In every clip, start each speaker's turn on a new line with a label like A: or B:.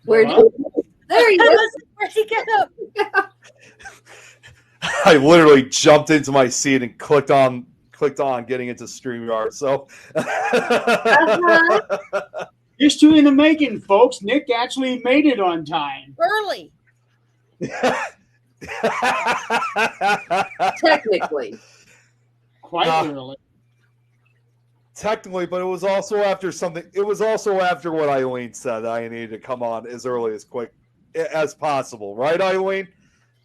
A: Where did there he is?
B: Where'd he go?
C: I literally jumped into my seat and clicked on getting into StreamYard. So
D: history in the making, folks. Nick actually made it on time.
B: Early.
A: Technically.
D: Quite early.
C: Technically, but it was also after something. It was also after what Eileen said. I needed to come on as early as quick as possible, right, Eileen?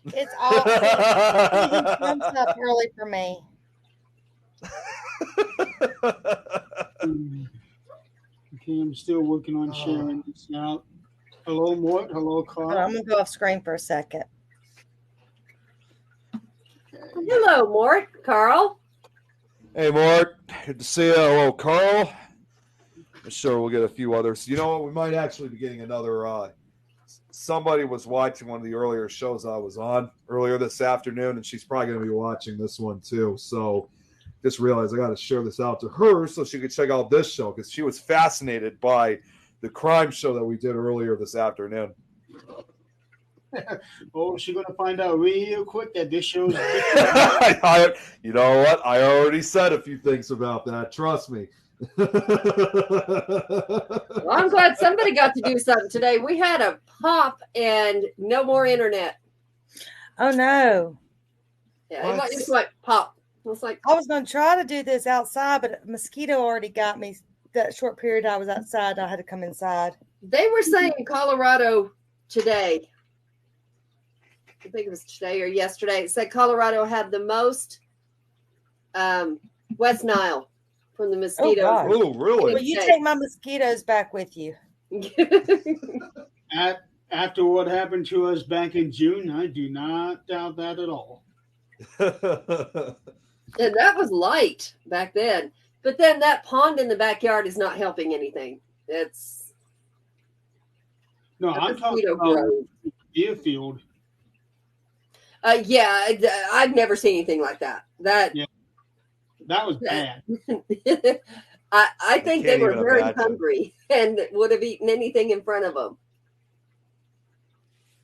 B: It's all comes up early for me.
D: Okay, I'm still working on sharing this out. Hello, Mort. Hello, Carl.
B: I'm gonna go off screen for a second.
A: Hello, Mort. Carl.
C: Hey, Mort. Good to see you. Hello, Carl. I'm sure we'll get a few others. You know what? We might actually be getting another. Somebody was watching one of the earlier shows I was on earlier this afternoon, and she's probably going to be watching this one too. So just realized I got to share this out to her so she could check out this show because she was fascinated by the crime show that we did earlier this afternoon.
D: Oh, she's going to find out real quick that this show's
C: you know what? I already said a few things about that. Trust me.
A: Well, I'm glad somebody got to do something today. We had a pop and no more internet.
B: Oh no!
A: Yeah, it just like pop. It was like
B: I was going to try to do this outside, but a mosquito already got me. That short period I was outside, I had to come inside.
A: They were saying in Colorado today. I think it was today or yesterday. It said Colorado had the most West Nile from the mosquitoes.
C: Oh, really?
B: Well, you take my mosquitoes back with you.
D: After what happened to us back in June, I do not doubt that at all.
A: And that was light back then. But then that pond in the backyard is not helping anything. It's
D: I'm talking about Deerfield.
A: Yeah, I've never seen anything like that. That
D: was bad.
A: I think they were very hungry and would have eaten anything in front of them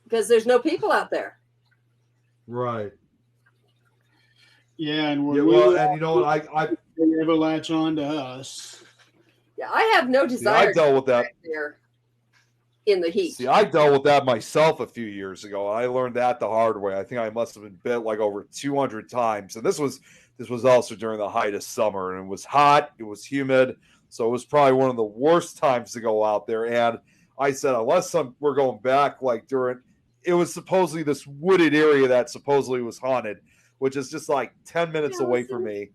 A: because there's no people out there.
C: Right.
D: Yeah, and
C: and you know what? I
D: they never latch on to us.
A: Yeah, I have no desire.
C: I dealt with that
A: there in the heat.
C: See, I dealt with that myself a few years ago. I learned that the hard way. I think I must have been bit like over 200 times, and this was also during the height of summer, and it was hot, it was humid, so it was probably one of the worst times to go out there. And I said, unless we're going back, like it was supposedly this wooded area that supposedly was haunted, which is just like 10 minutes away from me.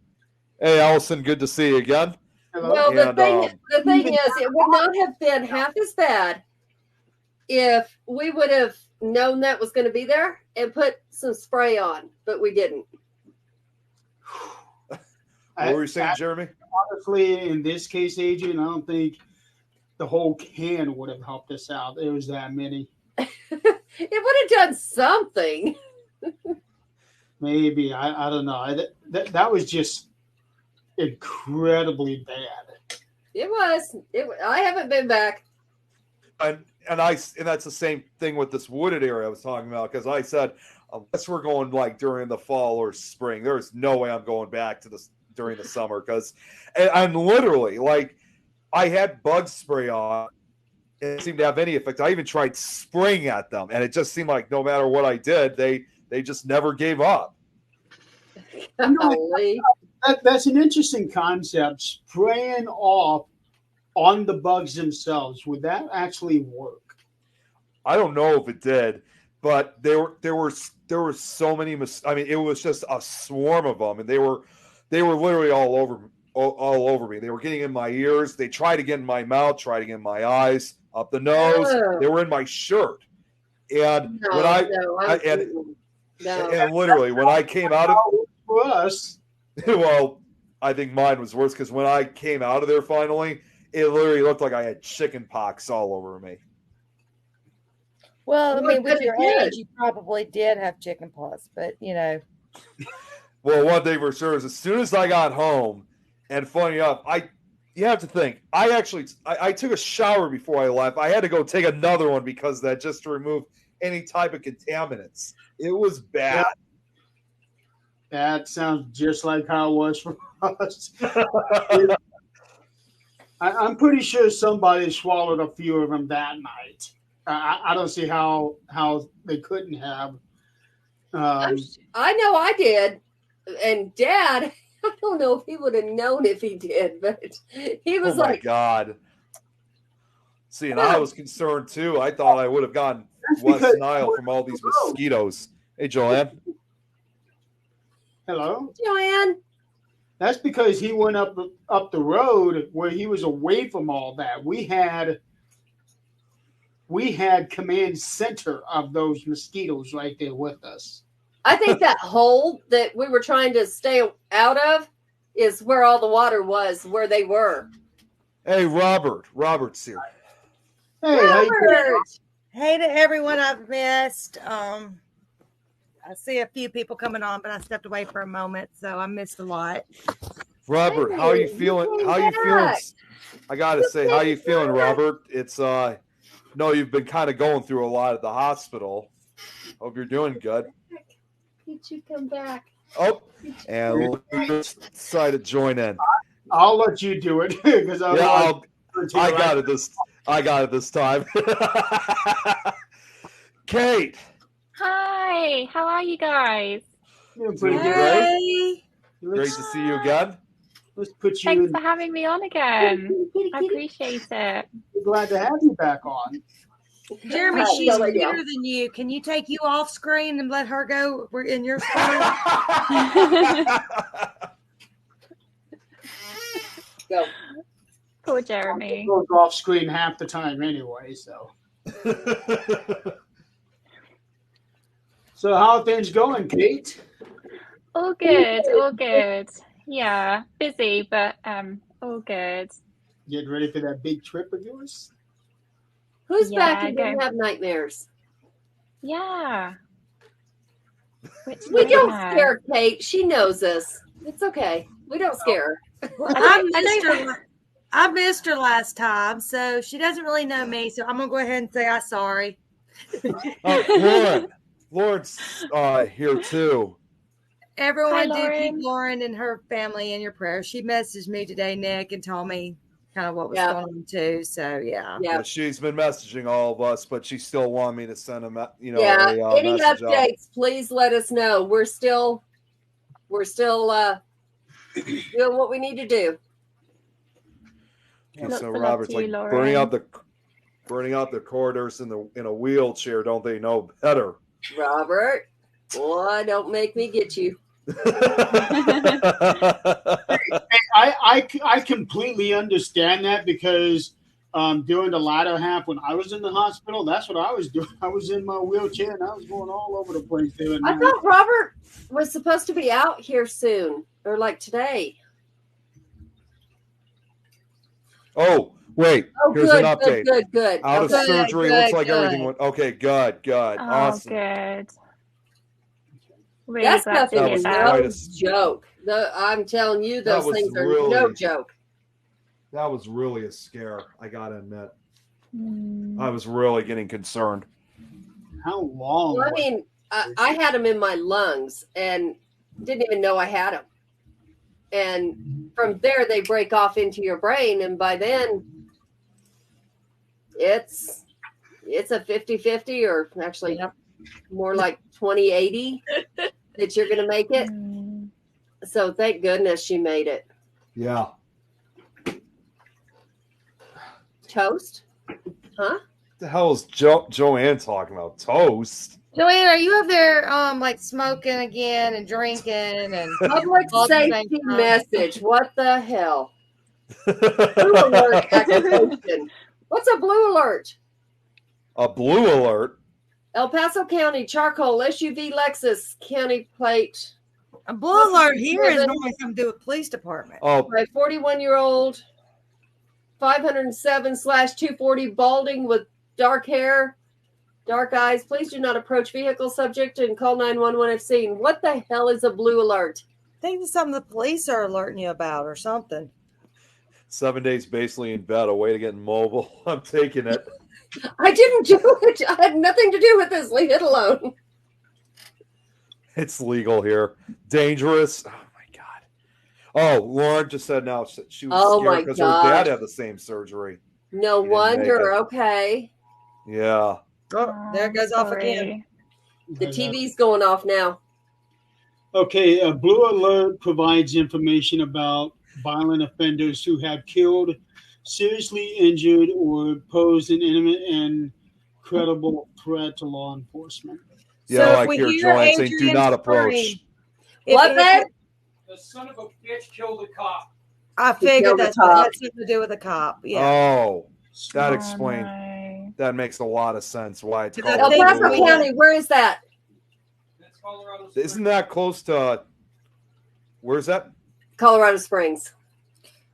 C: Hey, Allison, good to see you again.
D: Hello.
A: Well, the thing is, it would not have been half as bad if we would have known that was going to be there and put some spray on, but we didn't.
C: What were you saying, Jeremy?
D: Honestly, in this case, Adrian, I don't think the whole can would have helped us out. There was that many.
A: It would have done something.
D: Maybe. I don't know. That was just incredibly bad.
A: It was. I haven't been back.
C: And that's the same thing with this wooded area I was talking about, because I said, unless we're going like during the fall or spring, there's no way I'm going back to this during the summer, because I'm literally like, I had bug spray on. It seemed to have any effect. I even tried spraying at them, and it just seemed like no matter what I did, they just never gave up.
D: That's an interesting concept. Spraying off on the bugs themselves, would that actually work?
C: I don't know if it did, but there were so many. I mean, it was just a swarm of them, and they were literally all over me. They were getting in my ears. They tried to get in my mouth, tried to get in my eyes, up the nose.
A: Oh.
C: They were in my shirt, and and literally when I came out of
D: us,
C: well, I think mine was worse, because when I came out of there finally, it literally looked like I had chicken pox all over me.
B: Well, I mean, with your age, you probably did have chicken pox, but you know.
C: Well, one thing for sure is, as soon as I got home, and funny enough, you have to think. I took a shower before I left. I had to go take another one because of that, just to remove any type of contaminants. It was bad.
D: That sounds just like how it was for us. I'm pretty sure somebody swallowed a few of them that night. I don't see how they couldn't have.
A: I know I did, and Dad. I don't know if he would have known if he did, but he was
C: oh my
A: like,
C: God. See, and I was concerned too. I thought I would have gotten West Nile from all these mosquitoes. Hey, Joanne.
D: Hello,
A: Joanne.
D: That's because he went up the road where he was away from all that. We had command center of those mosquitoes right there with us.
A: I think that hole that we were trying to stay out of is where all the water was, where they were.
C: Hey, Robert. Robert's here.
D: Hey,
A: Robert.
B: Hey to everyone I've missed. I see a few people coming on, but I stepped away for a moment, so I missed a lot.
C: Robert, how are you feeling? How are you feeling? I gotta say, how are you feeling, Robert? It's no, you've been kind of going through a lot at the hospital. Hope you're doing good.
A: Did you come back?
C: Oh, and let's decide to join in.
D: I'll let you do it because
C: I got it this time. Kate.
E: Hi, how are you guys?
D: Pretty
C: good. Great to see you again.
D: Let's put you.
E: Thanks for having me on again. I appreciate it.
D: We're glad to have you back on.
B: Jeremy, she's bigger than you. Can you take you off screen and let her go? We're in your screen.
A: Go.
E: Poor Jeremy.
D: Goes off screen half the time anyway. So. So how are things going, Kate?
E: All good. All good. Yeah, busy, but all good.
D: Getting ready for that big trip of yours?
A: Who's back and didn't have nightmares?
E: Yeah.
A: We don't scare Kate. She knows us. It's okay. We don't scare her.
B: Well, I missed her last time, so she doesn't really know me. So I'm gonna go ahead and say I'm sorry.
C: Lauren's here too.
B: Everyone, do keep Lauren and her family in your prayers. She messaged me today, Nick, and told me kind of what was going on too. So yeah,
C: she's been messaging all of us, but she still wanted me to send them. Any
A: updates,
C: out.
A: Please let us know. We're still doing what we need to do.
C: Okay, so Robert's like burning out the corridors in a wheelchair. Don't they know better?
A: Robert, boy, don't make me get you.
D: I completely understand that because during the latter half when I was in the hospital, that's what I was doing. I was in my wheelchair and I was going all over the place doing that.
A: I thought Robert was supposed to be out here soon, or like today.
C: Oh, wait. Here's an update.
A: Good.
C: Out of surgery. Looks like everything went okay. Good.
E: Oh,
C: awesome.
E: Good. Really
A: That's nothing. No joke. I'm telling you, those things are no joke.
C: That was really a scare. I gotta admit, I was really getting concerned.
D: How long?
A: Well, I mean, I had them in my lungs and didn't even know I had them. And from there, they break off into your brain, and by then, it's a 50-50, or actually more like 20-80 that you're going to make it. So thank goodness she made it.
C: Yeah.
A: Toast? Huh?
C: What the hell is Joanne talking about? Toast?
B: Joanne, are you up there like smoking again and drinking and
A: public safety message? What the hell? Blue alert activation. What's a blue alert?
C: A blue alert?
A: El Paso County charcoal SUV Lexus county plate.
B: A blue alert here is normally something to do with police department.
C: Oh,
A: by 41-year-old 507/240 balding with dark hair, dark eyes. Please do not approach vehicle subject and call 911 if seen. What the hell is a blue alert?
B: I think it's something the police are alerting you about or something.
C: 7 days basically in bed, a way to get mobile. I'm taking it.
A: I didn't do it. I had nothing to do with this. Leave it alone.
C: It's legal here. Dangerous. Oh my god. Oh, Lauren just said now she was scared because her dad had the same surgery.
A: No wonder. Okay.
C: Yeah.
B: Oh, there it goes off again.
A: The TV's going off now.
D: Okay, Blue Alert provides information about violent offenders who have killed, seriously injured, or posed an imminent and credible threat to law enforcement.
C: Yeah, so like here, Joanne saying, do not approach.
A: What, babe?
F: The son of a bitch killed a cop.
B: I figured that had something to do with a cop. Yeah.
C: Oh, that explains. That makes a lot of sense why it's called.
A: El Paso County, where is that?
F: That's Colorado Springs.
C: Isn't that close to? Where's that?
A: Colorado Springs.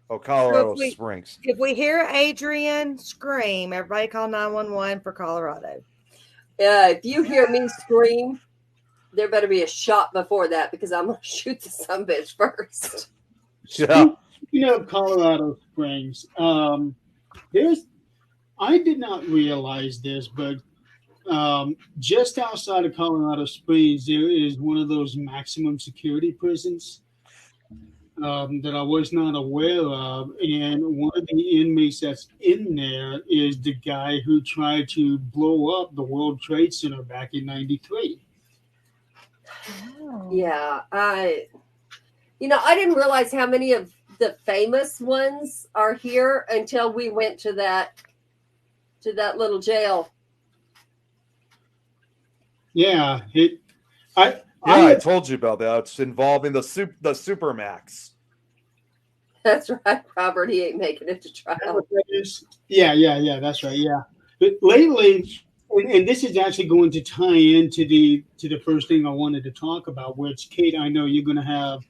C: Oh, Colorado Springs.
B: If we hear Adrian scream, everybody call 911 for Colorado.
A: If you hear me scream, there better be a shot before that because I'm going to shoot the sumbitch first.
C: Yeah.
D: Speaking of Colorado Springs, I did not realize this, but just outside of Colorado Springs, there is one of those maximum security prisons that I was not aware of. And one of the inmates that's in there is the guy who tried to blow up the World Trade Center back in '93.
A: Yeah, I didn't realize how many of the famous ones are here until we went to that little jail.
C: Yeah, I told you about that. It's involving the Supermax.
A: That's right, Robert. He ain't making it to trial.
D: Yeah, that's right. Yeah, but lately, and this is actually going to tie into the first thing I wanted to talk about, which Kate, I know you're going to have,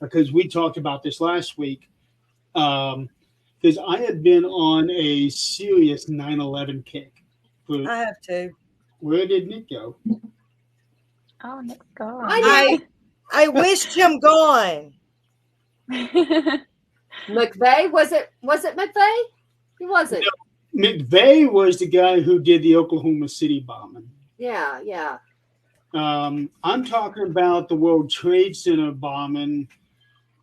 D: because we talked about this last week. Because I have been on a serious 9/11 kick.
B: I have too.
D: Where did Nick go?
E: Oh, Nick's gone.
B: I wished him gone.
A: McVeigh? Was it McVeigh? He wasn't.
D: No, McVeigh was the guy who did the Oklahoma City bombing.
A: Yeah.
D: I'm talking about the World Trade Center bombing,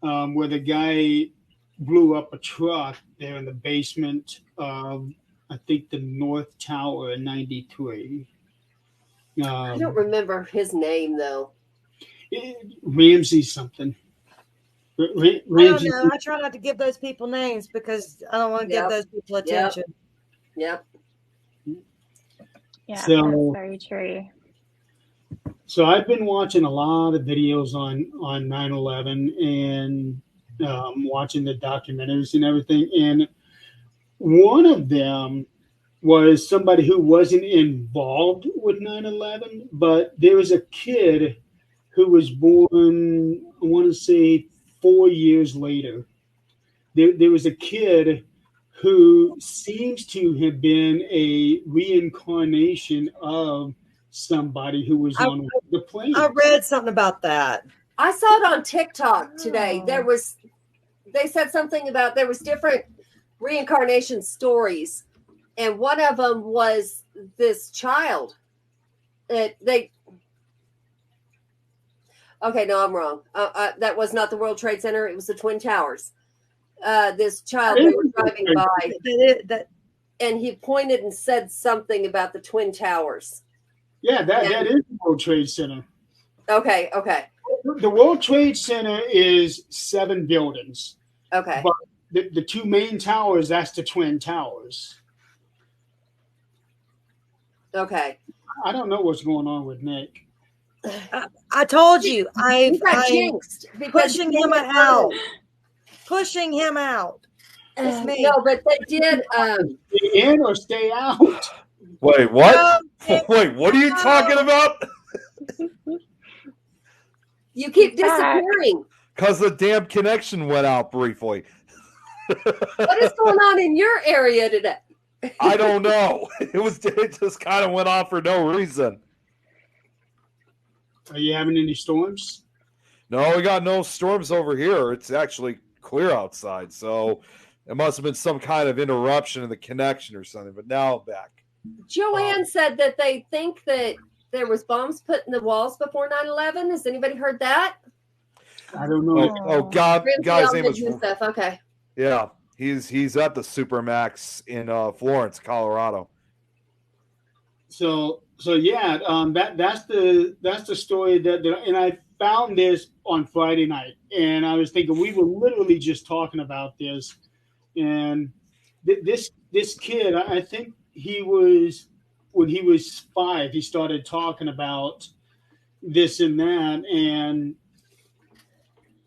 D: where the guy blew up a truck there in the basement of, I think, the North Tower in '93.
A: I don't remember his name though.
D: Ramsey something.
B: I don't know. I try not to give those people names because I don't want to give those people attention.
A: Yep.
E: Yeah,
D: so,
E: that's very true.
D: So I've been watching a lot of videos on 9/11 and watching the documentaries and everything. And one of them was somebody who wasn't involved with 9/11, but there was a kid who was born, I want to say 4 years later. There was a kid who seems to have been a reincarnation of somebody who was on the plane.
B: I read something about that.
A: I saw it on TikTok today. They said something about there was different reincarnation stories, and one of them was this child. Okay, no, I'm wrong. That was not the World Trade Center. It was the Twin Towers. This child, they were driving by, and he pointed and said something about the Twin Towers.
D: Yeah, that is the World Trade Center.
A: Okay.
D: The World Trade Center is 7 buildings.
A: Okay.
D: But the 2 main towers, that's the Twin Towers.
A: Okay.
D: I don't know what's going on with Nick.
B: I told you. I'm
A: pushing him out.
B: Pushing him out.
A: No, but they did.
D: Stay in or stay out?
C: Wait, what? Wait, what are you talking about?
A: You keep disappearing.
C: Because the damn connection went out briefly.
A: What is going on in your area today?
C: I don't know. It just kind of went off for no reason.
D: Are you having any storms?
C: No, we got no storms over here. It's actually clear outside. So It must have been some kind of interruption in the connection or something, but now I'm back.
A: Joanne said that they think that there was bombs put in the walls before 9/11. Has anybody heard that?
D: I don't know.
C: God, guy's name is
A: stuff. Okay.
C: Yeah, he's at the Supermax in Florence, Colorado.
D: So yeah, that's the story that and I found this on Friday night, and I was thinking we were literally just talking about this, and this kid, I think when he was 5, he started talking about this and that, and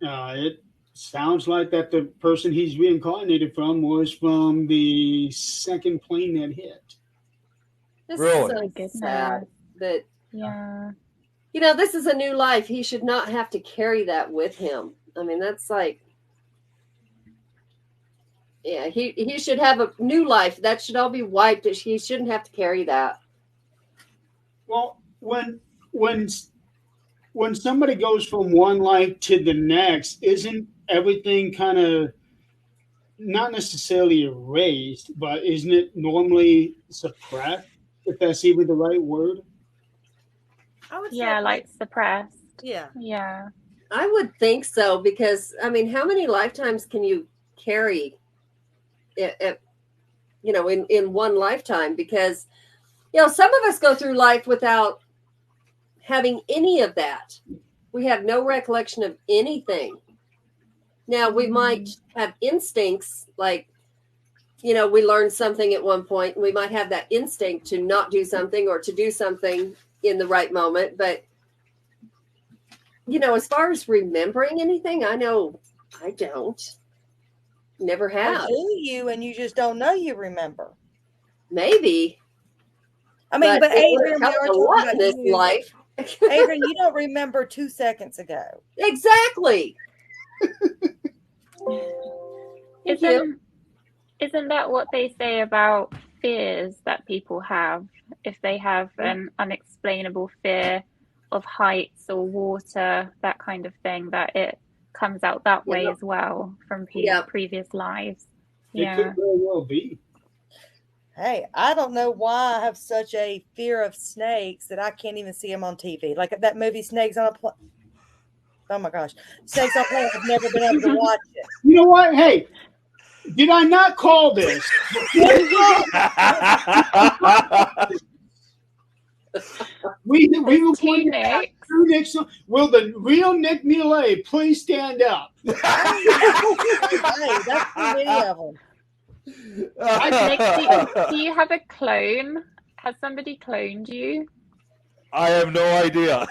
D: it sounds like that the person he's reincarnated from was from the second plane that hit.
A: This
C: Really?
A: is so sad that,
E: Yeah.
A: This is a new life. He should not have to carry that with him. I mean, that's like, yeah, he should have a new life. That should all be wiped. He shouldn't have to carry that.
D: Well, when somebody goes from one life to the next, isn't everything kind of not necessarily erased, but isn't it normally suppressed, if that's even the right word?
B: I would say
E: like suppressed.
B: Yeah.
E: Yeah.
A: I would think so, because, I mean, how many lifetimes can you carry in one lifetime? Because, some of us go through life without having any of that. We have no recollection of anything. Now, we might have instincts, like, we learned something at one point, and we might have that instinct to not do something or to do something in the right moment. But, as far as remembering anything, I know I don't. Never have.
B: Or do you, and you just don't know you remember?
A: Maybe.
B: I mean, but Adrian, we are talking about
A: this life.
B: Adrian, you don't remember 2 seconds ago.
A: Exactly.
E: Isn't that what they say about fears that people have? If they have an unexplainable fear of heights or water, that kind of thing, that it comes out that way as well from previous lives.
D: It could very well be.
B: Hey, I don't know why I have such a fear of snakes that I can't even see them on TV. Like that movie Snakes on a Plane. Oh my gosh. Snakes on a Plane. I've never been able to watch it.
D: You know what? Hey, did I not call this? we were going to have 2 Nicks. Will the real Nick Millet please stand up?
B: Hey, that's too many of them.
E: Nick, do you have a clone? Has somebody cloned you?
C: I have no idea.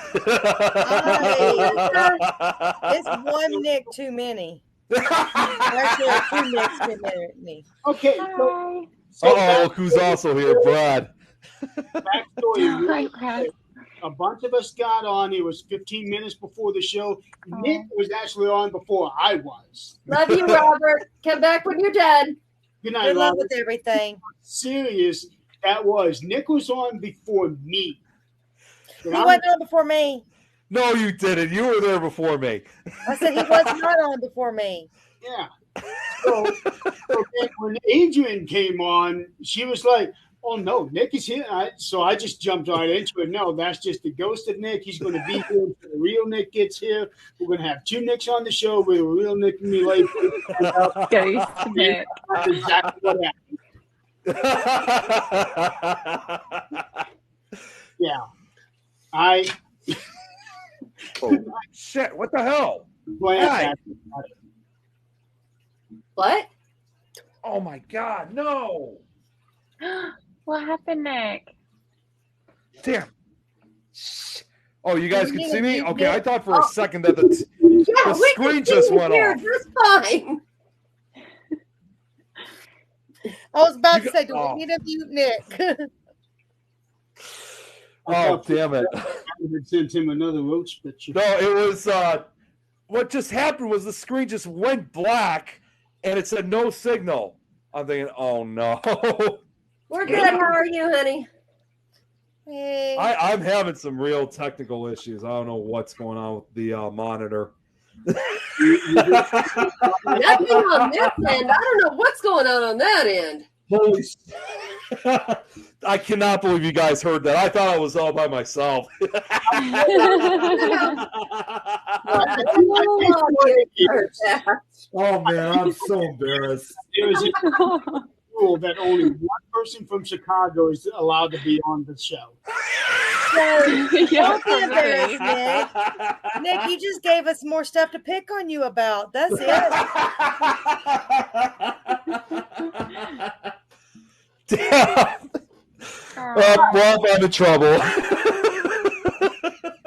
B: It's one Nick too many. Actually, 2 Nicks too many.
D: Okay.
C: So who's also here? Brad.
D: Backstory. A bunch of us got on. It was 15 minutes before the show. Nick was actually on before I was.
A: Love you, Robert. Come back when you're dead.
D: Good night,
B: Good luck
D: Robert.
B: with everything.
D: Serious, that was. Nick was on before me.
B: He wasn't on before me.
C: No, you didn't. You were there before me.
B: I said he was not on before me.
D: Yeah. So when Adrian came on, she was like, "Oh no, Nick is here." So I just jumped right into it. No, that's just the ghost of Nick. He's going to be here until the real Nick gets here. We're going to have 2 Nicks on the show with a real Nick and me late.
E: Ghost Nick.
D: That's exactly what happened. Yeah.
C: Oh, shit. What the hell?
D: Hey.
A: What?
C: Oh, my God. No.
E: What happened, Nick?
C: Damn. Oh, you guys can see me? Okay, I thought for a second that the screen just went off.
A: Just fine.
B: I was about to say, do we need a mute Nick?
C: Oh, damn it.
D: I would send him another roach picture.
C: No, it was what just happened was the screen just went black and it said no signal. I'm thinking, oh no.
A: We're good. How are you, honey?
B: Hey.
C: I'm having some real technical issues. I don't know what's going on with the monitor.
A: Nothing on this end. I don't know what's going on that end.
C: Holy I cannot believe you guys heard that. I thought I was all by myself. Oh man, I'm so embarrassed.
D: There is a rule that only one person from Chicago is allowed to be on the show.
B: Don't be embarrassed, Nick. Nick, you just gave us more stuff to pick on you about. That's it.
C: Damn. Well, I'm in trouble.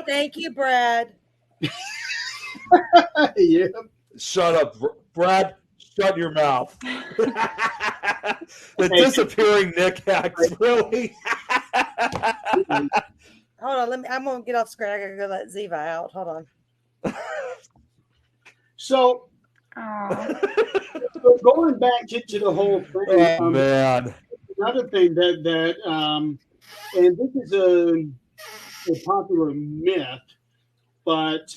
B: Thank you, Brad.
D: Yeah.
C: Shut up, Brad. Shut your mouth. The disappearing Nick hacks, really.
B: Hold on, I'm gonna get off screen. I gotta go let Ziva out. Hold on.
D: So, going back to the whole thing,
C: oh man.
D: Another thing that and this is a popular myth, but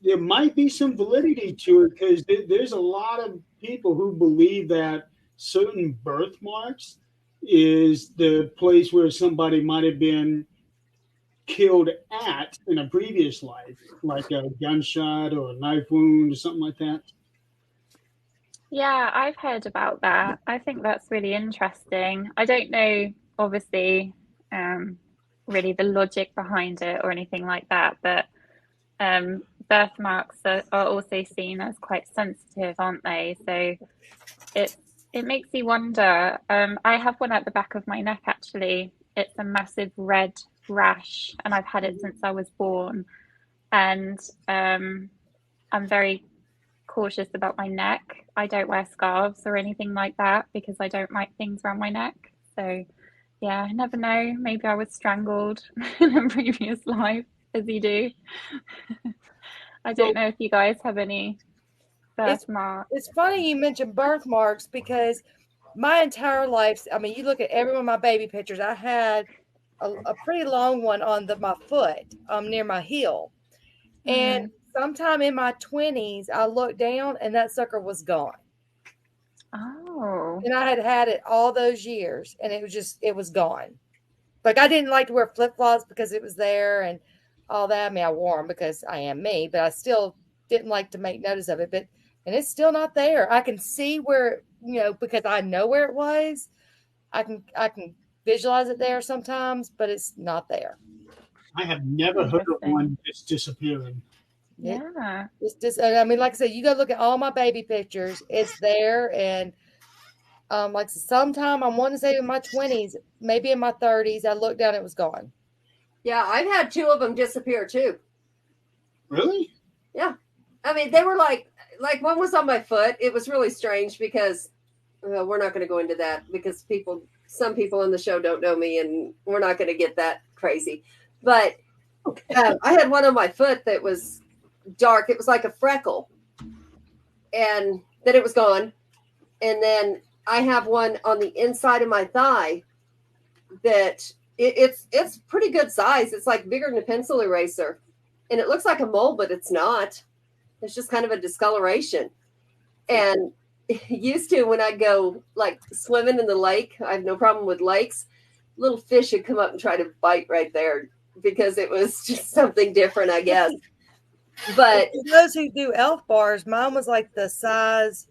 D: there might be some validity to it because there's a lot of people who believe that certain birthmarks is the place where somebody might have been killed at in a previous life, like a gunshot or a knife wound or something like that.
E: Yeah, I've heard about that. I think that's really interesting. I don't know, obviously, really the logic behind it or anything like that, but birthmarks are also seen as quite sensitive, aren't they? So it makes you wonder. I have one at the back of my neck, actually. It's a massive red rash, and I've had it since I was born. And I'm very cautious about my neck. I don't wear scarves or anything like that because I don't like things around my neck. So yeah, I never know. Maybe I was strangled in a previous life, as you do. I don't know if you guys have any birthmarks.
B: It's funny you mentioned birthmarks because my entire life, I mean, you look at every one of my baby pictures, I had a pretty long one on my foot, near my heel. And sometime in my 20s, I looked down and that sucker was gone.
E: Oh.
B: And I had it all those years and it was gone. Like I didn't like to wear flip-flops because it was there and all that. I mean, I wore them because I am me, but I still didn't like to make notice of it. And it's still not there. I can see where, because I know where it was. I can visualize it there sometimes, but it's not there.
D: I have never heard of one that's disappearing.
E: Yeah.
B: It's just, I mean, like I said, you go look at all my baby pictures. It's there. And like sometime I want to say in my 20s, maybe in my 30s, I looked down, it was gone.
A: Yeah, I've had two of them disappear too.
D: Really?
A: Yeah. I mean, they were like one was on my foot. It was really strange because we're not going to go into that because some people on the show don't know me and we're not going to get that crazy. But I had one on my foot that was dark. It was like a freckle. And then it was gone. And then I have one on the inside of my thigh that it's pretty good size. It's like bigger than a pencil eraser. And it looks like a mole, but it's not. It's just kind of a discoloration. And used to when I go like swimming in the lake, I have no problem with lakes. Little fish would come up and try to bite right there because it was just something different, I guess. But
B: for those who do elf bars, mine was like the size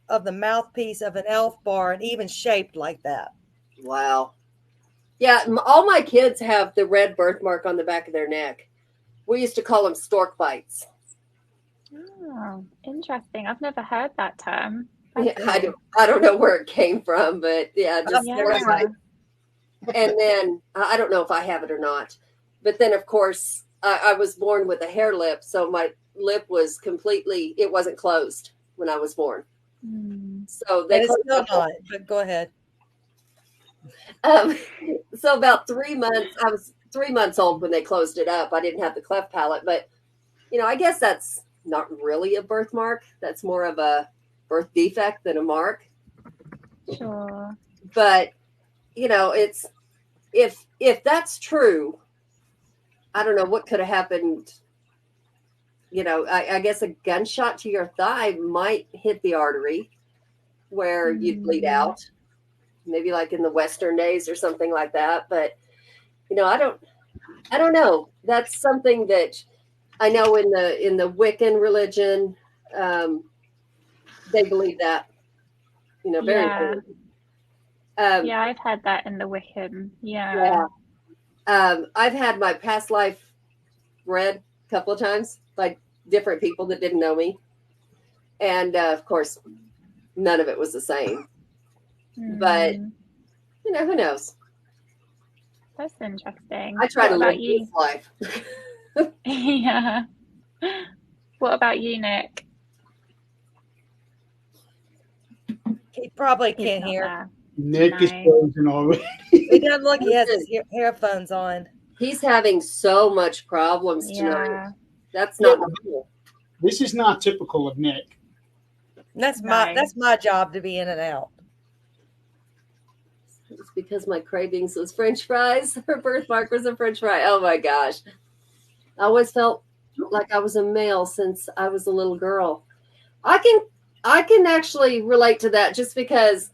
B: of the mouthpiece of an elf bar and even shaped like that.
A: Wow. Yeah, all my kids have the red birthmark on the back of their neck. We used to call them stork bites.
E: Oh, interesting. I've never heard that term.
A: Yeah, I don't know where it came from, but yeah, just stork bites. And then I don't know if I have it or not. But then, of course, I was born with a hair lip, so my lip was it wasn't closed when I was born. So they
B: still not, but go ahead.
A: So about 3 months, I was 3 months old when they closed it up. I didn't have the cleft palate, but I guess that's not really a birthmark. That's more of a birth defect than a mark.
E: Sure.
A: But it's if that's true, I don't know what could have happened I guess a gunshot to your thigh might hit the artery where you'd bleed out, maybe like in the Western days or something like that. But, I don't know. That's something that I know in the Wiccan religion, they believe that, very important.
E: Yeah, I've had that in the Wiccan. Yeah.
A: I've had my past life read a couple of times by different people that didn't know me. And of course, none of it was the same. But, who knows?
E: That's interesting.
A: I try to live this life.
E: Yeah. What about you, Nick?
B: He probably can't hear.
D: Nick is frozen already.
B: He doesn't look. He has his earphones on.
A: He's having so much problems tonight. That's not normal.
D: This is not typical of Nick.
B: That's my job to be in and out.
A: It's because my cravings was French fries. Her birthmark was a French fry. Oh my gosh. I always felt like I was a male since I was a little girl. I can actually relate to that just because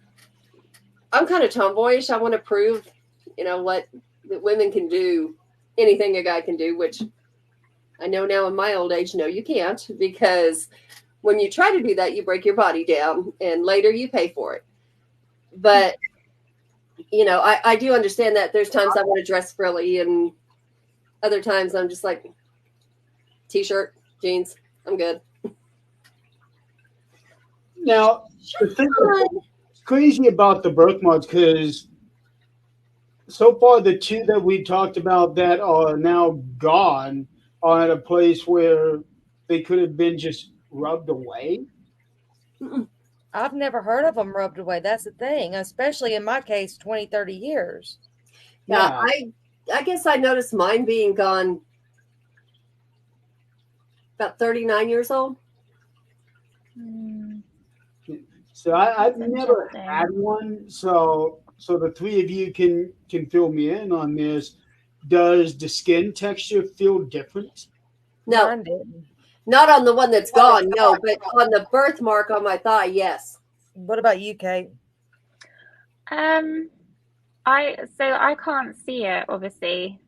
A: I'm kind of tomboyish. I want to prove, what that women can do, anything a guy can do, which I know now in my old age, no, you can't, because when you try to do that, you break your body down and later you pay for it. But, I do understand that there's times I want to dress frilly and other times I'm just like t-shirt, jeans, I'm good.
D: Now, the thing that's crazy about the birthmarks, because so far the two that we talked about that are now gone are at a place where they could have been just rubbed away.
B: I've never heard of them rubbed away. That's the thing, especially in my case, 20, 30 years.
A: Yeah. I guess I noticed mine being gone about 39 years old.
D: So I've never had one. So the three of you can fill me in on this. Does the skin texture feel different?
A: No, not on the one that's gone. No, but on the birthmark on my thigh, yes.
B: What about you, Kate?
E: I can't see it. Obviously,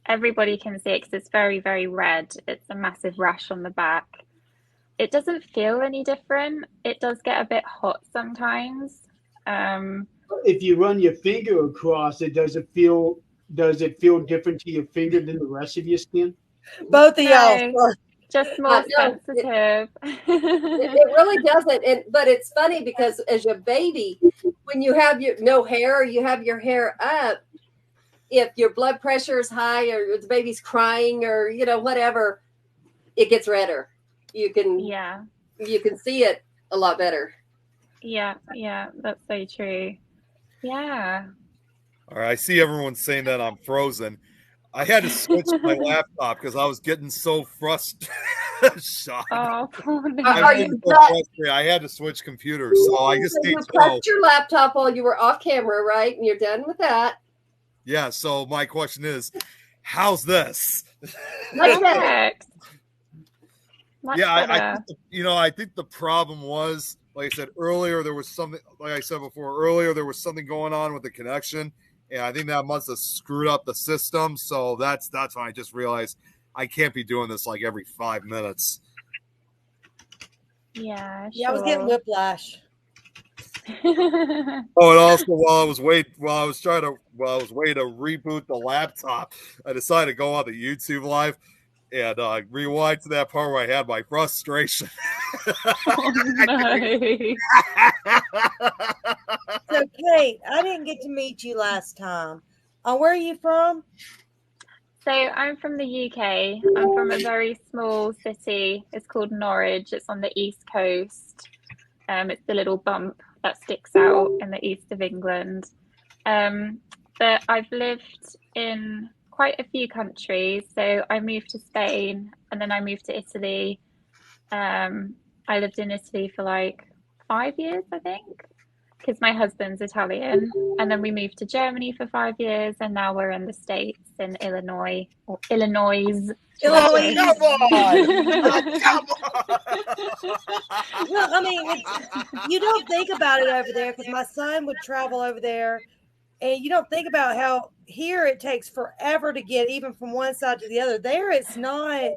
E: everybody can see it because it's very, very red. It's a massive rash on the back. It doesn't feel any different. It does get a bit hot sometimes.
D: If you run your finger across it, does it feel different to your finger than the rest of your skin?
B: Both of y'all.
E: Just more sensitive.
A: It really doesn't. But it's funny because as a baby, when you have no hair, or you have your hair up, if your blood pressure is high or the baby's crying or whatever, it gets redder. You can see it a lot better.
E: Yeah, that's so true. Yeah.
C: All right, I see everyone saying that I'm frozen. I had to switch my laptop because I was getting so frustrated.
E: Oh, no.
C: I had to switch computers, so I just need to know.
A: You your laptop while you were off camera, right? And you're done with that.
C: Yeah. So my question is, how's this? I think the problem was, like I said earlier, there was something. Like I said before, earlier there was something going on with the connection. And I think that must have screwed up the system. So that's when I just realized I can't be doing this like every 5 minutes.
E: Yeah,
B: I was getting whiplash.
C: And also while I was waiting to reboot the laptop, I decided to go on the YouTube live and rewind to that part where I had my frustration.
E: Oh, no.
B: So, Kate, I didn't get to meet you last time. Where are you from?
E: So I'm from the UK. I'm from a very small city. It's called Norwich. It's on the east coast. It's the little bump that sticks out in the east of England. But I've lived in quite a few countries. So I moved to Spain and then I moved to Italy. I lived in Italy for like 5 years, I think. because my husband's Italian, and then we moved to Germany for 5 years, and now we're in the States in Illinois, or Illinois.
B: Illinois,
C: come on! Come on!
B: Well, I mean, you don't think about it over there, because my son would travel over there, and you don't think about how here it takes forever to get even from one side to the other. There, it's not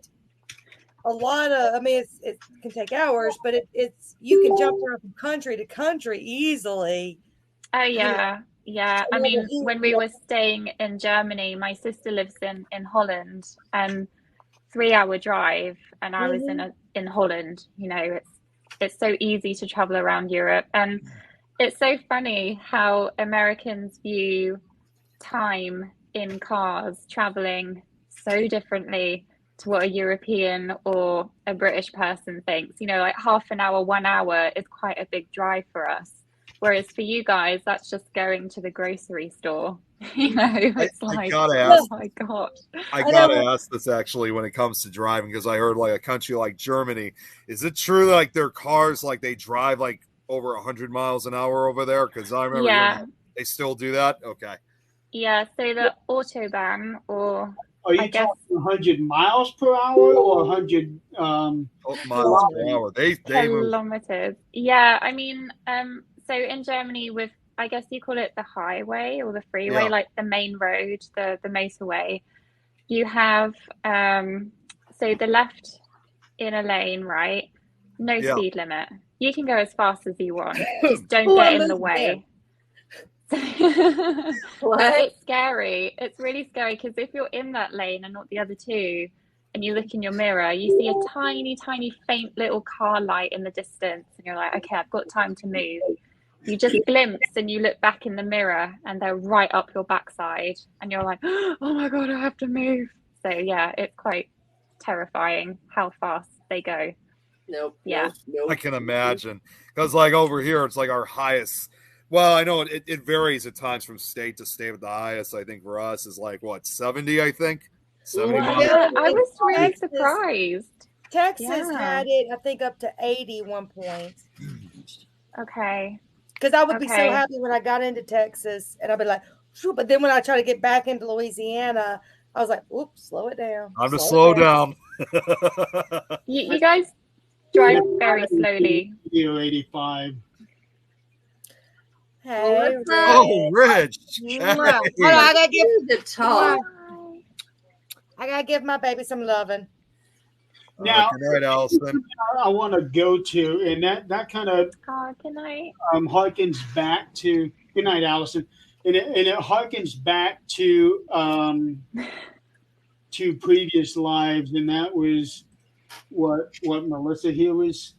B: a lot of. I mean, it can take hours, but it's you can jump around from country to country easily.
E: Oh yeah, yeah. I mean, when we were staying in Germany, my sister lives in Holland, and 3-hour drive, and I was in Holland. You know, it's so easy to travel around Europe, and it's so funny how Americans view time in cars traveling so differently to what a European or a British person thinks. You know, like half an hour, 1 hour is quite a big drive for us. Whereas for you guys, that's just going to the grocery store. You know, it's
C: I gotta ask,
E: oh my gosh.
C: I gotta ask this actually when it comes to driving, because I heard like a country like Germany, is it true like their cars, like they drive like over 100 miles an hour over there? Because I remember hearing they still do that. Okay.
E: Yeah, so the Autobahn, or
D: Are you talking 100 miles per hour or 100
C: miles per hour? They
E: kilometers. Yeah, I mean, so in Germany, with, I guess you call it the highway or the freeway, like the main road, the motorway, you have so the left in a lane, right? No speed limit. You can go as fast as you want. Just don't get in the way. It's scary. It's really scary, because if you're in that lane and not the other two, and you look in your mirror, you see a tiny, tiny, faint little car light in the distance, and you're like, okay, I've got time to move. You just glimpse and you look back in the mirror, and they're right up your backside, and you're like, oh my God, I have to move. So yeah, it's quite terrifying how fast they go.
A: Nope.
C: I can imagine, because like over here, it's like our highest. Well, I know it varies at times from state to state, but the highest I think for us is like what, 70, I think. 70 miles.
E: Yeah, I was really surprised.
B: Texas had it, I think, up to 80 one point.
E: Okay.
B: Because I would be so happy when I got into Texas, and I'd be like, phew, but then when I try to get back into Louisiana, I was like, oops, slow it down.
C: I'm to slow down.
E: You guys drive very slowly.
D: 85.
B: Hey,
C: Rich.
B: Hey. I gotta give
A: the talk.
B: I gotta give my baby some loving.
D: Now,
C: good night, Allison.
D: I want to go to, and that kind of
E: good night.
D: Harkens back to good night, Allison, and it harkens back to previous lives, and that was what Melissa here is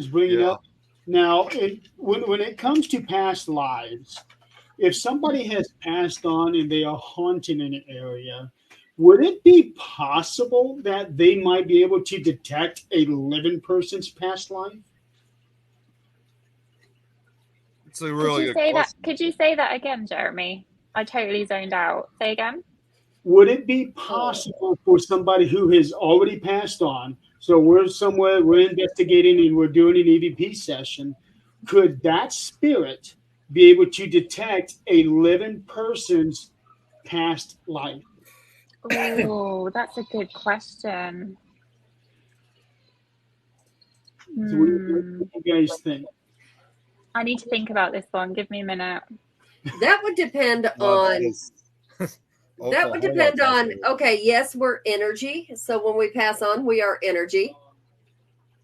D: bringing up. Now, when it comes to past lives, if somebody has passed on and they are haunting an area, would it be possible that they might be able to detect a living person's past life?
C: It's a really good question.
E: Could you say that again, Jeremy? I totally zoned out. Say again.
D: Would it be possible for somebody who has already passed on, so we're somewhere, we're investigating and we're doing an EVP session, could that spirit be able to detect a living person's past life?
E: Oh, that's a good question.
D: So what do you guys think?
E: I need to think about this one. Give me a minute.
A: That would depend on. That would depend on. Okay, yes, we're energy. So when we pass on, we are energy.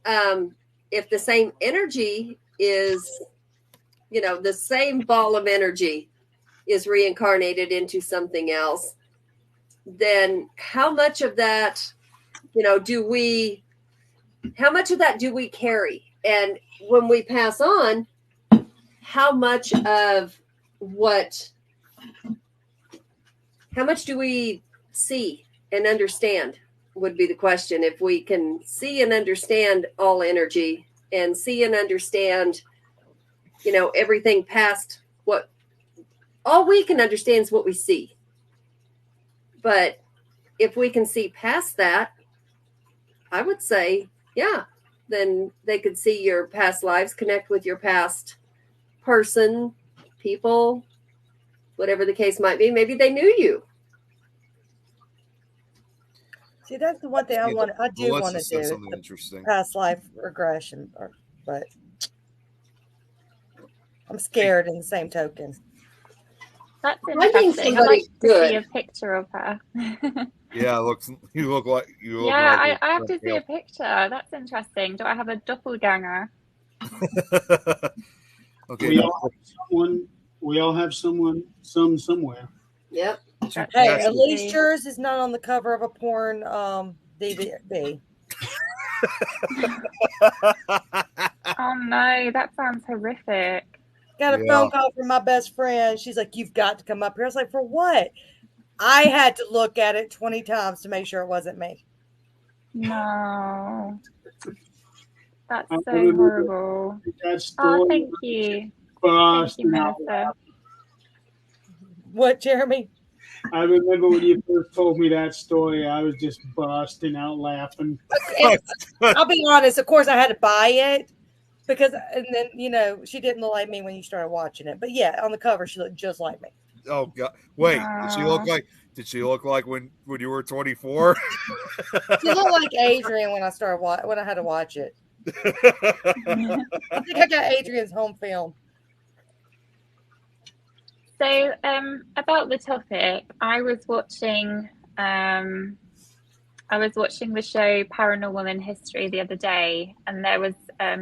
A: If the same energy is, the same ball of energy is reincarnated into something else, then how much of that, do we carry? And when we pass on, how much do we see and understand would be the question. If we can see and understand all energy and see and understand, everything past what all we can understand is what we see. But if we can see past that, I would say, then they could see your past lives, connect with your past person, people, whatever the case might be, maybe they knew you.
B: See, that's the one thing I do want
C: Melissa
B: to
C: said
B: do.
C: something interesting.
B: Past life regression, but I'm scared in the same token.
E: That's
A: Finding
E: interesting. I'd
A: somebody
E: like to see
A: good.
E: a picture of her.
C: Yeah, you look like
E: I have to see a picture. That's interesting. Do I have a doppelganger?
C: Okay.
D: We all have someone somewhere.
A: Yep.
E: That's
B: Hey,
E: very
B: at least
E: sweet.
B: yours is not on the cover of a porn DVD.
E: Oh no, that sounds horrific.
B: Got a phone call from my best friend. She's like, "You've got to come up here." I was like, "For what?" I had to look at it 20 times to make sure it wasn't me.
E: No. That's
D: I
E: so
D: remember
E: horrible.
D: that story.
E: Oh, thank you. Thank you,
D: Busting out
E: Melissa.
B: What, Jeremy?
D: I remember when you first told me that story, I was just busting out laughing.
B: I'll be honest. Of course, I had to buy it because, and then she didn't look like me when you started watching it. But yeah, on the cover, she looked just like me.
C: Oh God! Wait,
E: Aww.
C: Did she look like when you were 24?
B: She looked like Adrian when I had to watch it. I think I got Adrian's home film.
E: So, about the topic, I was watching the show Paranormal in History the other day, and there was a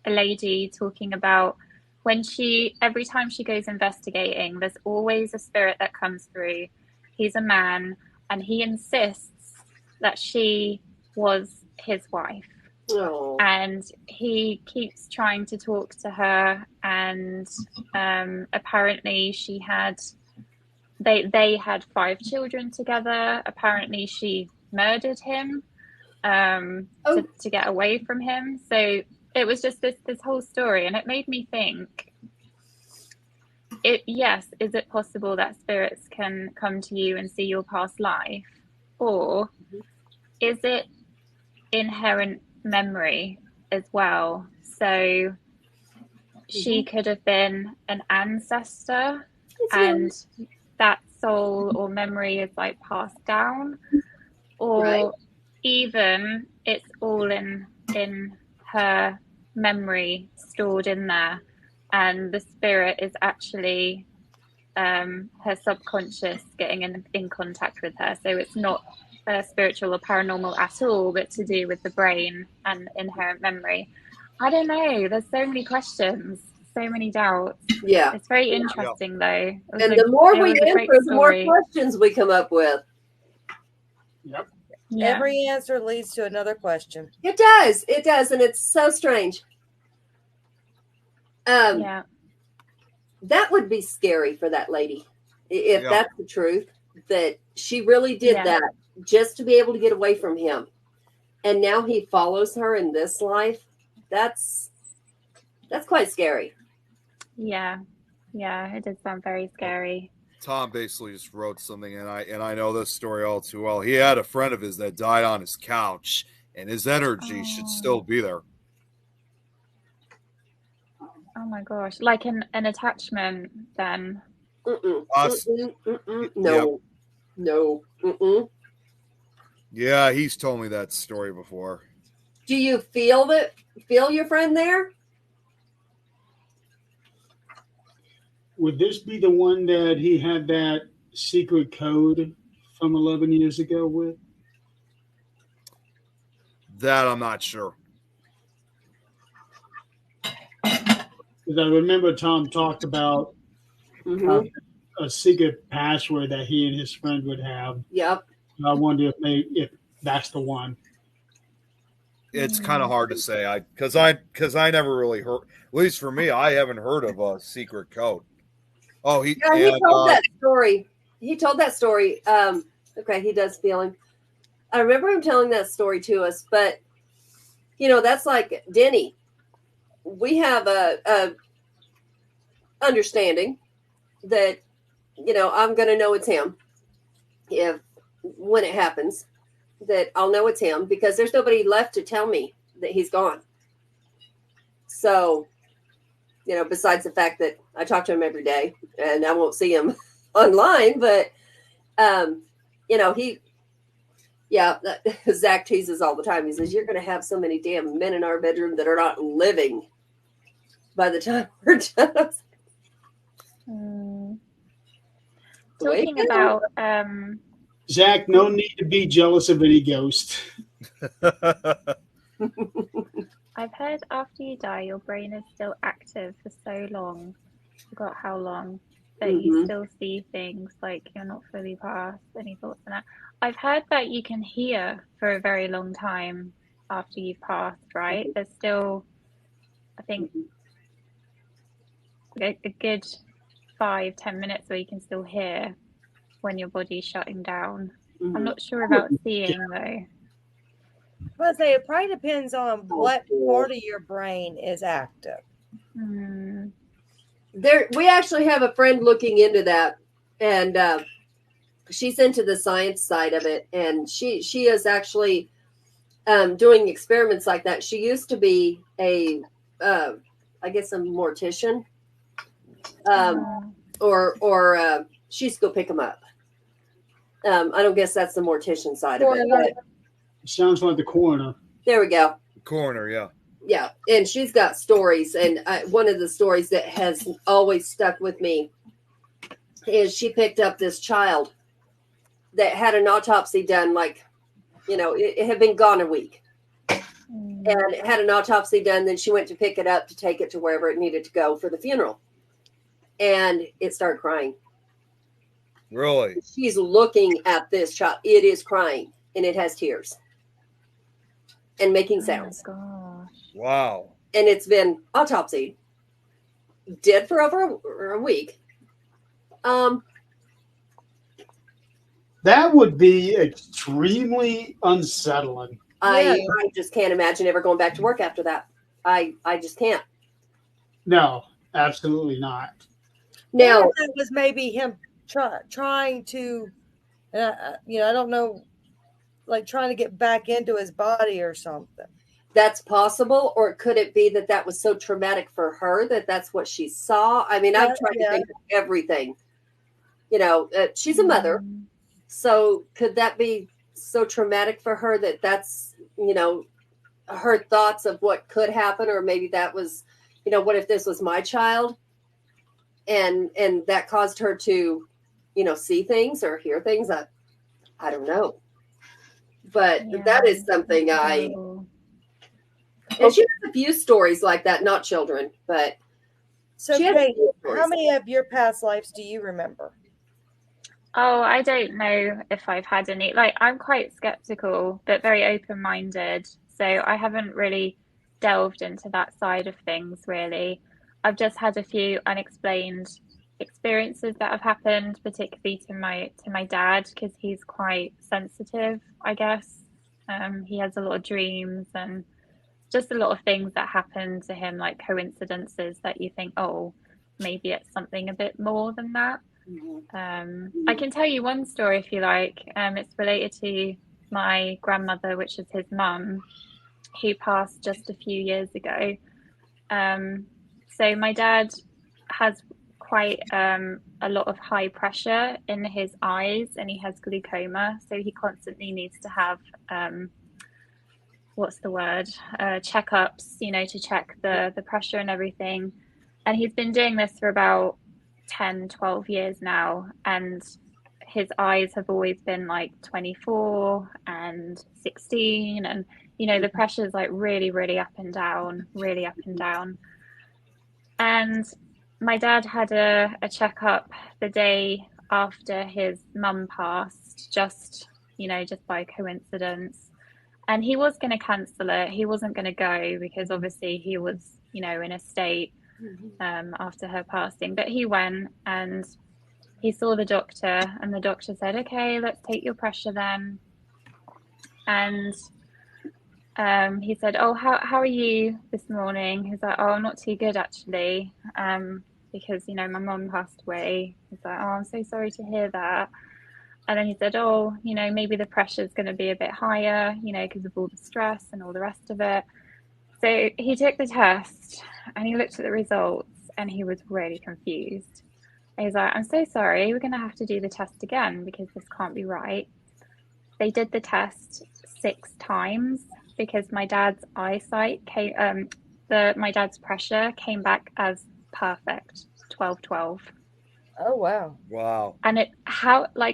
E: lady talking about every time she goes investigating, there's always a spirit that comes through. He's a man, and he insists that she was his wife.
A: Oh.
E: And he keeps trying to talk to her, and apparently they had 5 children together. Apparently she murdered him to get away from him. So it was just this whole story, and it made me think, is it possible that spirits can come to you and see your past life, or is it inherent memory as well? So she could have been an ancestor, and that soul or memory is like passed down, or even it's all in her memory stored in there, and the spirit is actually her subconscious getting in contact with her. So it's not spiritual or paranormal at all, but to do with the brain and inherent memory. I don't know. There's so many questions, so many doubts.
A: Yeah.
E: It's very interesting, though.
A: And the more we answer, the more questions we come up with.
D: Yep.
E: Yeah.
B: Every answer leads to another question.
A: It does. It does. And it's so strange.
E: Yeah.
A: That would be scary for that lady. If that's the truth, that she really did that just to be able to get away from him. And now he follows her in this life. That's quite scary.
E: Yeah. Yeah, it did sound very scary.
C: Tom basically just wrote something, and I know this story all too well. He had a friend of his that died on his couch, and his energy should still be there.
E: Oh my gosh. Like an attachment then.
A: No.
C: Yep.
A: No.
C: Yeah, he's told me that story before.
A: Do you feel your friend there?
D: Would this be the one that he had that secret code from 11 years ago with?
C: That I'm not sure.
D: Because I remember Tom talked about a secret password that he and his friend would have.
A: Yep.
D: I wonder if that's the one.
C: It's kind of hard to say, because I never really heard. At least for me, I haven't heard of a secret code. Oh, he
A: told that story. He told that story. Okay, he does feel him. I remember him telling that story to us, but that's like Denny. We have a understanding that I'm going to know it's him when it happens, that I'll know it's him because there's nobody left to tell me that he's gone. So besides the fact that I talk to him every day and I won't see him online, but, Zach teases all the time. He says, you're going to have so many damn men in our bedroom that are not living by the time we're done.
E: Talking about
D: Zach, no need to be jealous of any ghost.
E: I've heard after you die, your brain is still active for so long. I forgot how long. That you still see things, like you're not fully past. Any thoughts on that? I've heard that you can hear for a very long time after you've passed, right? There's still, I think, a good 5-10 minutes where you can still hear when your body's shutting down. I'm not sure about seeing, though.
B: I say it probably depends on what part of your brain is active.
A: We actually have a friend looking into that, and she's into the science side of it, and she is actually doing experiments like that. She used to be a mortician, or she used to go pick them up. I don't guess that's the mortician side of it. But
D: sounds like the coroner.
A: There we go.
C: Coroner, yeah.
A: Yeah, and she's got stories, and one of the stories that has always stuck with me is she picked up this child that had an autopsy done, it had been gone a week, and it had an autopsy done. Then she went to pick it up to take it to wherever it needed to go for the funeral, and it started crying.
C: Really?
A: She's looking at this child. It is crying, and it has tears and making sounds.
E: Oh my gosh.
C: Wow.
A: And it's been autopsied. Dead for over a week.
D: That would be extremely unsettling.
A: I just can't imagine ever going back to work after that. I just can't.
D: No, absolutely not.
A: Now,
B: that was maybe him trying to, I don't know, like trying to get back into his body or something.
A: That's possible, or could it be that was so traumatic for her that that's what she saw? I mean, I've tried to think of everything. She's a mother, so could that be so traumatic for her that that's her thoughts of what could happen, or maybe that was, what if this was my child, and that caused her to, see things or hear things. I don't know, but that is something And she has a few stories like that, not children, but.
B: So, Kate, how many of your past lives do you remember?
E: Oh, I don't know if I've had any. I'm quite skeptical, but very open-minded. So I haven't really delved into that side of things, really. I've just had a few unexplained experiences that have happened, particularly to my dad, because he's quite sensitive, I guess. He has a lot of dreams and just a lot of things that happen to him, like coincidences that you think, oh, maybe it's something a bit more than that. I can tell you one story if you like. It's related to my grandmother, which is his mum, who passed just a few years ago. So my dad has quite a lot of high pressure in his eyes, and he has glaucoma, so he constantly needs to have checkups, to check the pressure and everything. And he's been doing this for about 10-12 years now, and his eyes have always been like 24 and 16, and the pressure is like really, really up and down. And my dad had a checkup the day after his mum passed, just by coincidence. And he was going to cancel it. He wasn't going to go because obviously he was, in a state after her passing. But he went and he saw the doctor, and the doctor said, okay, let's take your pressure then. And he said, oh, how are you this morning? He's like, oh, I'm not too good actually, because, my mum passed away. He's like, oh, I'm so sorry to hear that. And then he said, oh, maybe the pressure is going to be a bit higher, because of all the stress and all the rest of it. So he took the test and he looked at the results, and he was really confused. He's like, I'm so sorry, we're going to have to do the test again because this can't be right. They did the test 6 times because my dad's eyesight came, my dad's pressure came back as perfect, 12-12.
B: Oh, wow.
C: Wow.
E: And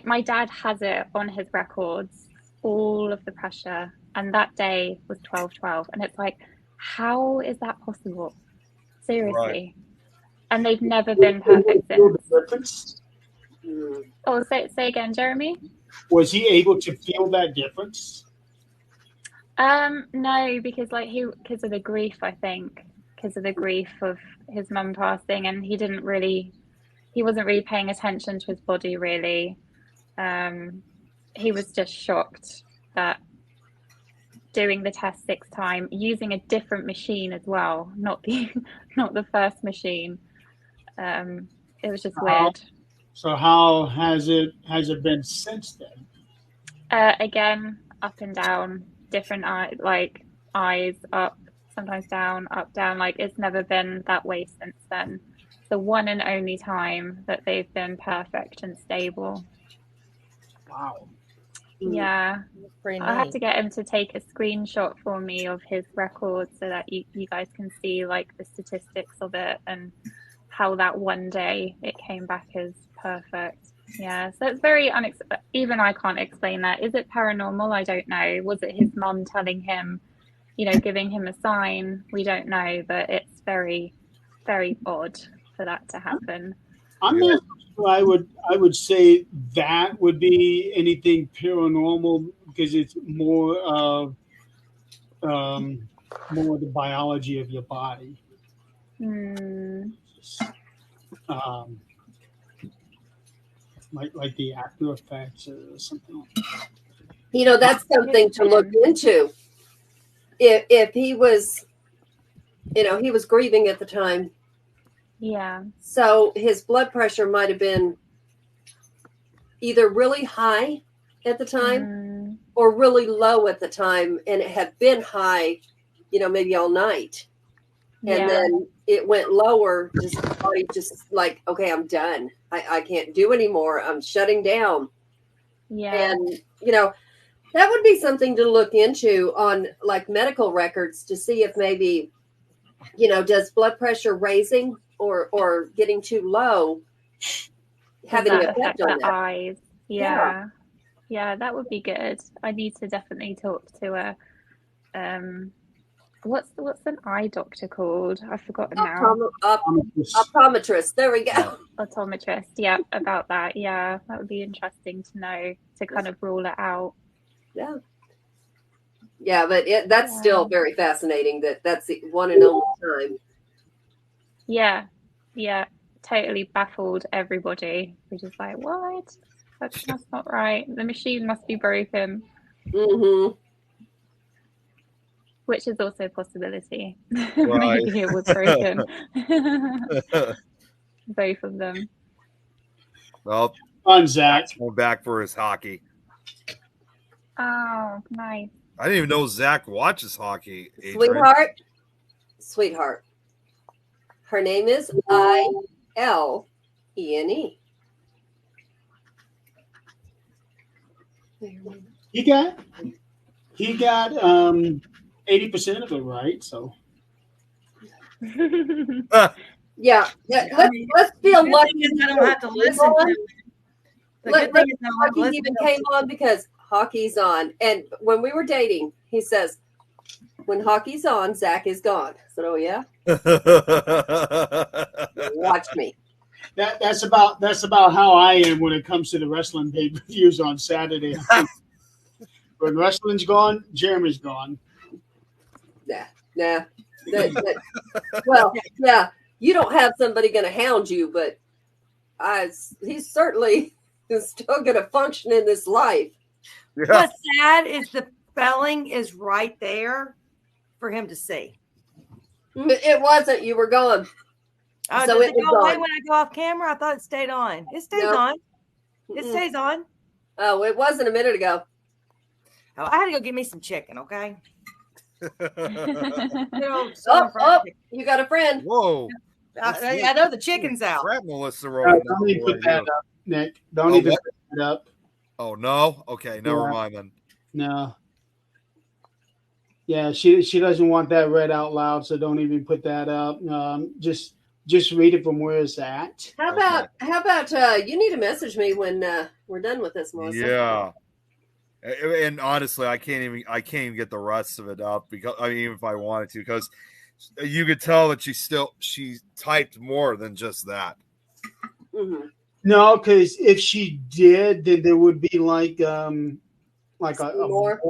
E: my dad has it on his records, all of the pressure. And that day was 12-12. And it's like, how is that possible? Seriously.
C: Right.
E: And they've never been perfect
D: Feel
E: since.
D: the difference?
E: Oh, say again, Jeremy?
D: Was he able to feel that difference?
E: No, because because of the grief, I think, because of the grief of his mum passing, and he wasn't really paying attention to his body really. He was just shocked that doing the test 6 times, using a different machine as well, not the first machine. It was just weird.
D: So how has it been since then?
E: Again, up and down, different eyes up, sometimes down, up, down. Like it's never been that way since then. The one and only time that they've been perfect and stable.
D: Wow.
E: Yeah.
B: Pretty neat.
E: I had to get him to take a screenshot for me of his record so that you guys can see like the statistics of it and how that one day it came back as perfect. Yeah, so it's very unexpected. Even I can't explain that. Is it paranormal? I don't know. Was it his mum telling him, giving him a sign? We don't know, but it's very, very odd for that to happen.
D: I'm not sure I would say that would be anything paranormal because it's more of the biology of your body. Like the after effects or something like that.
A: That's something to look into. If he was, he was grieving at the time.
E: Yeah.
A: So his blood pressure might have been either really high at the time or really low at the time, and it had been high, maybe all night. And then it went lower, just body just like, okay, I'm done. I can't do anymore. I'm shutting down.
E: Yeah.
A: And, that would be something to look into on like medical records to see if maybe, does blood pressure raising or getting too low have any effect on
E: the
A: that?
E: eyes? Yeah. Yeah, that would be good. I need to definitely talk to what's an eye doctor called? I've forgotten now.
A: Optometrist. There we go.
E: Optometrist. Yeah, about that. Yeah, that would be interesting to know to kind of rule it out.
A: Yeah. Yeah, but that's still very fascinating that's the one and only time.
E: Yeah. Yeah. Totally baffled everybody. We're just like, what? That's not right. The machine must be broken.
A: Mm-hmm.
E: Which is also a possibility.
C: Right.
E: Maybe it was broken. Both of them.
C: Well,
D: fun, Zach.
C: Going back for his hockey.
E: Oh, nice.
C: I didn't even know Zach watches hockey.
A: Adrian. Sweetheart. Her name is Ilene.
D: He got 80% of it right, so.
A: Yeah. Let's feel lucky.
B: I don't have to listen to it.
A: Hockey even came on because hockey's on. And when we were dating, he says, when hockey's on, Zach is gone. I said, oh, yeah? Watch me.
D: That's about how I am when it comes to the wrestling pay-per-views on Saturday. When wrestling's gone, Jeremy's gone.
A: Nah. Well, yeah, you don't have somebody going to hound you, but he's certainly still going to function in this life.
B: Yeah. What's sad is the spelling is right there for him to see.
A: It wasn't. You were gone.
B: Oh, so does it go away when I go off camera? I thought it stayed on. It stays on. It stays on.
A: Oh, it wasn't a minute ago.
B: Oh, I had to go get me some chicken, okay?
A: You got a friend.
C: Whoa.
B: I know the chicken's out.
C: Crap, Melissa wrote it
D: Don't even
C: down
D: put that
C: right
D: up, Nick. Don't
C: Oh,
D: even
C: what?
D: put that up.
C: Oh no. Okay, never
D: Yeah.
C: mind then.
D: No. Yeah, she doesn't want that read out loud, so don't even put that up. Just read it from where it's at.
A: How about you need to message me when we're done with this, Melissa?
C: Yeah. And honestly, I can't even get the rest of it up because even if I wanted to, because you could tell that she typed more than just that.
A: Mm-hmm.
D: No, because if she did, then there would be like a
A: more.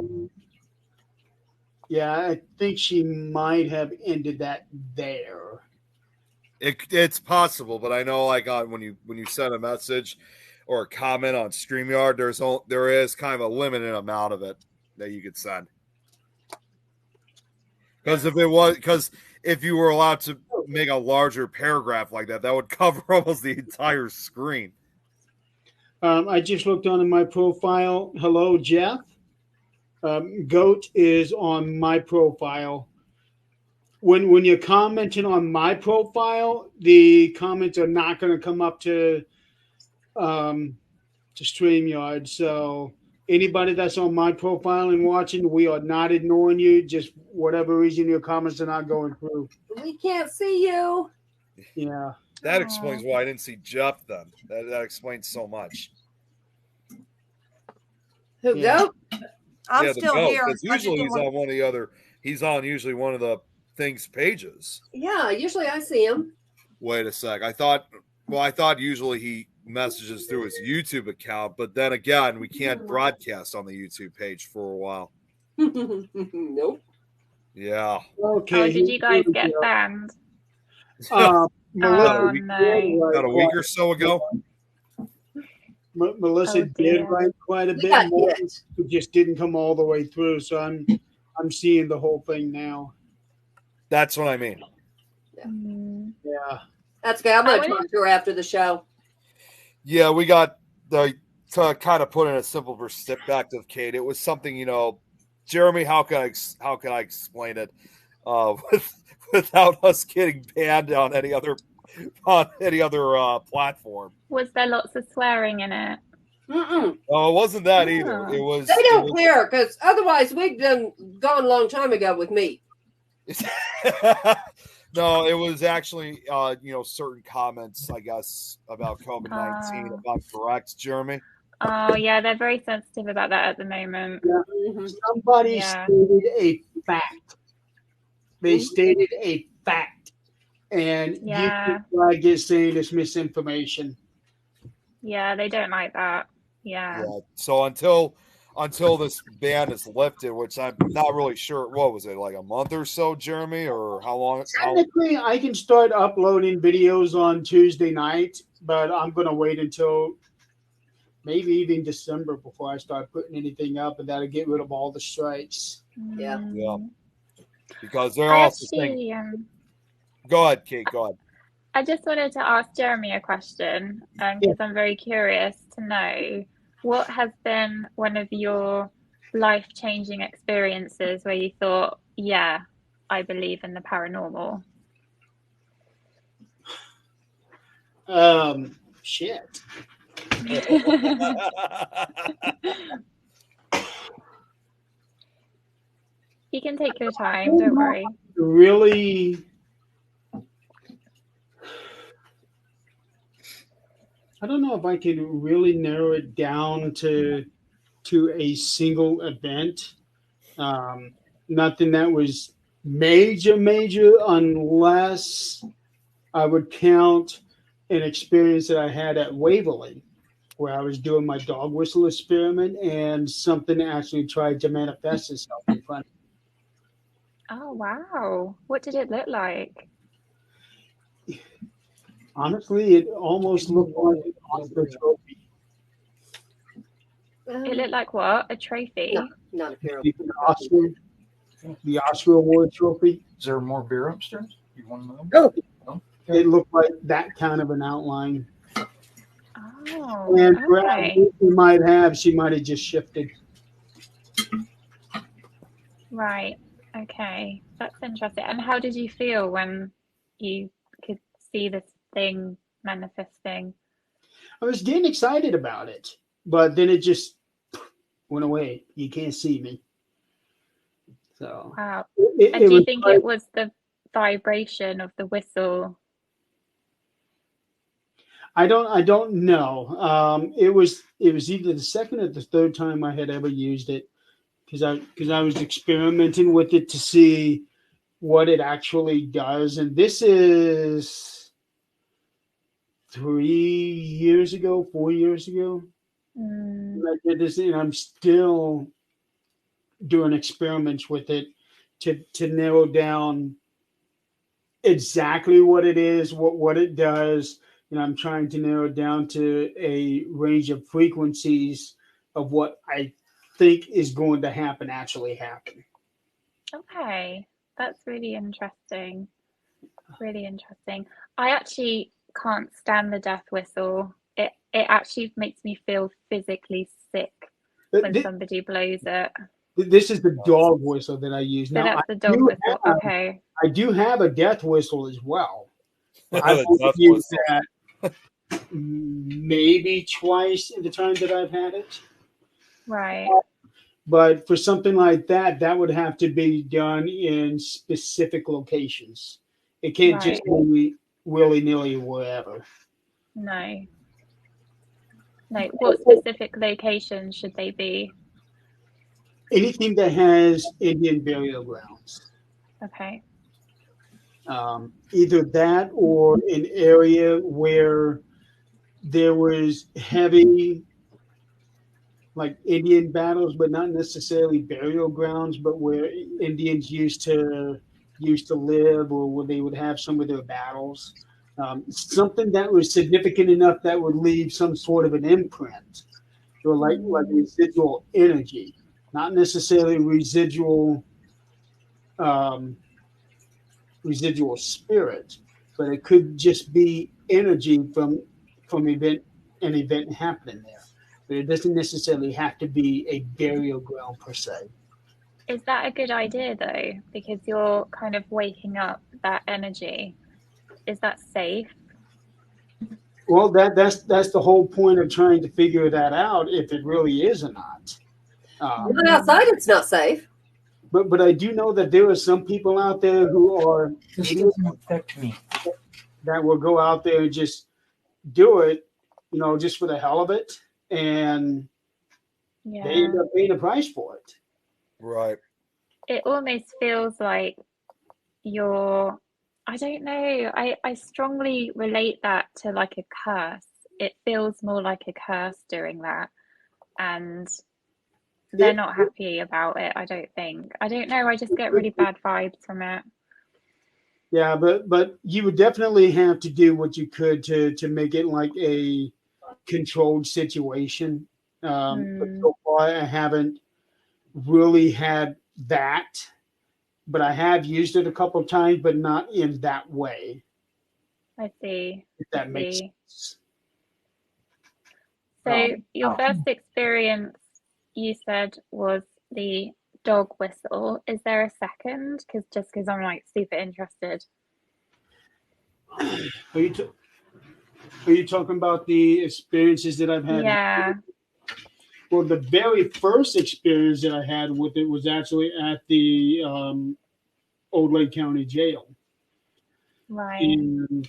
D: Yeah, I think she might have ended that there.
C: It's possible, but I know like when you send a message or a comment on StreamYard, there is kind of a limited amount of it that you could send. Because if you were allowed to make a larger paragraph like that would cover almost the entire screen.
D: I just looked on my profile. Hello, Jeff. Goat is on my profile. When you're commenting on my profile, the comments are not going to come up to StreamYard. So anybody that's on my profile and watching, we are not ignoring you. Just whatever reason your comments are not going through.
A: We can't see you.
D: Yeah.
C: That explains why I didn't see Jeff then. That explains so much.
A: Who Goat?
B: I'm still here.
C: Because usually he's on usually one of the things pages.
A: Yeah, usually I see him.
C: Wait a sec. I thought usually he messages through his YouTube account, but then again, we can't broadcast on the YouTube page for a while.
A: Nope.
C: Yeah.
D: Okay.
E: Oh, did you guys get banned?
D: Melissa,
E: no.
C: About a week or so ago.
D: Melissa did write quite a bit more. It just didn't come all the way through. So I'm seeing the whole thing now.
C: That's what I mean.
D: Yeah.
A: That's good. I'm going to talk to her after the show.
C: Yeah, we got to kind of put in a simple perspective, Kate. It was something, Jeremy. How can I explain it without us getting banned on any other platform?
E: Was there lots of swearing in it?
A: Mm-mm.
C: Oh, it wasn't that either. It was.
A: They don't care because otherwise we'd been gone a long time ago with me.
C: No, it was actually, certain comments, I guess, about COVID-19. If I'm correct, Jeremy.
E: Oh, yeah, they're very sensitive about that at the moment.
D: Yeah.
A: Mm-hmm.
D: Somebody stated a fact. They stated a fact. And you get saying it's misinformation.
E: Yeah, they don't like that. Yeah.
C: So until this ban is lifted, which I'm not really sure. What was it, like a month or so, Jeremy, or how long?
D: Technically, I can start uploading videos on Tuesday night, but I'm going to wait until maybe even December before I start putting anything up, and that'll get rid of all the strikes.
A: Yeah.
C: Because they're also saying. Go ahead, Kate. Go ahead.
E: I just wanted to ask Jeremy a question because I'm very curious to know what has been one of your life-changing experiences where you thought, yeah, I believe in the paranormal.
D: Shit.
E: You can take your time, don't worry.
D: Really, I don't know if I can really narrow it down to a single event. Nothing that was major, unless I would count an experience that I had at Waverly, where I was doing my dog whistle experiment and something actually tried to manifest itself in front of me.
E: Oh, wow. What did it look like?
D: Honestly, it almost looked like an Oscar trophy.
E: It looked like what? A trophy?
A: No, not a
D: The Oscar Award trophy.
F: Is there more beer upstairs? You want to know?
D: No. It looked like that kind of an outline.
E: Oh,
D: and
E: okay.
D: She might have just shifted.
E: Right. Okay. That's interesting. And how did you feel when you could see this thing manifesting?
D: I was getting excited about it, but then it just went away. You can't see me. So
E: Wow.
D: it
E: And do you
D: was
E: think
D: like,
E: it was the vibration of the whistle?
D: I don't know. It was either the second or the third time I had ever used it because I was experimenting with it to see what it actually does. And this is 3 years ago, 4 years ago.
E: Mm,
D: I did this, and I'm still doing experiments with it to narrow down exactly what it is, what it does. And I'm trying to narrow it down to a range of frequencies of what I think is going to happen actually happen.
E: okay, that's really interesting. Really interesting. I actually can't stand the death whistle. It actually makes me feel physically sick when somebody blows it.
D: This is the dog whistle that I use.
E: So
D: Now
E: that's the dog whistle. Okay.
D: I do have a death whistle as well.
C: The
D: I've only
C: death
D: used
C: whistle.
D: that maybe twice in the time that I've had it.
E: Right.
D: But for something like that, that would have to be done in specific locations. It can't just
E: Right.
D: be willy nilly wherever.
E: No. No. What specific locations should they be?
D: Anything that has Indian burial grounds,
E: Okay.
D: either that or an area where there was heavy, like Indian battles, but not necessarily burial grounds, but where Indians used to live, or where they would have some of their battles. Something that was significant enough that would leave some sort of an imprint, or like residual energy, not necessarily um, residual spirit, but it could just be energy from an event happening there. But it doesn't necessarily have to be a burial ground per se.
E: Is that a good idea though? Because you're kind of waking up that energy. Is that safe?
D: Well, that's the whole point of trying to figure that out, if it really is or not.
A: But outside, it's not safe.
D: But I do know that there are some people out there who are
F: This
D: idiots
F: doesn't affect me.
D: that will go out there and just do it, just for the hell of it, and they end
E: Yeah.
D: up paying a price for it.
C: Right.
E: It almost feels like you're, I don't know, I strongly relate that to like a curse. It feels more like a curse doing that. And they're not happy about it, I don't think. I don't know, I just get really bad vibes from it.
D: Yeah, but you would definitely have to do what you could to make it like a controlled situation. But so far, I haven't really had that. But I have used it a couple of times, but not in that way.
E: I see.
D: If that makes
E: see.
D: sense.
E: So your first experience, you said, was the dog whistle. Is there a second? Because I'm like super interested.
D: Are you talking about the experiences that I've had?
E: Yeah.
D: Well, the very first experience that I had with it was actually at the Old Lake County Jail.
E: Right.
D: And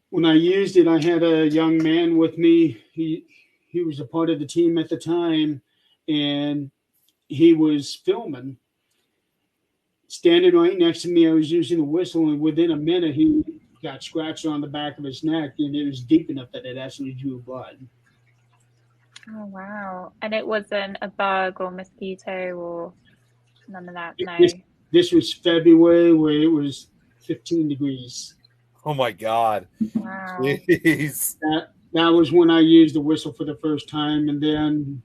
D: when I used it, I had a young man with me. He was a part of the team at the time, and he was filming. Standing right next to me, I was using the whistle, and within a minute, he got scratched on the back of his neck, and it was deep enough that it actually drew blood.
E: Oh, wow. And it wasn't a bug or mosquito or none of that? No.
D: This was February, where it was 15 degrees.
C: Oh my God.
E: Wow.
C: Jeez.
D: That was when I used the whistle for the first time. And then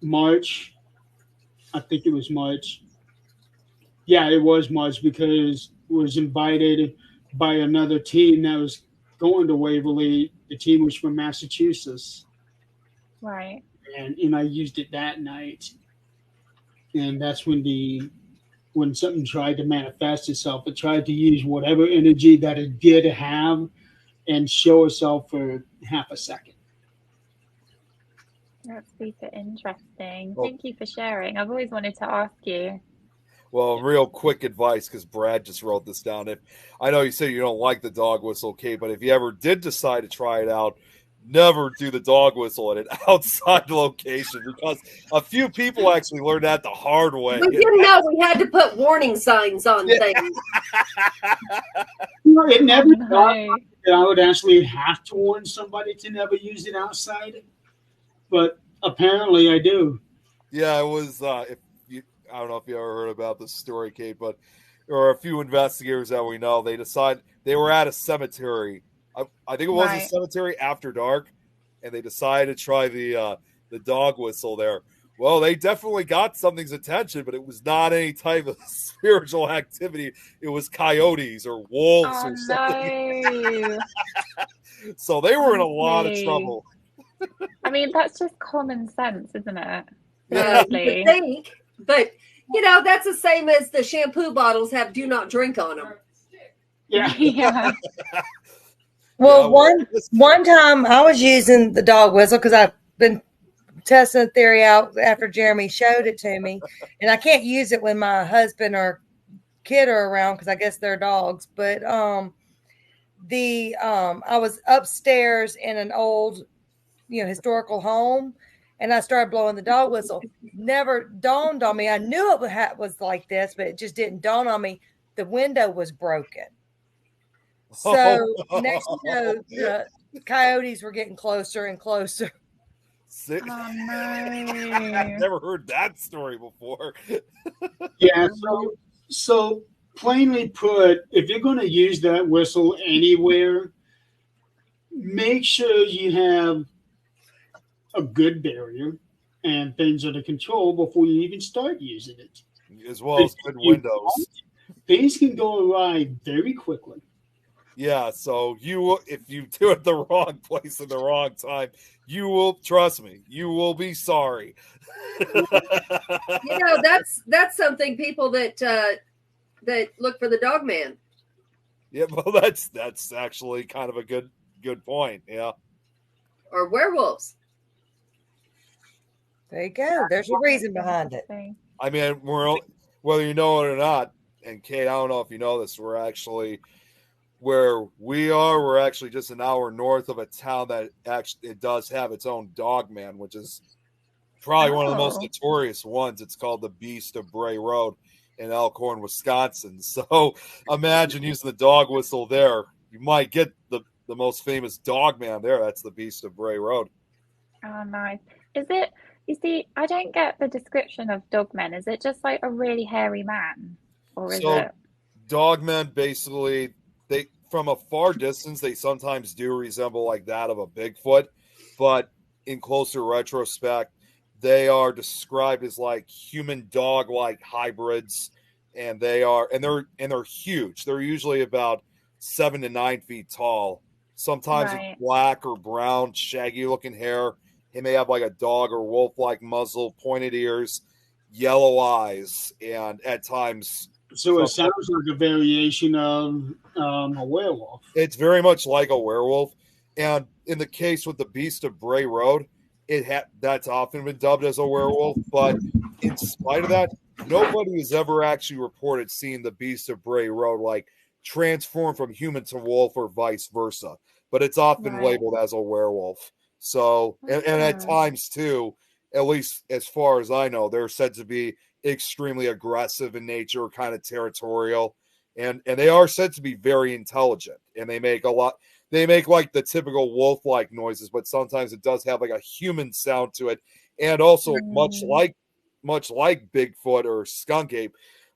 D: March, I think it was March. Yeah, it was March, because I was invited by another team that was going to Waverly. The team was from Massachusetts.
E: Right.
D: And I used it that night. And that's when when something tried to manifest itself. It tried to use whatever energy that it did have and show itself for half a second.
E: That's super interesting.
C: Well-
E: Thank you for sharing. I've always wanted to ask you.
C: Well, real quick advice, because Brad just wrote this down. If I know you say you don't like the dog whistle, Kate, but if you ever did decide to try it out, never do the dog whistle at an outside location, because a few people actually learned that the hard way.
A: We didn't know we had to put warning signs on things.
D: It never
E: No.
D: thought that I would actually have to warn somebody to never use it outside, but apparently I do.
C: Yeah, it was. I don't know if you ever heard about this story, Kate, but there are a few investigators that we know. They decided they were at a cemetery. I think it was a
E: Right.
C: cemetery after dark, and they decided to try the dog whistle there. Well, they definitely got something's attention, but it was not any type of spiritual activity. It was coyotes or wolves
E: Oh
C: or something.
E: no.
C: So they were in a lot of
E: Honestly.
C: trouble.
E: I mean, that's just common sense, isn't it?
A: You
E: Seriously.
A: would think, but that's the same as the shampoo bottles have "do not drink" on them.
D: Yeah.
E: Yeah.
B: Well,
C: Yeah,
B: one time I was using the dog whistle because I've been testing the theory out after Jeremy showed it to me, and I can't use it when my husband or kid are around because I guess they're dogs. But I was upstairs in an old, historical home, and I started blowing the dog whistle. Never dawned on me. I knew it was like this, but it just didn't dawn on me. The window was broken. So next thing you know, the coyotes were getting closer and closer.
C: Sick.
E: Oh no.
C: I've never heard that story before.
D: Yeah. So plainly put, if you're going to use that whistle anywhere, make sure you have a good barrier and things under control before you even start using it.
C: As well as good windows.
D: Things can go awry very quickly.
C: Yeah, so if you do it the wrong place at the wrong time, you will, trust me, you will be sorry.
A: That's something people that look for the dog man.
C: Yeah, well, that's actually kind of a good point. Yeah.
A: Or werewolves.
B: There you go. There's a reason behind it.
C: I mean, whether you know it or not, and Kate, I don't know if you know this, where we are, we're actually just an hour north of a town that actually it does have its own dog man, which is probably one of the most notorious ones. It's called the Beast of Bray Road in Elkhorn, Wisconsin. So imagine using the dog whistle there. You might get the most famous dog man there. That's the Beast of Bray Road.
E: Oh, nice. Is it, you see, I don't get the description of dogmen. Is it just like a really hairy man? Or is it?
C: Dogmen, basically, from a far distance, they sometimes do resemble like that of a Bigfoot, but in closer retrospect, they are described as like human dog like hybrids, and they're huge. They're usually about 7 to 9 feet tall. Sometimes it's black or brown, shaggy looking hair. He may have like a dog or wolf like muzzle, pointed ears, yellow eyes, and at times.
D: So it sounds like a variation of a werewolf.
C: It's very much like a werewolf. And in the case with the Beast of Bray Road, that's often been dubbed as a werewolf. But in spite of that, nobody has ever actually reported seeing the Beast of Bray Road like transform from human to wolf or vice versa. But it's often labeled as a werewolf. So, and at times too, at least as far as I know, they're said to be extremely aggressive in nature, kind of territorial, and they are said to be very intelligent, and they make like the typical wolf like noises, but sometimes it does have like a human sound to it. And also much like Bigfoot or skunk ape,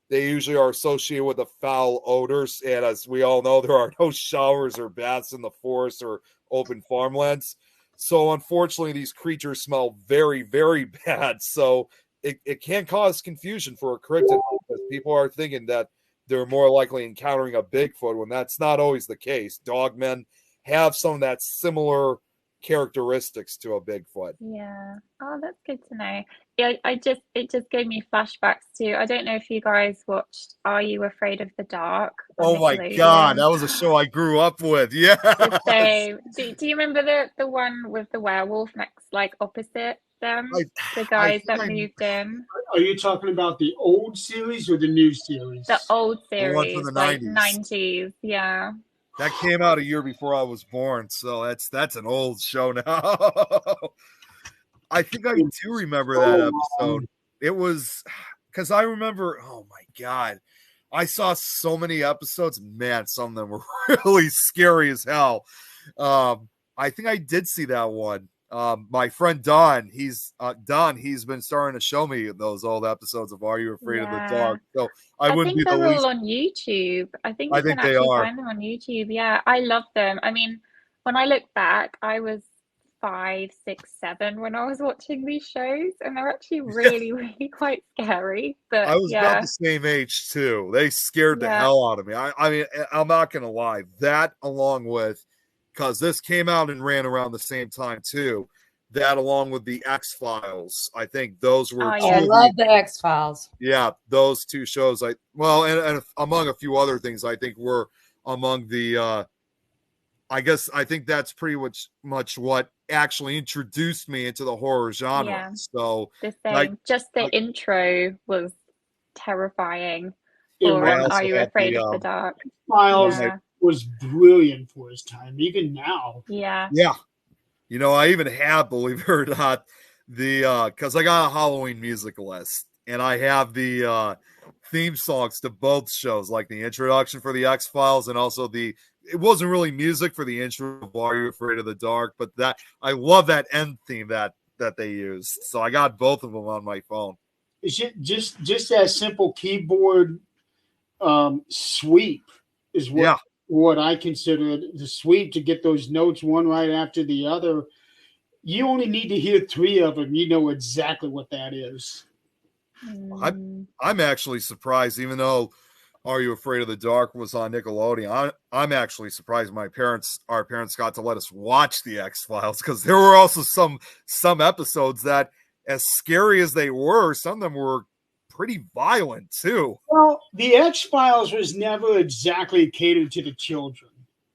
C: they usually are associated with the foul odors, and as we all know, there are no showers or baths in the forest or open farmlands. So unfortunately these creatures smell very, very bad. So it can cause confusion for a cryptid because people are thinking that they're more likely encountering a Bigfoot when that's not always the case. Dogmen have some of that similar characteristics to a Bigfoot.
E: Yeah. Oh, that's good to know. Yeah, it just gave me flashbacks to, I don't know if you guys watched Are You Afraid of the Dark on
C: Oh my God,
E: Nickelodeon?
C: that was a show I grew up with. Yeah.
E: The same. Do you remember the one with the werewolf next, like opposite them? The guys that moved in.
D: Are you talking about the old series or the new series?
E: The old
C: The one from
E: series,
C: the
E: like
C: 90s.
E: 90s. Yeah.
C: That came out a year before I was born, so that's an old show now. I think I do remember that episode. It was because I remember, oh my God, I saw so many episodes. Man, some of them were really scary as hell. I think I did see that one. My friend Don, he's been starting to show me those old episodes of Are You Afraid of the Dark? So I wouldn't
E: think
C: be the
E: they're
C: least.
E: all on YouTube. I think
C: I
E: you
C: think
E: can
C: they
E: actually
C: are.
E: find them on YouTube. Yeah, I love them. I mean, when I look back, I was 5, 6, 7 when I was watching these shows, and they're actually really, really quite scary. But
C: I was about
E: yeah,
C: the same age too. They scared the
E: yeah,
C: hell out of me. I mean, I'm not gonna lie. That along with, because this came out and ran around the same time too. That along with the X-Files, I think those were
E: Oh,
B: Oh, I
E: yeah.
B: love the X-Files.
C: yeah, those two shows. And among a few other things, I think were among the. I think that's pretty much what actually introduced me into the horror genre.
E: Yeah.
C: So
E: The same. Just the intro was terrifying for
C: I also
E: Are You
C: had
E: Afraid
C: the,
E: of the Dark?
D: Files
E: Yeah.
D: was brilliant for his time, even now.
E: Yeah.
C: Yeah. You know, I even have, believe it or not, the because I got a Halloween music list, and I have the theme songs to both shows, like the introduction for the X-Files and also it wasn't really music for the intro of Are You Afraid of the Dark, but that I love that end theme that they used. So I got both of them on my phone.
D: It's just that simple keyboard sweep is what I consider the sweep, to get those notes one right after the other. You only need to hear 3 of them. You know exactly what that is.
C: I'm actually surprised, even though Are You Afraid of the Dark was on Nickelodeon. I'm actually surprised our parents got to let us watch the X-Files, because there were also some episodes that, as scary as they were, some of them were pretty violent too.
D: Well, the X-Files was never exactly catered to the children.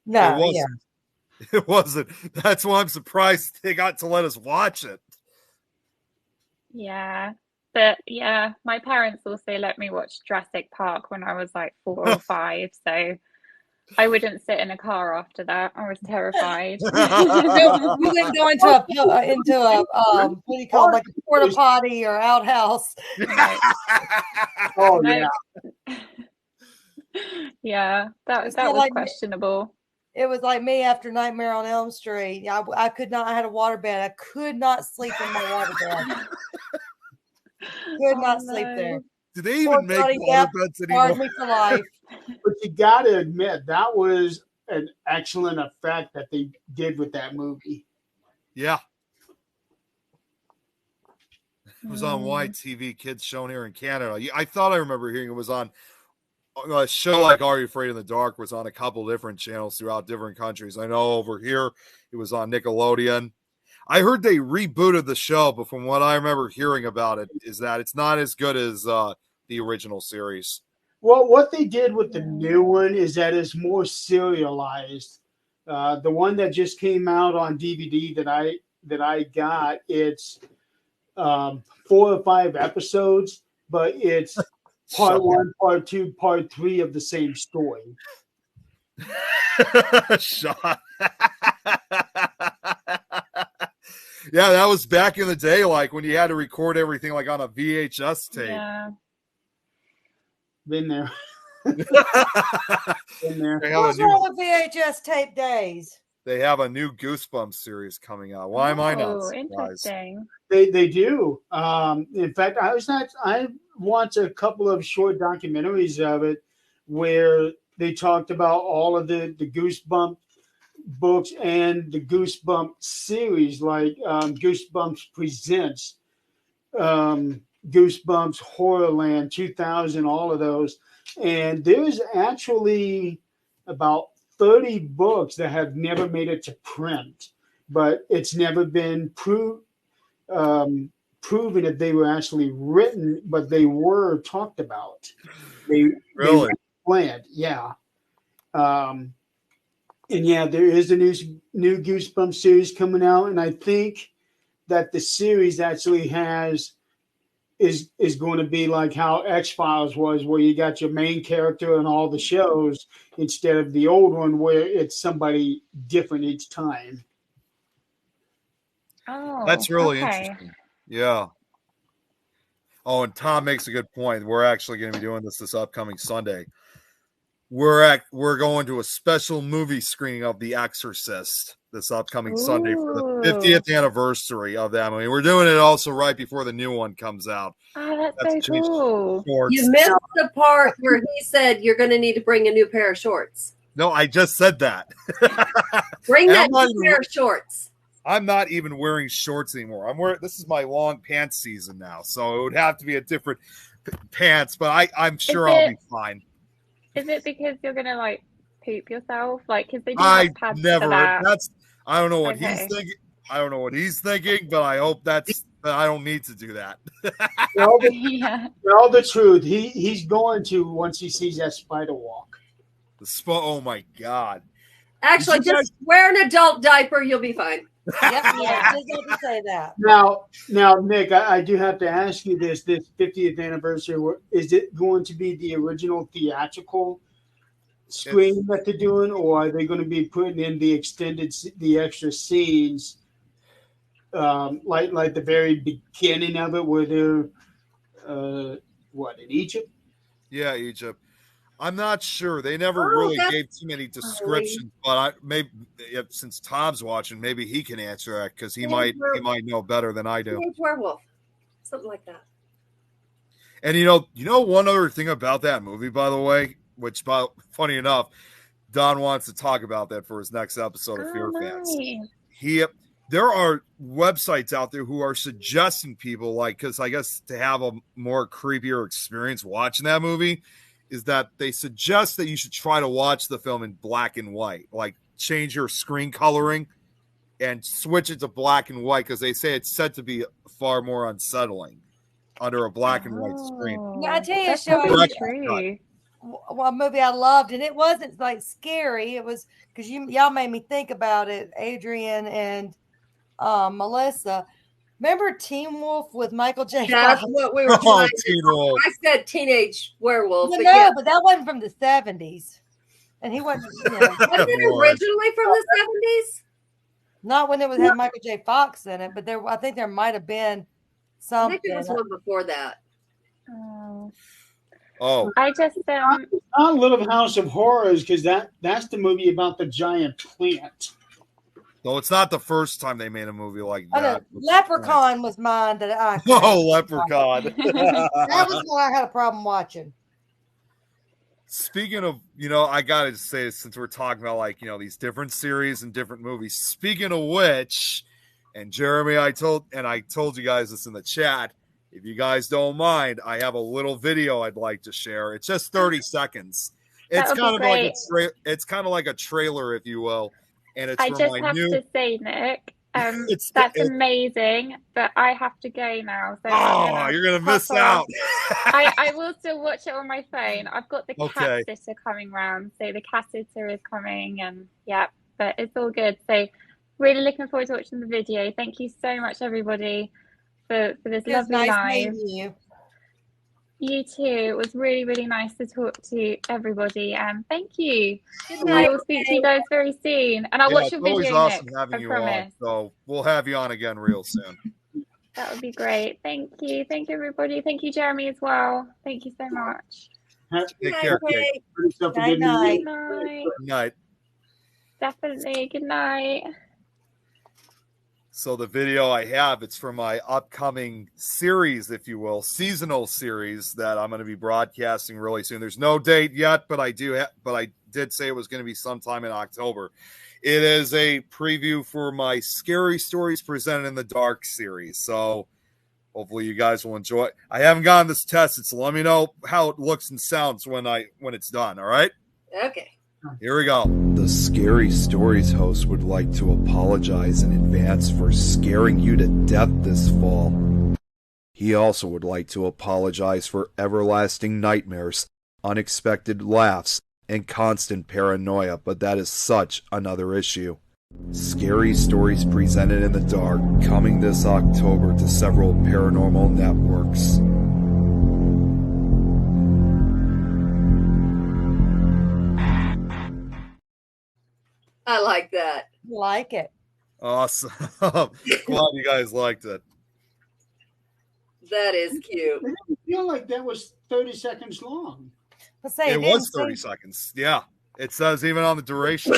B: No,
C: it wasn't. Yeah. It wasn't. That's why I'm surprised they got to let us watch it.
E: Yeah. But yeah, my parents also let me watch Jurassic Park when I was like 4 or 5. So I wouldn't sit in a car after that. I was terrified.
B: You wouldn't go into a what do you call it, like a porta potty or outhouse.
E: Right.
D: Oh
E: No.
D: yeah.
E: Yeah, that was
B: like
E: questionable.
B: It was like me after Nightmare on Elm Street. I could not. I had a water bed. I could not sleep in my water bed. Could not sleep there.
C: Do they even make water beds anymore?
B: Me for life.
D: But you got to admit, that was an excellent effect that they did with that movie.
C: Yeah. It was on YTV Kids shown here in Canada. I thought I remember hearing it was on a show like Are You Afraid of the Dark was on a couple different channels throughout different countries. I know over here it was on Nickelodeon. I heard they rebooted the show, but from what I remember hearing about it is that it's not as good as the original series.
D: Well, what they did with the new one is that it's more serialized. The one that just came out on DVD that I got, it's 4 or 5 episodes, but it's part 1, part 2, part 3 of the same story.
C: Shot. Yeah, that was back in the day, like when you had to record everything like on a VHS tape.
E: Yeah.
D: Been there. Been there.
B: What's wrong with VHS tape days?
C: They have a new Goosebumps series coming out. Why am I not surprised?
E: Interesting.
D: They do. In fact, I watched a couple of short documentaries of it where they talked about all of the Goosebumps books and the Goosebumps series, like Goosebumps Presents, Goosebumps Horrorland 2000, all of those. And there's actually about 30 books that have never made it to print. but it's never been proven if they were actually written, but they were talked about. They
C: Really?
D: were planned, yeah. And yeah, there is a new Goosebumps series coming out, and I think that the series actually is going to be like how X-Files was, where you got your main character in all the shows instead of the old one where it's somebody different each time.
E: Oh,
C: That's really
E: okay.
C: interesting. Yeah. Oh, and Tom makes a good point. We're actually going to be doing this upcoming Sunday. We're going to a special movie screening of The Exorcist this upcoming Sunday for the 50th anniversary of that movie. We're doing it also right before the new one comes out.
E: Oh, that's so cool.
A: You missed the part where he said you're going to need to bring a new pair of shorts.
C: No, I just said that.
A: Bring that new pair of shorts.
C: I'm not even wearing shorts anymore. This is my long pants season now, so it would have to be a different pants, but I'm sure I'll be fine.
E: Is it because you're gonna like poop yourself? Like, because they do have pads for that.
C: I don't know what he's thinking. I don't know what he's thinking, but I hope that I don't need to do that.
D: Tell the truth. He's going to once he sees that spider walk.
C: Oh my God!
A: Actually, just wear an adult diaper. You'll be fine.
B: Yep, yeah, just have to say that.
D: Now, Nick, I do have to ask you this 50th anniversary, is it going to be the original theatrical screen that they're doing, or are they going to be putting in the extra scenes, like the very beginning of it, where they're, in Egypt?
C: Yeah, Egypt. I'm not sure. They never really gave too many descriptions, but maybe since Tom's watching, maybe he can answer that because he might know better than I do.
A: Teenage werewolf, something like that.
C: And you know one other thing about that movie, by the way, which funny enough, Don wants to talk about that for his next episode of Fear Fans. There are websites out there who are suggesting people because I guess to have a more creepier experience watching that movie is that they suggest that you should try to watch the film in black and white, like change your screen coloring and switch it to black and white because they say it's said to be far more unsettling under a black and white screen.
B: Yeah, I tell you, a movie I loved, and it wasn't like scary. It was because y'all made me think about it, Adrian and Melissa. Remember Teen Wolf with Michael J.
A: That's
B: Fox?
A: what we were trying to do. I said Teenage Werewolf.
B: But that wasn't from the 70s. And he wasn't.
A: Wasn't it originally from the 70s?
B: Not when it had Michael J. Fox in it, but I think there might have been something.
A: I think it was one before that.
C: Oh.
E: I just
D: not Little House of Horrors, because that's the movie about the giant plant.
C: No, it's not the first time they made a movie like that.
B: Leprechaun was mine that I.
C: Oh, Leprechaun.
B: That was one I had a problem watching.
C: Speaking of, I gotta say, since we're talking about these different series and different movies. Speaking of which, and Jeremy, I told you guys this in the chat. If you guys don't mind, I have a little video I'd like to share. It's just 30 seconds. It's kind of like a trailer, if you will. And it's
E: I just have to say, Nick, that's amazing, but I have to go now. So
C: you're gonna miss out.
E: I will still watch it on my phone. I've got the cat sitter coming round, so the cat sitter is coming, and but it's all good. So really looking forward to watching the video. Thank you so much, everybody, for this lovely live. You too. It was really, really nice to talk to everybody, and thank you. I will speak to you guys very soon, and I'll watch your video. It's always awesome having you on.
C: So we'll have you on again real soon.
E: That would be great. Thank you, everybody. Thank you, Jeremy, as well. Thank you so much.
C: Take care, Kate.
B: Good night.
C: Good night.
E: Definitely. Good night.
C: So the video I have, it's for my upcoming series, if you will, seasonal series that I'm going to be broadcasting really soon. There's no date yet, but I did say it was going to be sometime in October. It is a preview for my Scary Stories Presented in the Dark series. So hopefully you guys will enjoy it. I haven't gotten this tested, so let me know how it looks and sounds when it's done. All right?
A: Okay.
C: Here we go. The Scary Stories host would like to apologize in advance for scaring you to death this fall. He also would like to apologize for everlasting nightmares, unexpected laughs, and constant paranoia, but that is such another issue. Scary Stories Presented in the Dark, coming this October to several paranormal networks.
A: I like that.
B: Like it.
C: Awesome. Glad you guys liked it.
A: That is cute.
D: I didn't feel like that was 30 seconds long.
B: Let's say
C: It was 30 seconds. Yeah. It says even on the duration.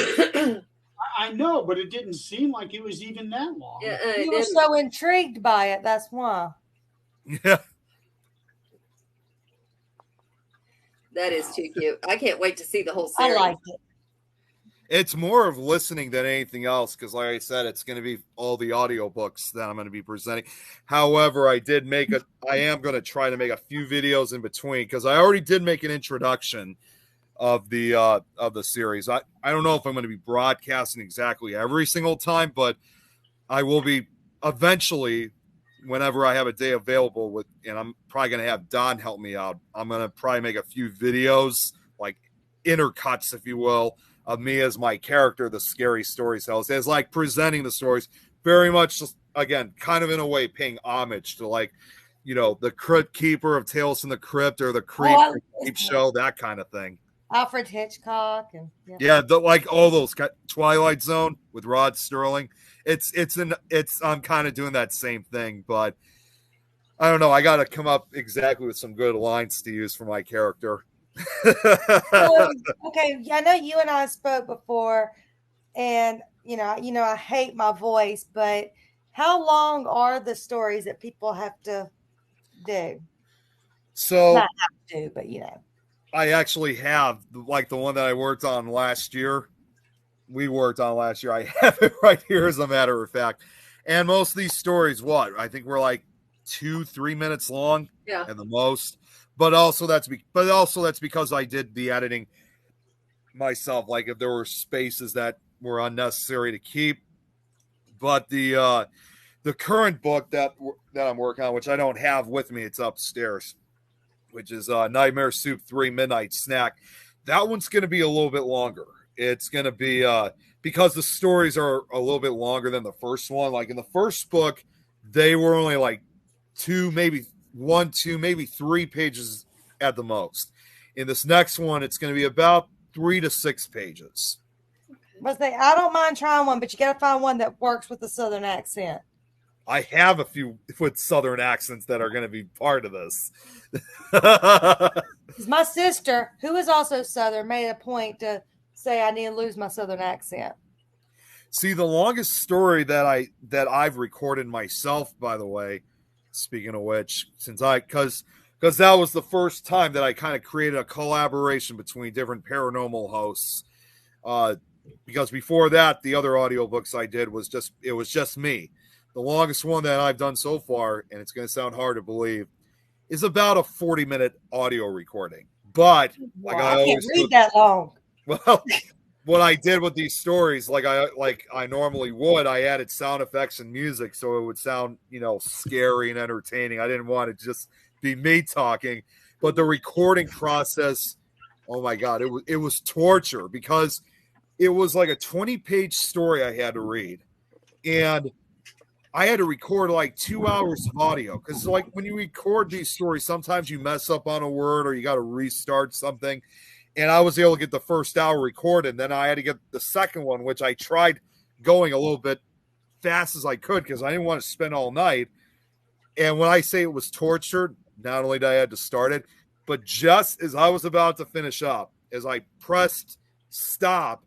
D: I know, but it didn't seem like it was even that long.
A: Yeah,
B: You were so intrigued by it. That's why.
C: Yeah.
A: That is too cute. I can't wait to see the whole series.
B: I liked it.
C: It's more of listening than anything else because, like I said, it's going to be all the audiobooks that I'm going to be presenting. However, I am going to try to make a few videos in between because I already did make an introduction of the series. I don't know if I'm going to be broadcasting exactly every single time, but I will be eventually whenever I have a day available and I'm probably going to have Don help me out. I'm going to probably make a few videos, like intercuts, if you will, of me as my character, the Scary Stories host, as like presenting the stories, very much just, again, kind of in a way paying homage to, like, you know, the Crypt Keeper of Tales from the Crypt or the Creep Show, that kind of thing.
B: Alfred Hitchcock and
C: like all those Twilight Zone with Rod Sterling. I'm kind of doing that same thing, but I don't know. I got to come up exactly with some good lines to use for my character.
B: Okay, I know you and I spoke before, and you know, I hate my voice, but how long are the stories that people have to do?
C: So
B: not have to, but you know,
C: I actually have, like, the one that I worked on last year. We worked on last year. I have it right here, as a matter of fact. And most of these stories, I think we're like 2-3 minutes long, at the most. But also that's because I did the editing myself. Like, if there were spaces that were unnecessary to keep. But the current book that I'm working on, which I don't have with me, it's upstairs, which is Nightmare Soup 3 Midnight Snack. That one's going to be a little bit longer. It's going to be because the stories are a little bit longer than the first one. Like in the first book, they were only like 2, maybe 3 pages at the most. In this next one, it's going to be about 3 to 6 pages.
B: I don't mind trying one, but you got to find one that works with the Southern accent.
C: I have a few with Southern accents that are going to be part of this.
B: My sister, who is also Southern, made a point to say I need to lose my Southern accent.
C: See, the longest story that I've recorded myself, by the way, speaking of which, because that was the first time that I kind of created a collaboration between different paranormal hosts. Because before that, the other audiobooks I did was just me. The longest one that I've done so far, and it's going to sound hard to believe, is about a 40-minute audio recording. But
B: I can't read that long.
C: Well, what I did with these stories, like I normally would, I added sound effects and music so it would sound, scary and entertaining. I didn't want it to just be me talking, but the recording process, oh my God, it was torture because it was like a 20-page story I had to read, and I had to record like 2 hours of audio because, like, when you record these stories, sometimes you mess up on a word or you got to restart something. And I was able to get the first hour recorded. Then I had to get the second one, which I tried going a little bit fast as I could because I didn't want to spend all night. And when I say it was tortured, not only did I have to start it, but just as I was about to finish up, as I pressed stop,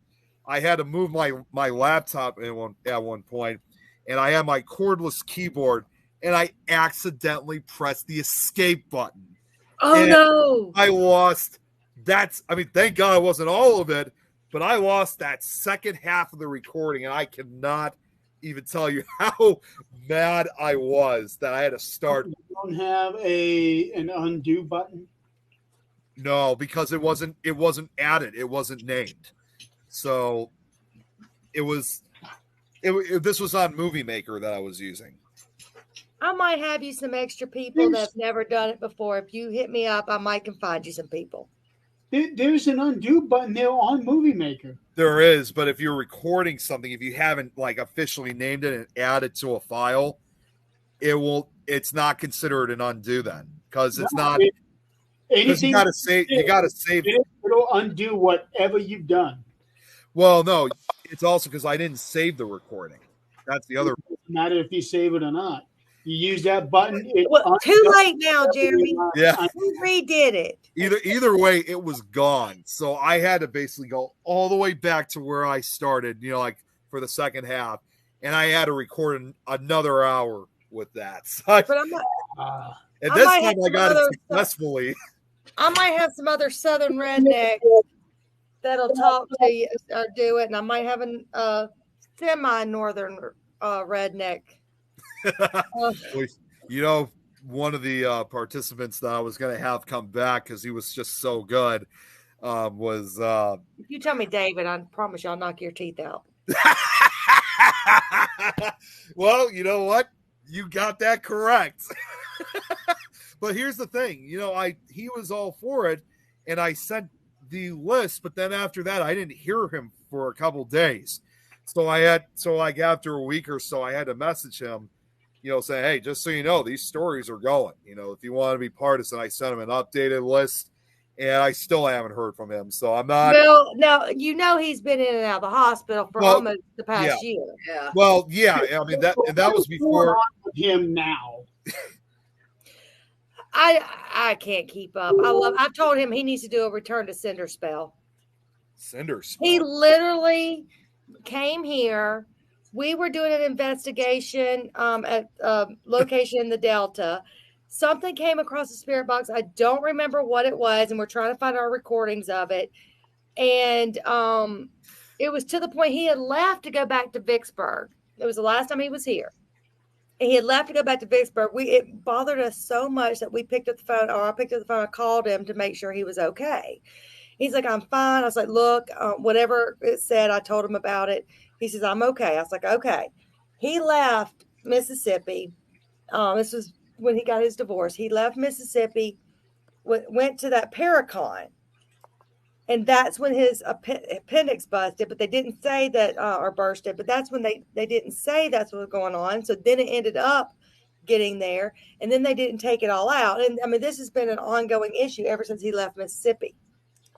C: I had to move my laptop at one point. And I had my cordless keyboard, and I accidentally pressed the escape button.
A: Oh,
C: and
A: no.
C: I lost thank God it wasn't all of it, but I lost that second half of the recording, and I cannot even tell you how mad I was that I had to start.
D: You don't have an undo button?
C: No, because it wasn't added. It wasn't named. So this was on Movie Maker that I was using.
B: I might have you some extra people that's never done it before. If you hit me up, I might can find you some people.
D: There's an undo button there on Movie Maker.
C: There is, but if you're recording something, if you haven't like officially named it and added to a file, it's not considered an undo then, because it's not. Anything you got to save. You got to save.
D: It'll undo whatever you've done.
C: Well, no, it's also because I didn't save the recording. That's the other.
D: It doesn't matter if you save it or not. You use that button.
B: Too late now, Jeremy.
C: Yeah,
B: you redid it.
C: Either way, it was gone. So I had to basically go all the way back to where I started. Like for the second half, and I had to record another hour with that. So
B: but I'm not.
C: And this time I got it successfully.
B: I might have some other Southern redneck that'll talk to you or do it, and I might have a semi-Northern redneck.
C: One of the participants that I was going to have come back because he was just so good was.
B: If you tell me, David, I promise you I'll knock your teeth out.
C: Well, you know what? You got that correct. But here's the thing, he was all for it, and I sent the list, but then after that, I didn't hear him for a couple days. So after a week or so, I had to message him, saying, hey, just so you know, these stories are going. If you want to be part of it, I sent him an updated list, and I still haven't heard from him. So I'm not.
B: Well, no, he's been in and out of the hospital for almost the past year.
A: Yeah.
C: Well, yeah, I mean that was before
D: him now.
B: I can't keep up. I told him he needs to do a return to sender spell.
C: Sender spell.
B: He literally came here. We were doing an investigation at a location in the Delta. Something came across the spirit box. I don't remember what it was, and we're trying to find our recordings of it. And it was to the point he had left to go back to Vicksburg. It was the last time he was here. He had left to go back to Vicksburg. It bothered us so much that we picked up the phone, or I picked up the phone. I called him to make sure he was okay. He's like, I'm fine. I was like, look, whatever it said, I told him about it. He says, I'm okay. I was like, okay. He left Mississippi. This was when he got his divorce. He left Mississippi, went to that Paracon. And that's when his appendix busted, but they didn't say that, or bursted, but that's when they didn't say that's what was going on. So then it ended up getting there, and then they didn't take it all out. And I mean, this has been an ongoing issue ever since he left Mississippi.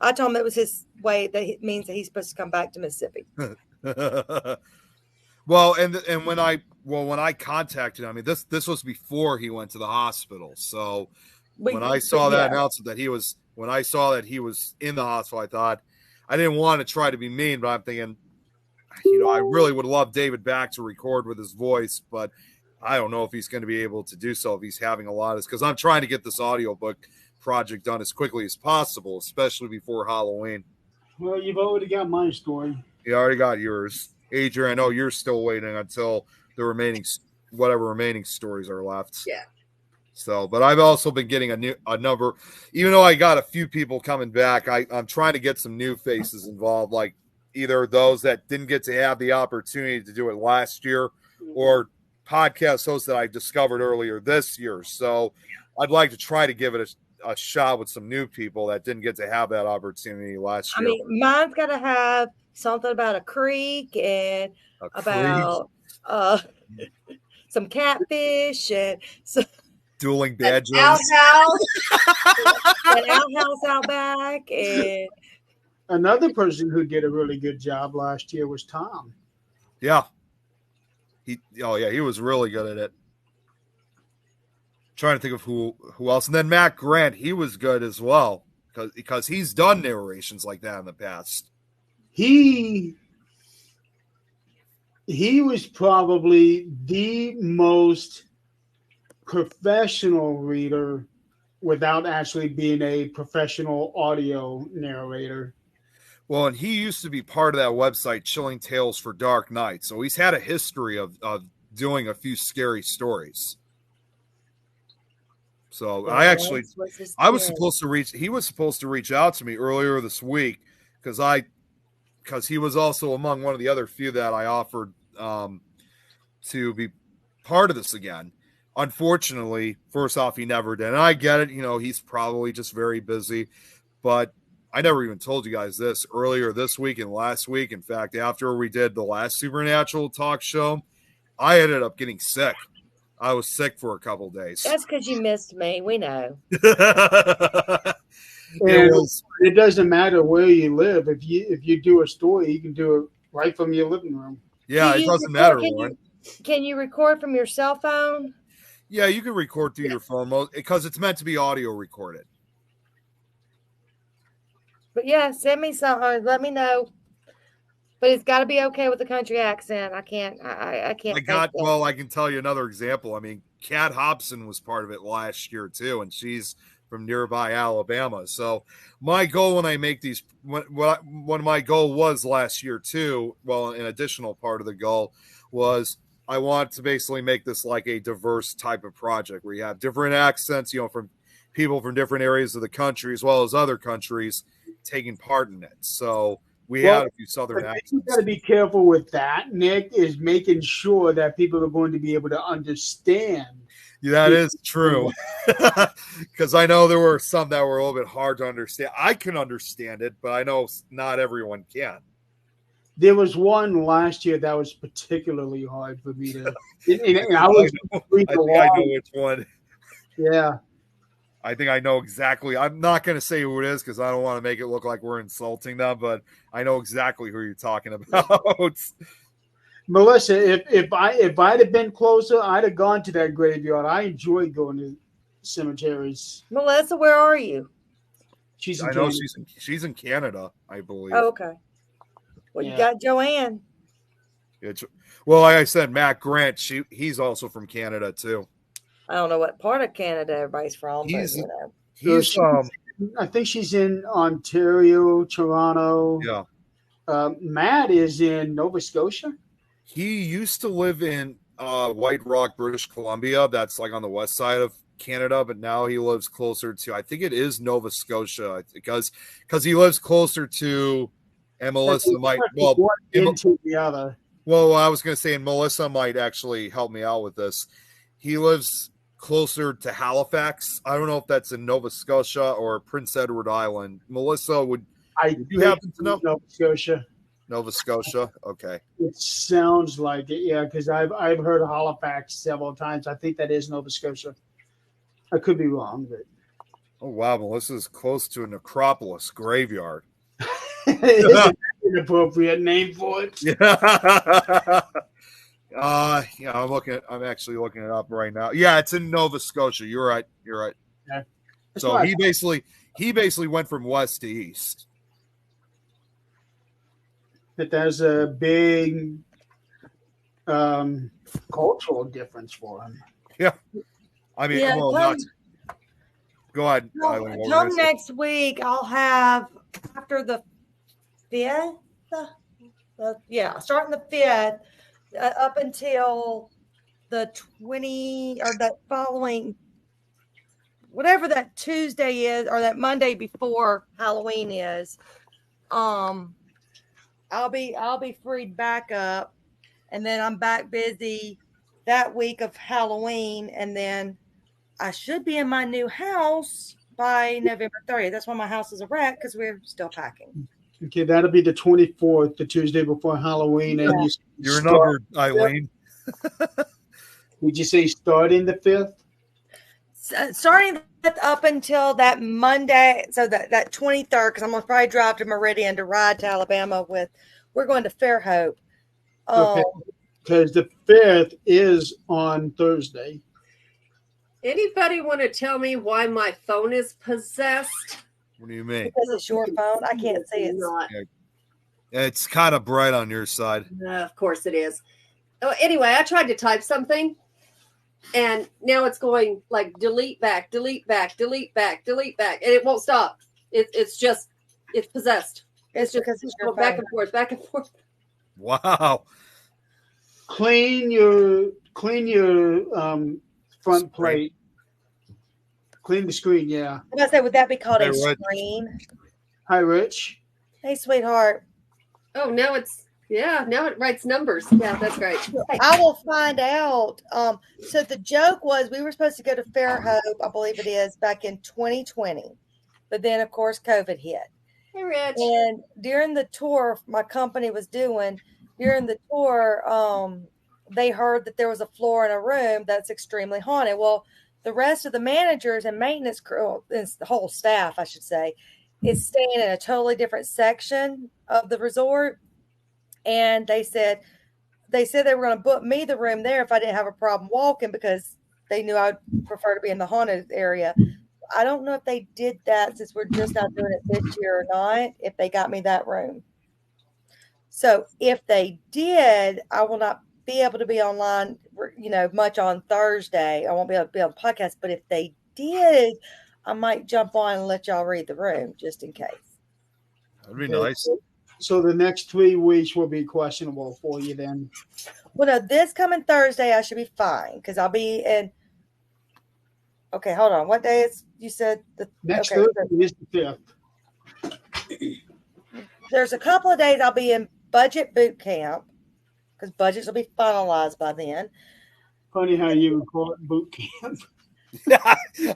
B: I told him it was his way that it means that he's supposed to come back to Mississippi.
C: Well, and when I contacted him, I mean, this was before he went to the hospital. So when I saw that announcement that he was in the hospital, I thought, I didn't want to try to be mean, but I'm thinking, I really would love David back to record with his voice, but I don't know if he's going to be able to do so if he's having a lot of this, because I'm trying to get this audiobook project done as quickly as possible, especially before Halloween.
D: Well, you've already got my story.
C: You already got yours. Adrian, I know you're still waiting until the whatever remaining stories are left.
A: Yeah.
C: So, but I've also been getting a number, even though I got a few people coming back, I'm trying to get some new faces involved, like either those that didn't get to have the opportunity to do it last year or podcast hosts that I discovered earlier this year. So I'd like to try to give it a shot with some new people that didn't get to have that opportunity last year.
B: I mean, mine's got to have something about a creek and about some catfish and some
C: dueling badgers.
A: An outhouse.
B: An outhouse out back. And
D: another person who did a really good job last year was Tom.
C: Yeah. He was really good at it. Trying to think of who else. And then Matt Grant, he was good as well because he's done narrations like that in the past.
D: He was probably the most professional reader without actually being a professional audio narrator.
C: Well, and he used to be part of that website, Chilling Tales for Dark Night. So he's had a history of doing a few scary stories. So he was supposed to reach out to me earlier this week because because he was also among one of the other few that I offered to be part of this again. Unfortunately, first off, he never did. And I get it. He's probably just very busy. But I never even told you guys this earlier this week and last week. In fact, after we did the last Supernatural Talk show, I ended up getting sick. I was sick for a couple days.
B: That's because you missed me. We know.
D: It doesn't matter where you live. If you do a story, you can do it right from your living room.
C: Yeah, it doesn't matter, Lauren.
B: Can you record from your cell phone?
C: Yeah, you can record through your phone because it's meant to be audio recorded.
B: But yeah, send me something. Let me know. But it's got to be okay with the country accent. I can't. I can't.
C: I can tell you another example. I mean, Kat Hobson was part of it last year too, and she's from nearby Alabama. So my goal when I make these, when my goal was last year too, well, an additional part of the goal was I want to basically make this like a diverse type of project where you have different accents, from people from different areas of the country as well as other countries taking part in it. So we had a few Southern accents.
D: You got to be careful with that, Nick, is making sure that people are going to be able to understand.
C: Yeah, that is true. Because I know there were some that were a little bit hard to understand. I can understand it, but I know not everyone can.
D: There was one last year that was particularly hard for me to. I
C: think I know which one.
D: Yeah.
C: I think I know exactly. I'm not going to say who it is because I don't want to make it look like we're insulting them, but I know exactly who you're talking about.
D: Melissa, if I'd have been closer, I'd have gone to that graveyard. I enjoy going to cemeteries.
B: Melissa, where are you?
C: She's in Canada, I believe.
B: Oh, okay. Well, you got Joanne.
C: Well, like I said, Matt Grant, he's also from Canada too.
B: I don't know what part of Canada everybody's from.
D: I think she's in Ontario, Toronto.
C: Yeah.
D: Matt is in Nova Scotia.
C: He used to live in White Rock, British Columbia. That's like on the west side of Canada, but now he lives closer to, I think it is Nova Scotia, because he lives closer to, and Melissa might,
D: into the other.
C: Well, I was going to say, and Melissa might actually help me out with this. He lives closer to Halifax. I don't know if that's in Nova Scotia or Prince Edward Island. Melissa, would you happen to know?
D: Nova Scotia.
C: Nova Scotia. Okay.
D: It sounds like it, yeah, because I've heard of Halifax several times. I think that is Nova Scotia. I could be wrong, but
C: oh wow, Melissa's close to a necropolis graveyard.
D: It's an inappropriate name for it.
C: Yeah. I'm actually looking it up right now. Yeah, it's in Nova Scotia. You're right.
D: Yeah.
C: So he basically went from west to east.
D: That there's a big cultural difference for him.
C: Yeah. I mean, go ahead.
B: Come next week, I'll have after the 5th. Starting the 5th. Up until the 20 or that following, whatever that Tuesday is or that Monday before Halloween is, I'll be freed back up, and then I'm back busy that week of Halloween, and then I should be in my new house by November 30th. That's why my house is a wreck because we're still packing.
D: Okay, that'll be the 24th, the Tuesday before Halloween.
B: Yeah.
D: And
C: you're numbered, Eileen.
D: Would you say starting the 5th?
B: Starting up until that Monday, so that 23rd, because I'm going to probably drive to Meridian to ride to Alabama with. We're going to Fairhope.
D: Okay, because the 5th is on Thursday.
A: Anybody want to tell me why my phone is possessed?
C: What do you mean?
B: Because it's your phone. I can't see it.
C: It's kind of bright on your side.
A: Of course it is. Oh, anyway, I tried to type something, and now it's going like delete back, delete back, delete back, delete back, and it won't stop. It's possessed. It's just
B: because it's
A: back and forth, back and forth.
C: Wow.
D: Clean your front plate. Clean the screen, yeah.
B: I say, would that be called a screen?
D: Hi, Rich.
B: Hey, sweetheart.
A: Oh, now it writes numbers. Yeah, that's great. Hey,
B: I will find out. So the joke was we were supposed to go to Fairhope, I believe it is, back in 2020. But then, of course, COVID hit.
A: hey, Rich.
B: And during the tour my company was doing, during the tour, they heard that there was a floor in a room that's extremely haunted. Well, the rest of the managers and maintenance crew, it's the whole staff, I should say, is staying in a totally different section of the resort. And they said they were going to book me the room there if I didn't have a problem walking because they knew I'd prefer to be in the haunted area. I don't know if they did that since we're just not doing it this year or not, if they got me that room. So if they did, I will not be able to be online, much on Thursday. I won't be able to be on the podcast. But if they did, I might jump on and let y'all read the room just in case.
C: That'd be nice.
D: So the next 3 weeks will be questionable for you then.
B: Well, no, this coming Thursday, I should be fine because I'll be in. Okay, hold on. What day is you said the
D: Next
B: okay,
D: Thursday is the 5th.
B: There's a couple of days I'll be in budget boot camp because budgets will be finalized by then.
D: Funny how you would call it boot camp.
C: I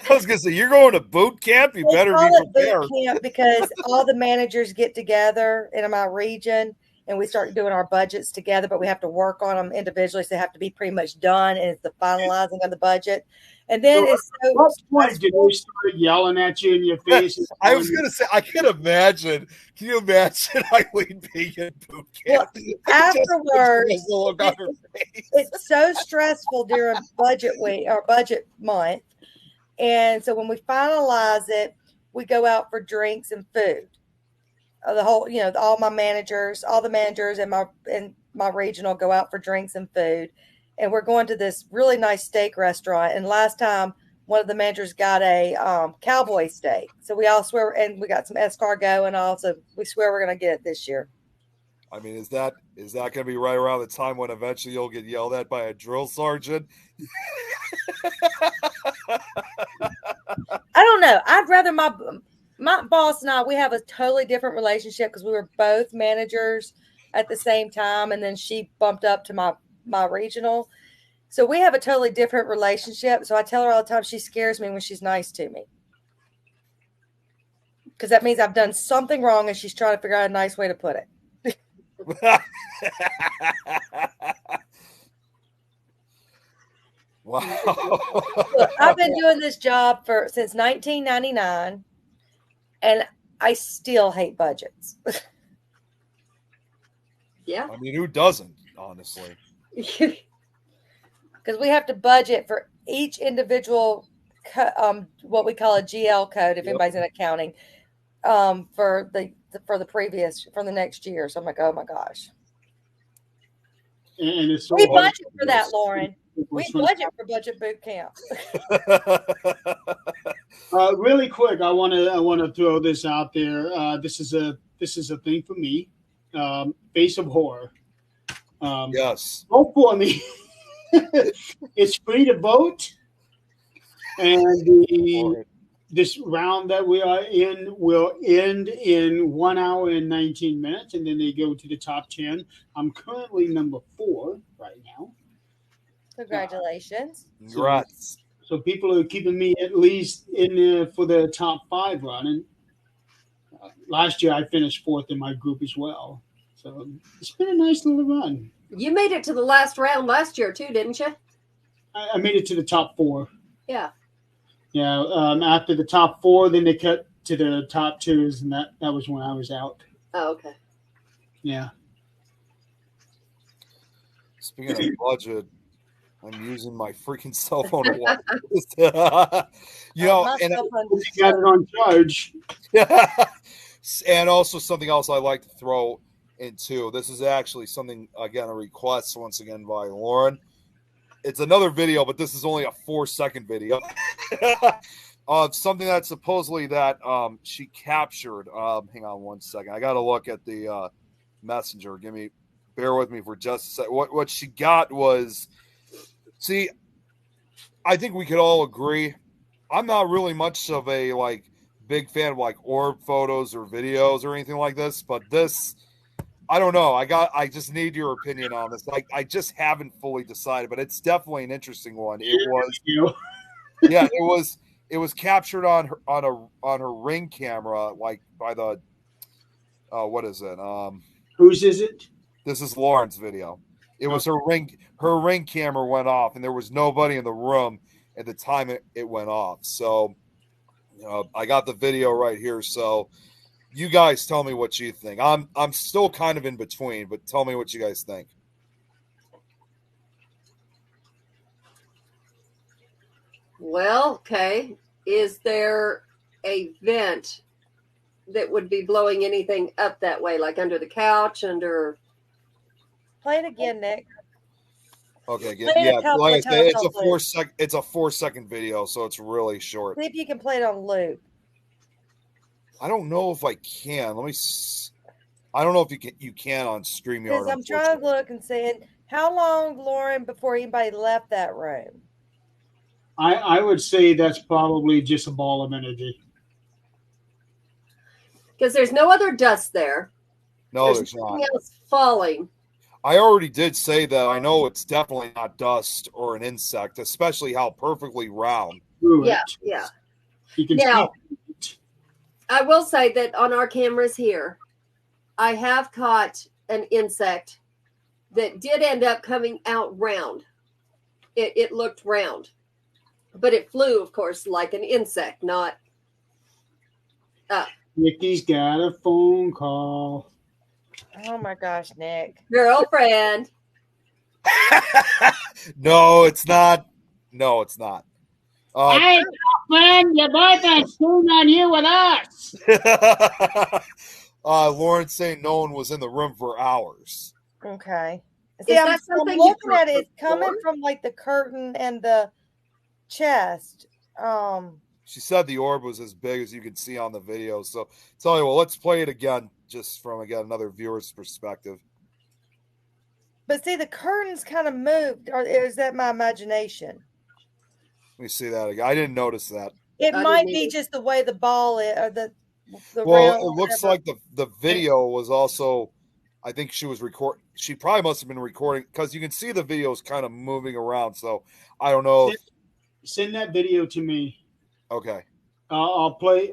C: was gonna say you're going to boot camp. You better be prepared.
B: Boot camp because all the managers get together in my region and we start doing our budgets together, but we have to work on them individually, so they have to be pretty much done, and it's the finalizing of the budget. And then
D: So
B: it's so
D: what point did they start yelling at you in your face?
C: I was gonna say I can imagine. Can you imagine Eileen being in boot camp?
B: Well, afterwards, it's so stressful during budget week or budget month. And so when we finalize it, we go out for drinks and food. The whole, all the managers and my regional go out for drinks and food. And we're going to this really nice steak restaurant. And last time, one of the managers got a cowboy steak. So we all swear, and we got some escargot, and also we swear we're going to get it this year.
C: I mean, is that going to be right around the time when eventually you'll get yelled at by a drill sergeant?
B: I don't know. I'd rather my boss and I, we have a totally different relationship because we were both managers at the same time, and then she bumped up to my regional. So we have a totally different relationship. So I tell her all the time she scares me when she's nice to me. Because that means I've done something wrong and she's trying to figure out a nice way to put it.
C: Wow.
B: Look, I've been doing this job since 1999 and I still hate budgets.
A: Yeah.
C: I mean, who doesn't, honestly?
B: Because we have to budget for each individual, what we call a GL code, if anybody's in accounting, for the next year. So I'm like, oh my gosh.
D: And it's
B: We budget for that, Lauren. We budget for budget boot camp.
D: Really quick, I want to throw this out there. This is a thing for me. Face of Horror.
C: Yes.
D: Vote for me. It's free to vote, and this round that we are in will end in 1 hour and 19 minutes, and then they go to the top 10. I'm currently number 4 right now.
B: Congratulations.
C: Congrats.
D: So people are keeping me at least in there for the top 5 running. Last year I finished 4th in my group as well. So it's been a nice little run.
A: You made it to the last round last year too, didn't you?
D: I made it to the top 4.
A: Yeah.
D: Yeah. After the top 4, then they cut to the top 2s, and that was when I was out.
A: Oh, okay.
D: Yeah.
C: Speaking of budget, I'm using my freaking cell phone to watch this.
D: And you got it on charge.
C: And also something else I like to throw into. This is actually something, again, a request once again by Lauren. It's another video, but this is only a 4-second video. Something that supposedly that she captured. Hang on one second. I got to look at the messenger. Bear with me for just a second. What she got was, see, I think we could all agree. I'm not really much of a big fan of orb photos or videos or anything like this, but this I don't know. I just need your opinion on this. I just haven't fully decided, but it's definitely an interesting one. It was, yeah, it was captured on her Ring camera, like by the, what is it?
D: Whose is it?
C: This is Lauren's video. It was her Ring camera went off, and there was nobody in the room at the time it went off. So, I got the video right here. So, you guys tell me what you think. I'm still kind of in between, but tell me what you guys think.
A: Well, okay. Is there a vent that would be blowing anything up that way, like under the couch, under?
B: Play it again, Nick.
C: Okay,
B: Play it a couple
C: like
B: of
C: I said,
B: times
C: it's a 4-second video, so it's really short.
B: See if you can play it on loop.
C: I don't know if I can. I don't know if you can on StreamYard.
B: Because I'm trying to look and saying, how long, Lauren, before anybody left that room?
D: I would say that's probably just a ball of energy.
A: Because there's no other dust there.
C: No, there's
A: nothing
C: not.
A: else falling.
C: I already did say that I know it's definitely not dust or an insect, especially how perfectly round.
A: Yeah.
D: You can
A: now, I will say that on our cameras here, I have caught an insect that did end up coming out round. It looked round, but it flew, of course, like an insect, not up.
D: Nikki's got a phone call.
B: Oh my gosh, Nick.
A: Girlfriend.
C: No, it's not. No, it's not.
D: Hey, girlfriend, your boyfriend's cheating on you with us.
C: Lauren's saying no one was in the room for hours.
B: Okay. See, I'm looking at it. It's coming from like the curtain and the chest.
C: She said the orb was as big as you could see on the video. So tell you, well, let's play it again, just from another viewer's perspective.
B: But see, the curtains kind of moved, or is that my imagination?
C: Let me see that again. I didn't notice that.
B: It might be just the way the ball is, or the
C: well, it looks like the video was also. I think she was recording. She probably must have been recording because you can see the videos kind of moving around. So I don't know.
D: Send that video to me.
C: Okay.
D: I'll play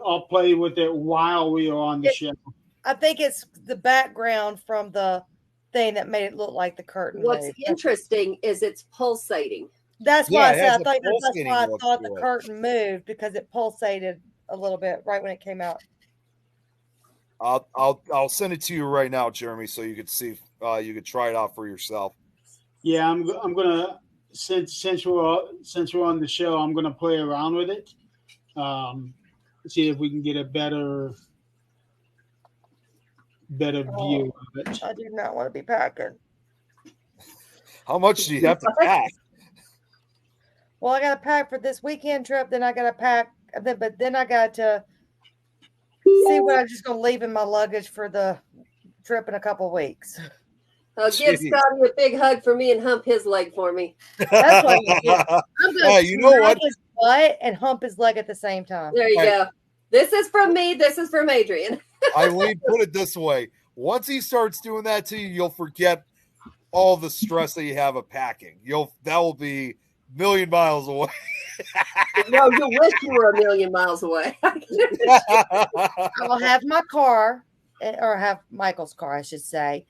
D: with it while we are on the show.
B: I think it's the background from the thing that made it look like the curtain.
A: What's interesting is it's pulsating.
B: That's why I said I think that's why I thought the curtain moved, because it pulsated a little bit right when it came out.
C: I'll send it to you right now, Jeremy, so you could see. You could try it out for yourself.
D: Yeah, I'm gonna since we're on the show, I'm gonna play around with it. See if we can get a better view of it.
B: I do not want to be packing.
C: How much do you have to pack?
B: Well, I got to pack for this weekend trip. Then I got to pack, but then I got to see what I'm just going to leave in my luggage for the trip in a couple of weeks.
A: Give Scotty a big hug for me and hump his leg for me.
B: That's what you get. I'm going to
C: you know what?
B: his butt and hump his leg at the same time.
A: There you go. This is from me. This is from Adrian.
C: Eileen, put it this way. Once he starts doing that to you, you'll forget all the stress that you have of packing. That will be a million miles away.
A: No, you wish you were a million miles away.
B: I'll have my car, or have Michael's car, I should say.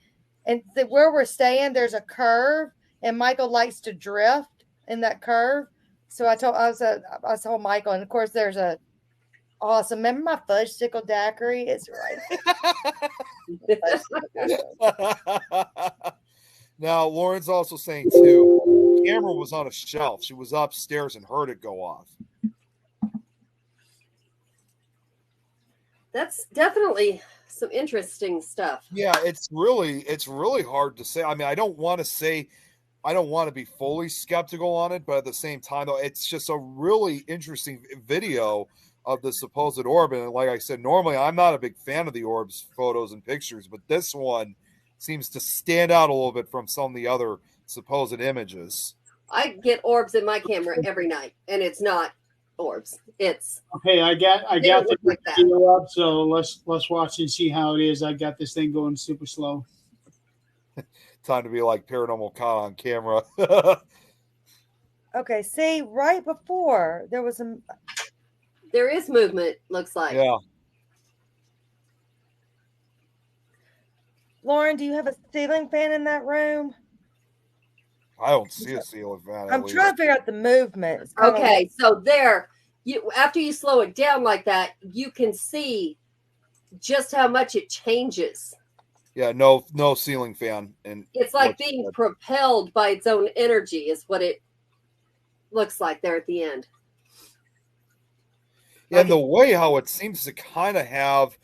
B: And where we're staying, there's a curve, and Michael likes to drift in that curve. So I told Michael, and of course there's a awesome. Remember my fudge stickle daiquiri? It's right.
C: Now, Lauren's also saying too, the camera was on a shelf. She was upstairs and heard it go off.
A: That's definitely some interesting stuff.
C: Yeah, it's really hard to say. I mean, I don't want to be fully skeptical on it, but at the same time, though, it's just a really interesting video of the supposed orb. And like I said, normally I'm not a big fan of the orb's photos and pictures, but this one seems to stand out a little bit from some of the other supposed images.
A: I get orbs in my camera every night, and it's not orbs. It's
D: okay. I got the video up, so let's watch and see how it is. I got this thing going super slow.
C: Time to be like Paranormal Con on camera.
B: Okay, see, right before there was some.
A: There is movement, looks like.
C: Yeah.
B: Lauren, do you have a ceiling fan in that room?
C: I don't see a ceiling fan.
B: I'm trying to figure out the movement. It's kinda
A: Okay,
B: like-
A: so there, after you slow it down like that, you can see just how much it changes.
C: Yeah, no ceiling fan. And
A: It's like being propelled by its own energy is what it looks like there at the end.
C: Yeah, and the way how it seems to kind of have,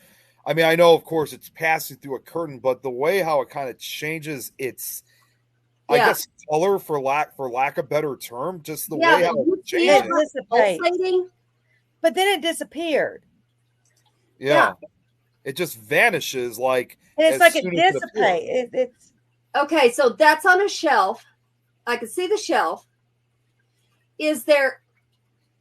C: I mean, I know of course it's passing through a curtain, but the way how it kind of changes its, I guess, color for lack of better term, just the way how it changes.
A: Pulsating,
B: but then it disappeared.
C: Yeah. It just vanishes like.
B: And it's like it dissipates. It's
A: okay. So that's on a shelf. I can see the shelf. Is there?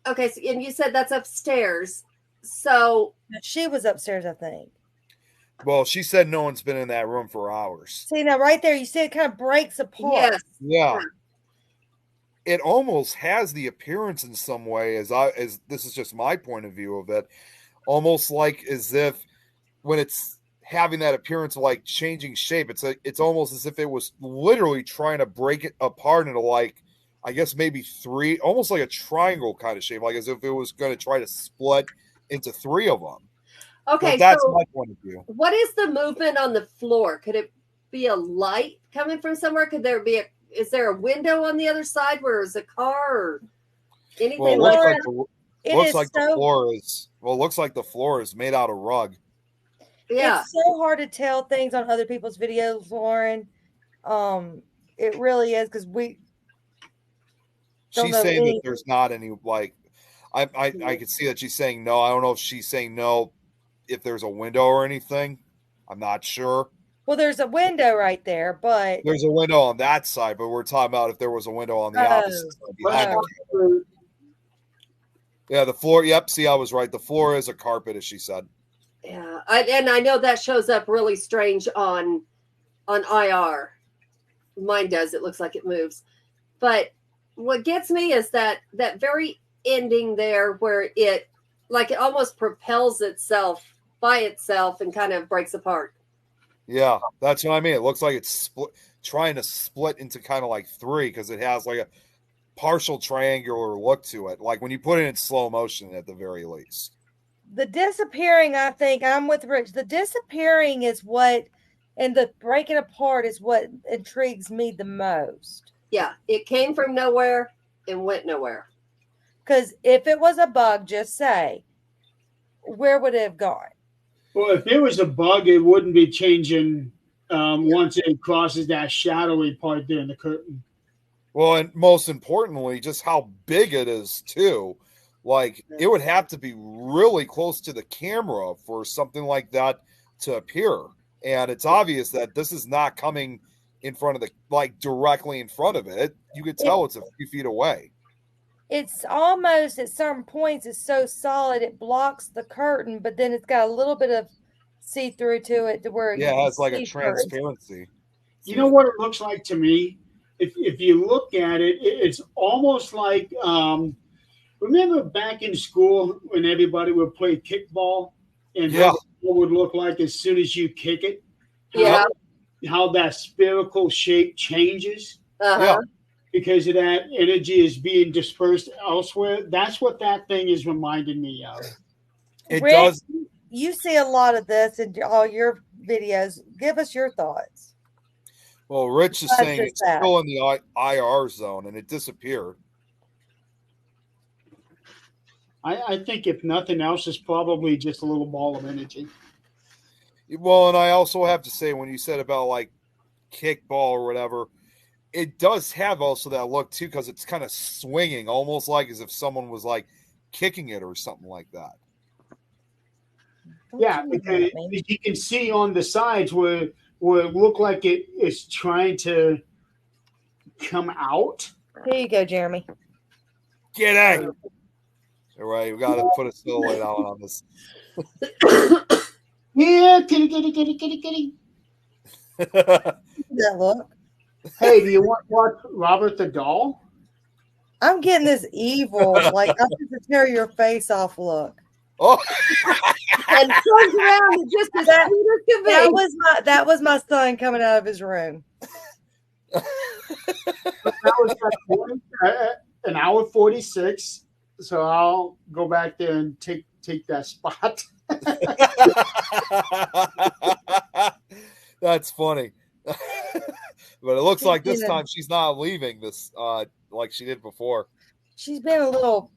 A: Okay, so, and you said that's upstairs. So
B: she was upstairs, I think.
C: Well, she said no one's been in that room for hours.
B: See, now right there, you see it kind of breaks apart.
A: Yes.
C: Yeah. It almost has the appearance in some way, as this is just my point of view of it, almost like as if when it's having that appearance of like changing shape, it's almost as if it was literally trying to break it apart into like, I guess maybe three, almost like a triangle kind of shape, like as if it was going to try to split into three of them.
A: Okay,
C: but that's
A: so
C: my point of view.
A: What is the movement on the floor? Could it be a light coming from somewhere? Could there be is there a window on the other side where there's a car or anything?
C: Well, it looks like the floor is made out of rug.
A: Yeah.
B: It's so hard to tell things on other people's videos, Lauren. It really is because
C: she's saying that there's not any like I can see that she's saying no. I don't know if she's saying no if there's a window or anything. I'm not sure.
B: Well, there's a window right there, but
C: there's a window on that side, but we're talking about if there was a window on the opposite side behind the Yeah, the floor. Yep. See, I was right. The floor is a carpet, as she said.
A: Yeah, and I know that shows up really strange on IR. Mine does. It looks like it moves. But what gets me is that very ending there where it almost propels itself by itself and kind of breaks apart.
C: Yeah, that's what I mean. It looks like it's trying to split into kind of like three because it has like a partial triangular look to it. Like when you put it in slow motion at the very least.
B: The disappearing, I think, I'm with Rich. The disappearing is what, and the breaking apart is what intrigues me the most.
A: Yeah, it came from nowhere and went nowhere.
B: Because if it was a bug, just say, where would it have gone?
D: Well, if it was a bug, it wouldn't be changing once it crosses that shadowy part there in the curtain.
C: Well, and most importantly, just how big it is, too. Like, it would have to be really close to the camera for something like that to appear. And it's obvious that this is not coming in front of directly in front of it. You could tell it's a few feet away.
B: It's almost at certain points, it's so solid, it blocks the curtain, but then it's got a little bit of see-through to it to where
C: it has like a transparency.
D: You know what it looks like to me? If you look at it, it's almost like remember back in school when everybody would play kickball and how the ball would look like as soon as you kick it?
A: Yeah.
D: How that spherical shape changes.
A: Uh-huh.
D: Yeah. Because of that energy is being dispersed elsewhere. That's what that thing is reminding me of.
C: It
B: Rick,
C: does.
B: You see a lot of this in all your videos. Give us your thoughts.
C: Well, Rich is saying it's still in the IR zone and it disappeared.
D: I think if nothing else, it's probably just a little ball of energy.
C: Well, and I also have to say, when you said about like kickball or whatever, it does have also that look too, because it's kind of swinging, almost like as if someone was like kicking it or something like that.
D: Yeah, because you can see on the sides where it looked like it is trying to come out.
B: Here you go, Jeremy.
C: Get out. All right, we got to put a silhouette on this.
D: Yeah, kitty.
B: That look.
D: Hey, do you want to watch Robert the Doll?
B: I'm getting this evil, like I'm just to tear your face off look.
C: Oh,
A: And turns around and just as
B: That-
A: cute as can be.
B: That was my son coming out of his room.
D: That was an hour 46. So I'll go back there and take that spot.
C: that's funny. But it looks like this time she's not leaving this like she did before.
B: She's been a little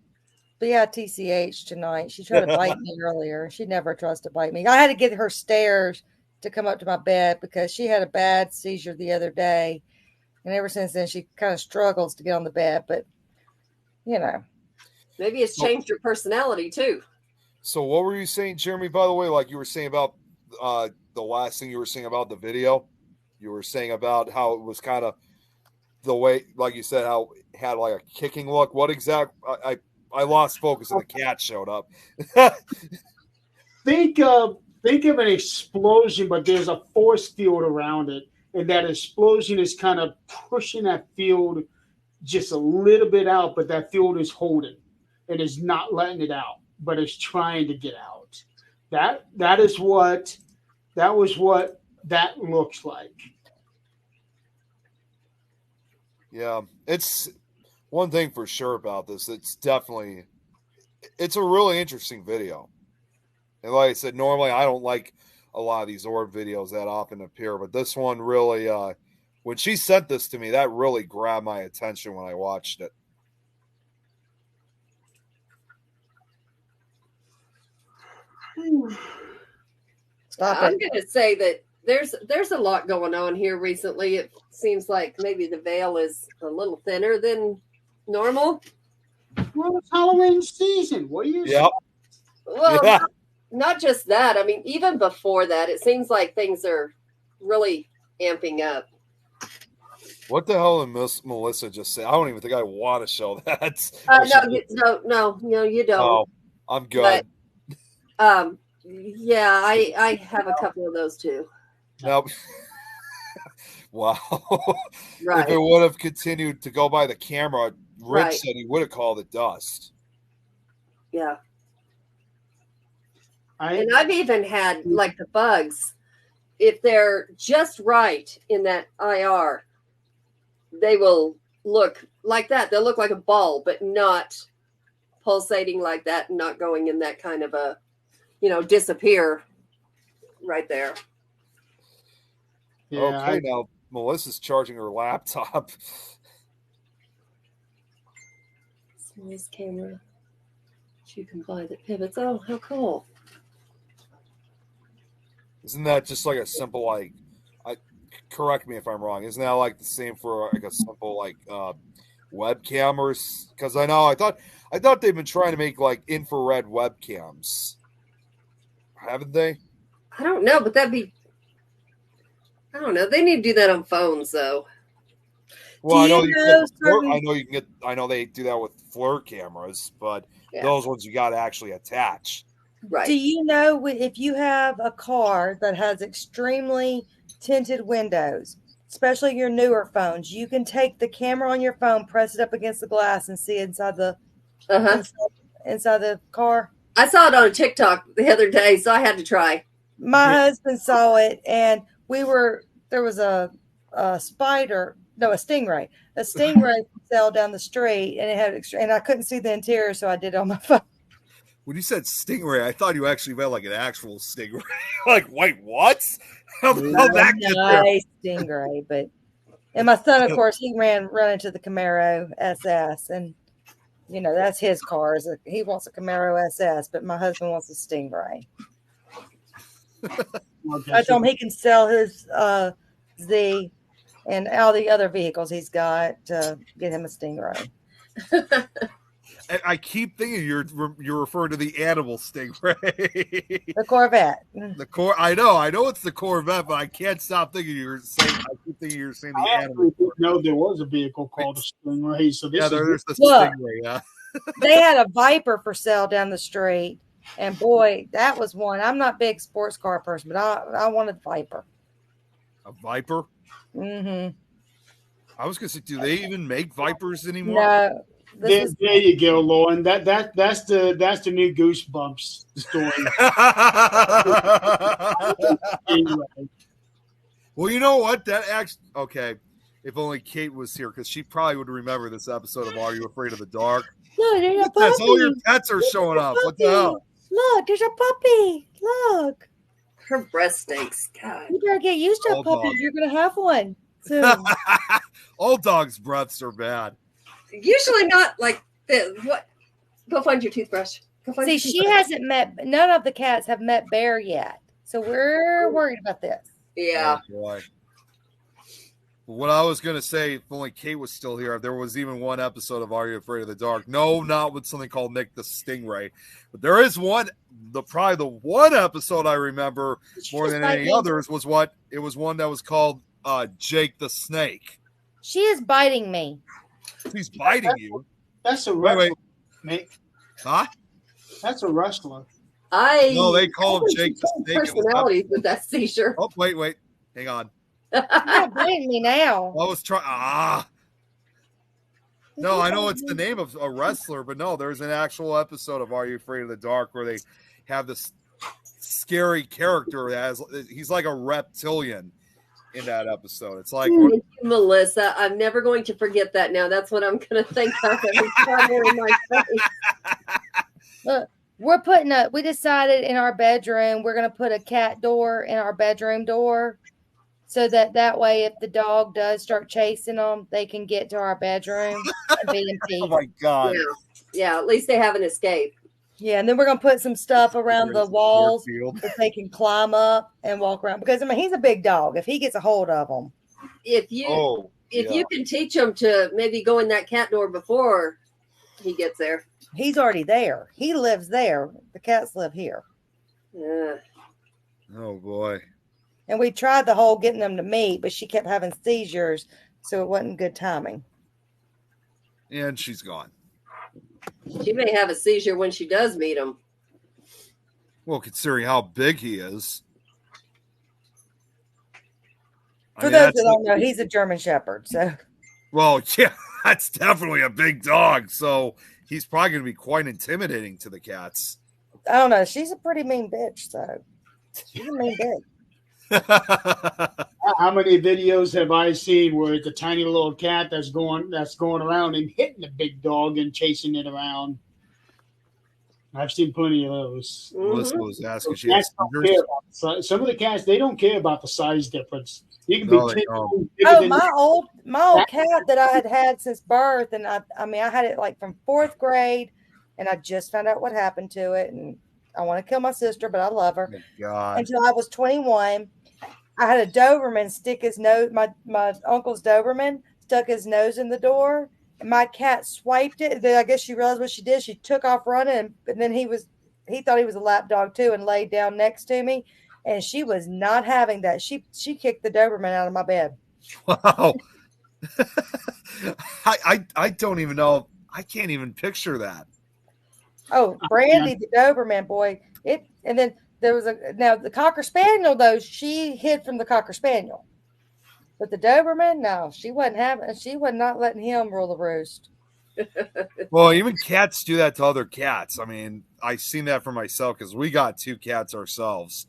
B: bitch tonight. She tried to bite me earlier. She never tries to bite me. I had to get her stairs to come up to my bed because she had a bad seizure the other day. And ever since then, she kind of struggles to get on the bed. But, you know.
A: Maybe it's changed her personality, too.
C: So what were you saying, Jeremy, by the way? Like you were saying about the last thing you were saying about the video? You were saying about how it was kind of the way, like you said, how it had like a kicking look. What exact? I lost focus and the cat showed up.
D: Think of an explosion, but there's a force field around it. And that explosion is kind of pushing that field just a little bit out, but that field is holding and is not letting it out, but it's trying to get out. That was what that looks like.
C: Yeah, it's one thing for sure about this. It's a really interesting video. And like I said, normally I don't like a lot of these orb videos that often appear, but this one really, when she sent this to me, that really grabbed my attention when I watched it.
A: I'm going to say that there's a lot going on here recently. It seems like maybe the veil is a little thinner than normal.
D: Well, it's Halloween season. What are you
C: saying?
A: Well, yeah. Not just that. I mean, even before that, it seems like things are really amping up.
C: What the hell did Miss Melissa just say? I don't even think I want to show that.
A: No, you don't.
C: Oh, I'm good.
A: But, yeah, I have a couple of those too.
C: Nope. Wow.
A: Right.
C: If it would have continued to go by the camera, Rich
A: Right.
C: said he would have called it dust.
A: Yeah. And I've even had like the bugs, if they're just right in that IR, they will look like that. They'll look like a ball, but not pulsating like that and not going in that kind of a, disappear right there.
D: Yeah,
C: okay, now Melissa's charging her laptop.
A: Nice camera. You can buy that pivots. Oh, how cool.
C: Isn't that just like a simple, correct me if I'm wrong, isn't that like the same for like a simple webcam? Or because I thought they've been trying to make like infrared webcams, haven't they?
A: I don't know, but I don't know. They need to do that on phones though.
C: Well, I know they do that with FLIR cameras, but those ones you got to actually attach.
A: Right.
B: Do you know if you have a car that has extremely tinted windows, especially your newer phones, you can take the camera on your phone, press it up against the glass, and see inside the inside the car?
A: I saw it on TikTok the other day, so I had to try.
B: My husband saw it, and there was a spider. No, a stingray. A stingray fell down the street, and it had and I couldn't see the interior, so I did it on my phone.
C: When you said stingray, I thought you actually meant like an actual stingray. Like, wait, what? How that get there?
B: Stingray, and my son, of course, he ran into the Camaro SS, and that's his car. He wants a Camaro SS, but my husband wants a Stingray. I told him he can sell his Z and all the other vehicles he's got to get him a Stingray.
C: I keep thinking you're referring to the animal Stingray.
B: The Corvette.
C: I know it's the Corvette, but I can't stop thinking you're saying. I keep thinking you're saying the animal.
D: No, there was a vehicle called a Stingray. So
C: there's the Stingray. Yeah.
B: They had a Viper for sale down the street, and boy, that was one. I'm not a big sports car person, but I wanted Viper.
C: A viper?
B: Mm-hmm.
C: I was going to say, do they even make vipers anymore?
B: No.
D: There you go, Lauren. That's the new Goosebumps story. Anyway.
C: Well, you know what? That actually, okay. If only Kate was here, because she probably would remember this episode of Are You Afraid of the Dark?
B: Look, there's a
C: That's all your
B: puppy.
C: pets are showing up. What the hell?
B: Look, there's a puppy. Look.
A: Her breast stinks. God.
B: You better get used to a
C: Old
B: puppy.
C: dog.
B: You're going to have one soon.
C: All dogs' breaths are bad.
A: Usually not like the what. Go find your toothbrush. Go find
B: See,
A: your
B: she
A: toothbrush.
B: hasn't met, none of the cats have met Bear yet. So we're worried about this.
A: Yeah.
C: Oh, boy. What I was going to say, if only Kate was still here, there was even one episode of Are You Afraid of the Dark? No, not with something called Nick the Stingray. But there is one, probably the one episode I remember more than any others was one that was called Jake the Snake.
B: She is biting me.
C: He's biting you.
D: That's a wrestler,
C: Nick. Huh?
D: That's a wrestler.
C: No, they call him Jake the Snake.
A: Personalities with that seizure.
C: Oh, wait. Hang on.
B: You're not biting me now.
C: I was trying. No, I know it's the name of a wrestler, but no, there's an actual episode of Are You Afraid of the Dark where they have this scary character that he's like a reptilian in that episode. It's like
A: Melissa, I'm never going to forget that now. That's what I'm going to think of every time they're in my face.
B: Look, we decided in our bedroom, we're going to put a cat door in our bedroom door. So that way, if the dog does start chasing them, they can get to our bedroom and be in peace.
C: Oh my God.
A: Yeah, at least they have an escape.
B: Yeah, and then we're going to put some stuff around the walls that they can climb up and walk around. Because, I mean, he's a big dog. If he gets a hold of them.
A: If you can teach him to maybe go in that cat door before he gets there.
B: He's already there. He lives there. The cats live here.
A: Yeah.
C: Oh, boy.
B: And we tried the whole getting them to meet, but she kept having seizures, so it wasn't good timing.
C: And she's gone.
A: She may have a seizure when she does meet him.
C: Well, considering how big he is.
B: For those that don't know, he's a German Shepherd. So,
C: well, yeah, that's definitely a big dog. So he's probably going to be quite intimidating to the cats.
B: I don't know. She's a pretty mean bitch. So she's a mean bitch.
D: How many videos have I seen where it's a tiny little cat that's going around and hitting the big dog and chasing it around? I've seen plenty of those.
C: Melissa was asking.
D: Some of the cats, they don't care about the size difference. You can be
B: my old cat that I had since birth, and I had it like from 4th grade, and I just found out what happened to it, and I want to kill my sister, but I love her.
C: Oh God.
B: Until I was 21, I had a Doberman stick his nose. My uncle's Doberman stuck his nose in the door, and my cat swiped it. Then I guess she realized what she did. She took off running, and then he thought he was a lap dog too, and laid down next to me. And she was not having that. She kicked the Doberman out of my bed.
C: Wow. I don't even know. I can't even picture that.
B: Oh, Brandy, the Doberman boy. And then there was the Cocker Spaniel though. She hid from the Cocker Spaniel, but the Doberman, no, she was not letting him rule the roost.
C: Well, even cats do that to other cats. I mean, I've seen that for myself because we got 2 cats ourselves,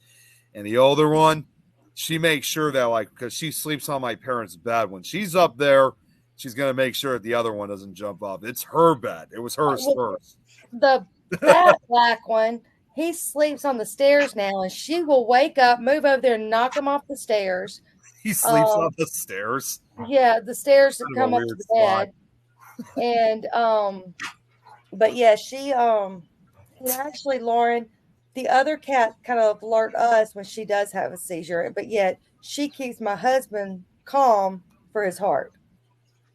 C: and the older one, she makes sure that because she sleeps on my parents' bed, when she's up there, she's gonna make sure that the other one doesn't jump up. It's her bed. It was hers first.
B: That black one, he sleeps on the stairs now, and she will wake up, move over there, and knock him off the stairs.
C: He sleeps on the stairs?
B: Yeah, the stairs that come up to the bed. And but yeah, she actually, Lauren, the other cat kind of alert us when she does have a seizure, but yet she keeps my husband calm for his heart.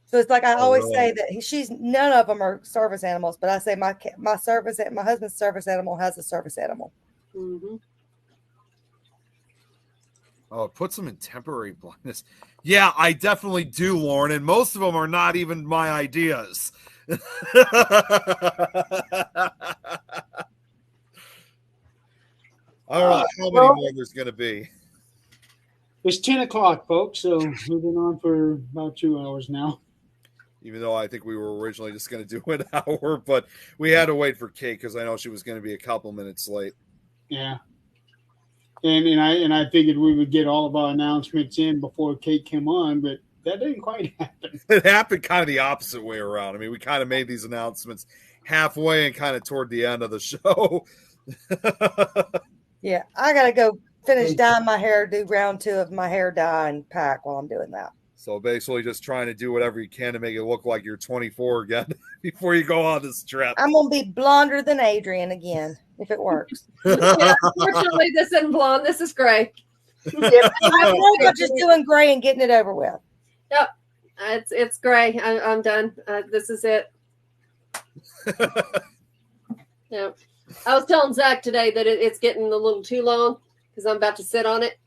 B: So it's like I always say that none of them are service animals, but I say my husband's service animal has a service animal.
A: Mm-hmm.
C: Oh, it puts them in temporary blindness. Yeah, I definitely do, Lauren, and most of them are not even my ideas. I don't know how many more there's going to be.
D: It's 10 o'clock, folks. So we've been on for about 2 hours now.
C: Even though I think we were originally just going to do an hour, but we had to wait for Kate because I know she was going to be a couple minutes late.
D: Yeah. And I figured we would get all of our announcements in before Kate came on, but that didn't quite happen.
C: It happened kind of the opposite way around. I mean, we kind of made these announcements halfway and kind of toward the end of the show.
B: Yeah, I gotta go finish dyeing my hair, do round 2 of my hair dye and pack while I'm doing that.
C: So basically just trying to do whatever you can to make it look like you're 24 again before you go on this trip.
B: I'm going to be blonder than Adrian again, if it works.
A: Yeah, unfortunately, this isn't blonde. This is gray.
B: I'm just doing gray and getting it over with.
A: Yep. It's gray. I'm done. This is it. Yeah. I was telling Zach today that it's getting a little too long because I'm about to sit on it.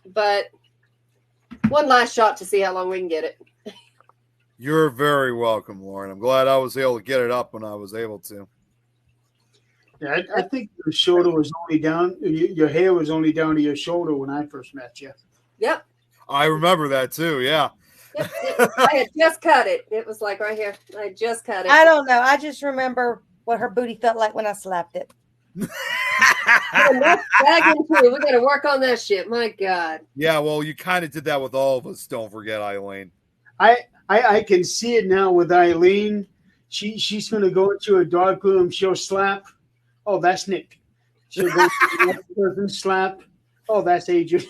A: But one last shot to see how long we can get it.
C: You're very welcome, Lauren. I'm glad I was able to get it up when I was able to.
D: Yeah, I think your shoulder was only down. Your hair was only down to your shoulder when I first met you.
A: Yep.
C: I remember that too. Yeah.
A: Yep. I had just cut it. It was like right here. I just cut it.
B: I don't know. I just remember what her booty felt like when I slapped it.
A: That's bagging too. We got to work on that shit. My God.
C: Yeah, well, you kind of did that with all of us. Don't forget, Eileen.
D: I can see it now with Eileen. She's going to go into a dark room. She'll slap. Oh, that's Nick. She'll go to the person, slap. Oh, that's Adrian.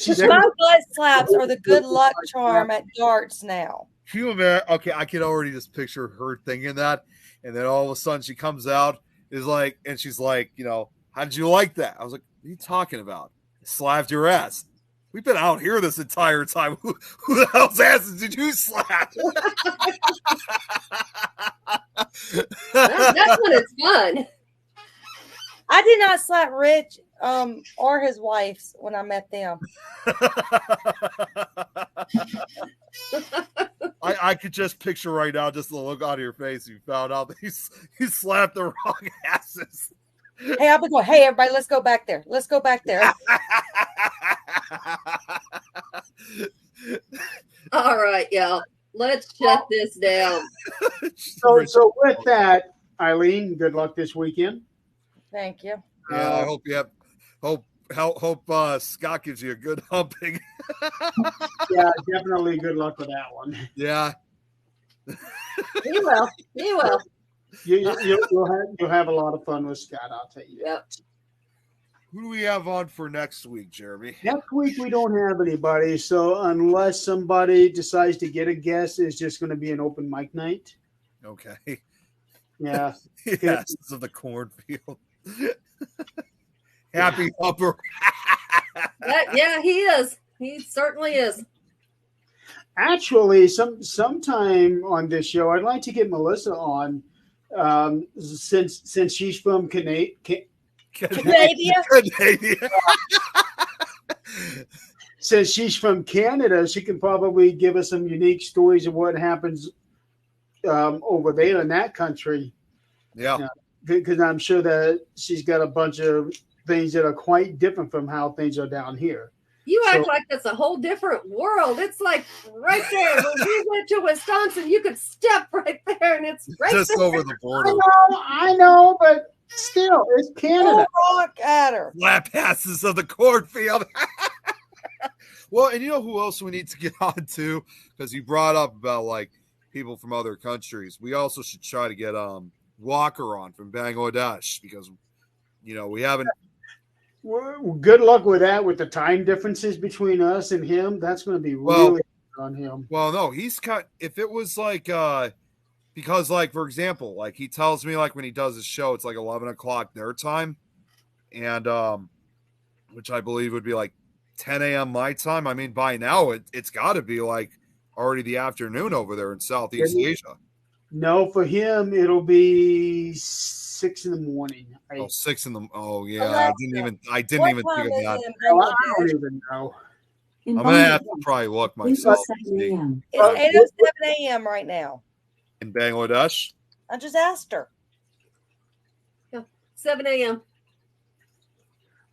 B: My butt slaps are the good luck charm at darts now.
C: Okay, I can already just picture her thinking that, and then all of a sudden she comes out, and she's like, how did you like that? I was like, what are you talking about? Slapped your ass. We've been out here this entire time. Who the hell's asses did you slap?
A: That's when it's fun.
B: I did not slap Rich or his wife when I met them.
C: I could just picture right now just the look on your face. You found out that you slapped the wrong asses.
B: Hey, I'll be going, hey, everybody, let's go back there. Let's go back there.
A: All right, y'all. Let's shut this down.
D: So with that, Eileen, good luck this weekend.
B: Thank you.
C: Yeah, I hope you have hope Scott gives you a good humping.
D: Yeah, definitely good luck with that one.
C: Yeah.
A: He will. He will.
D: You'll have a lot of fun with Scott, I'll tell you.
A: Yep.
C: Who do we have on for next week, Jeremy?
D: Next week we don't have anybody, so unless somebody decides to get a guest, it's just going to be an open mic night.
C: Okay.
D: Yeah.
C: Yes, of the cornfield. Happy Upper.
A: Yeah, he is. He certainly is.
D: Actually, sometime on this show, I'd like to get Melissa on, since she's from Canada. Since she's from Canada, she can probably give us some unique stories of what happens over there in that country.
C: Yeah.
D: Because I'm sure that she's got a bunch of things that are quite different from how things are down here.
A: You act like that's a whole different world. It's like right there. When we went to Wisconsin, you could step right there, and it's right
C: just
A: there.
C: over the border.
D: I know, but still, it's Canada.
B: Rock at her.
C: Lap passes of the cornfield. Well, and you know who else we need to get on to? Because you brought up about like people from other countries. We also should try to get Walker on from Bangladesh because we haven't.
D: Well, good luck with that. With the time differences between us and him, that's going to be really hard on him.
C: Well, no, he's cut. If it was like, because like for example, like he tells me like when he does his show, it's like 11 o'clock their time, and which I believe would be like 10 a.m. my time. I mean, by now it's got to be like already the afternoon over there in Southeast Asia.
D: No, for him it'll be 6 in the morning.
C: 6 in the. Oh yeah,
B: Alexa,
C: I didn't even think of that.
D: I don't even know.
C: I'm gonna have to probably look myself.
B: It's 8:07 a.m. right now.
C: In Bangladesh.
B: I just asked her.
A: Yeah, 7 a.m.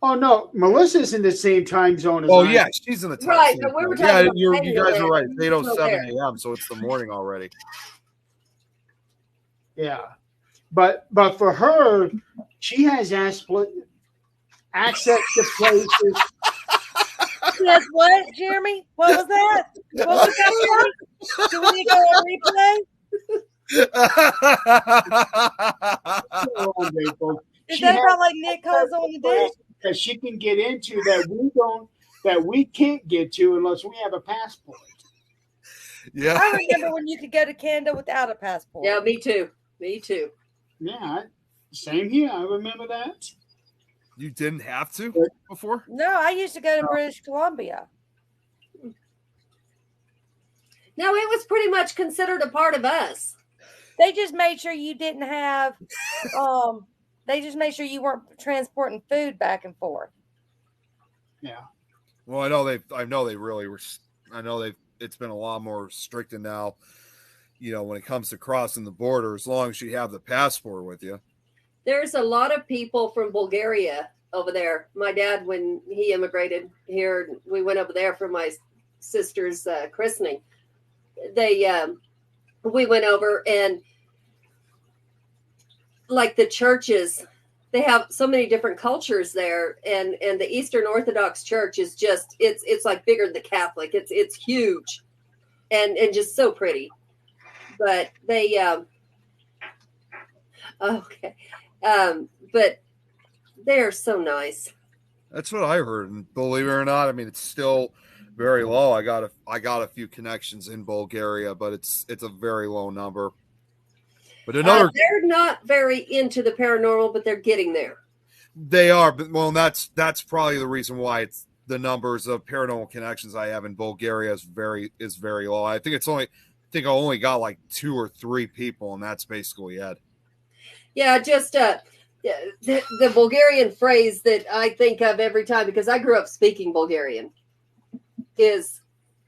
D: Oh no, Melissa's in the same time zone as
C: Oh
D: I
C: yeah,
D: am.
C: she's in the time.
A: Right, but we were talking about
C: you guys
A: Bangladesh.
C: are right. It's
A: It's still
C: 8:07
A: there.
C: a.m., so it's the morning already.
D: Yeah, but for her, she has access to places.
B: Yes, what, Jeremy? What was that? What was that, Jeremy? Do we need to go on replay? Is
D: She
B: that
D: has
B: about like Nick calls on the dish?
D: that she can get into that we can't get to unless we have a passport.
C: Yeah.
B: I remember when you could go to Canada without a passport.
A: Yeah, me too. Me too.
D: Yeah, same here. I remember that.
C: You didn't have to before?
B: No, I used to go to British Columbia.
A: No, it was pretty much considered a part of us.
B: They just made sure you didn't have they just made sure you weren't transporting food back and forth.
D: Yeah.
C: Well, it's been a lot more restricted now, when it comes to crossing the border, as long as you have the passport with you.
A: There's a lot of people from Bulgaria over there. My dad, when he immigrated here, we went over there for my sister's christening. We went over, and like the churches, they have so many different cultures there, and the Eastern Orthodox Church is just it's like bigger than the Catholic. It's huge, and just so pretty. But they okay, but they're so nice.
C: That's what I heard, and believe it or not, I mean, it's still very low. I got a few connections in Bulgaria, but it's a very low number. But
A: they're not very into the paranormal, but they're getting there.
C: They are, but that's probably the reason why it's the numbers of paranormal connections I have in Bulgaria is very low. I think I only got like 2 or 3 people, and that's basically it.
A: Yeah, just the Bulgarian phrase that I think of every time, because I grew up speaking Bulgarian, is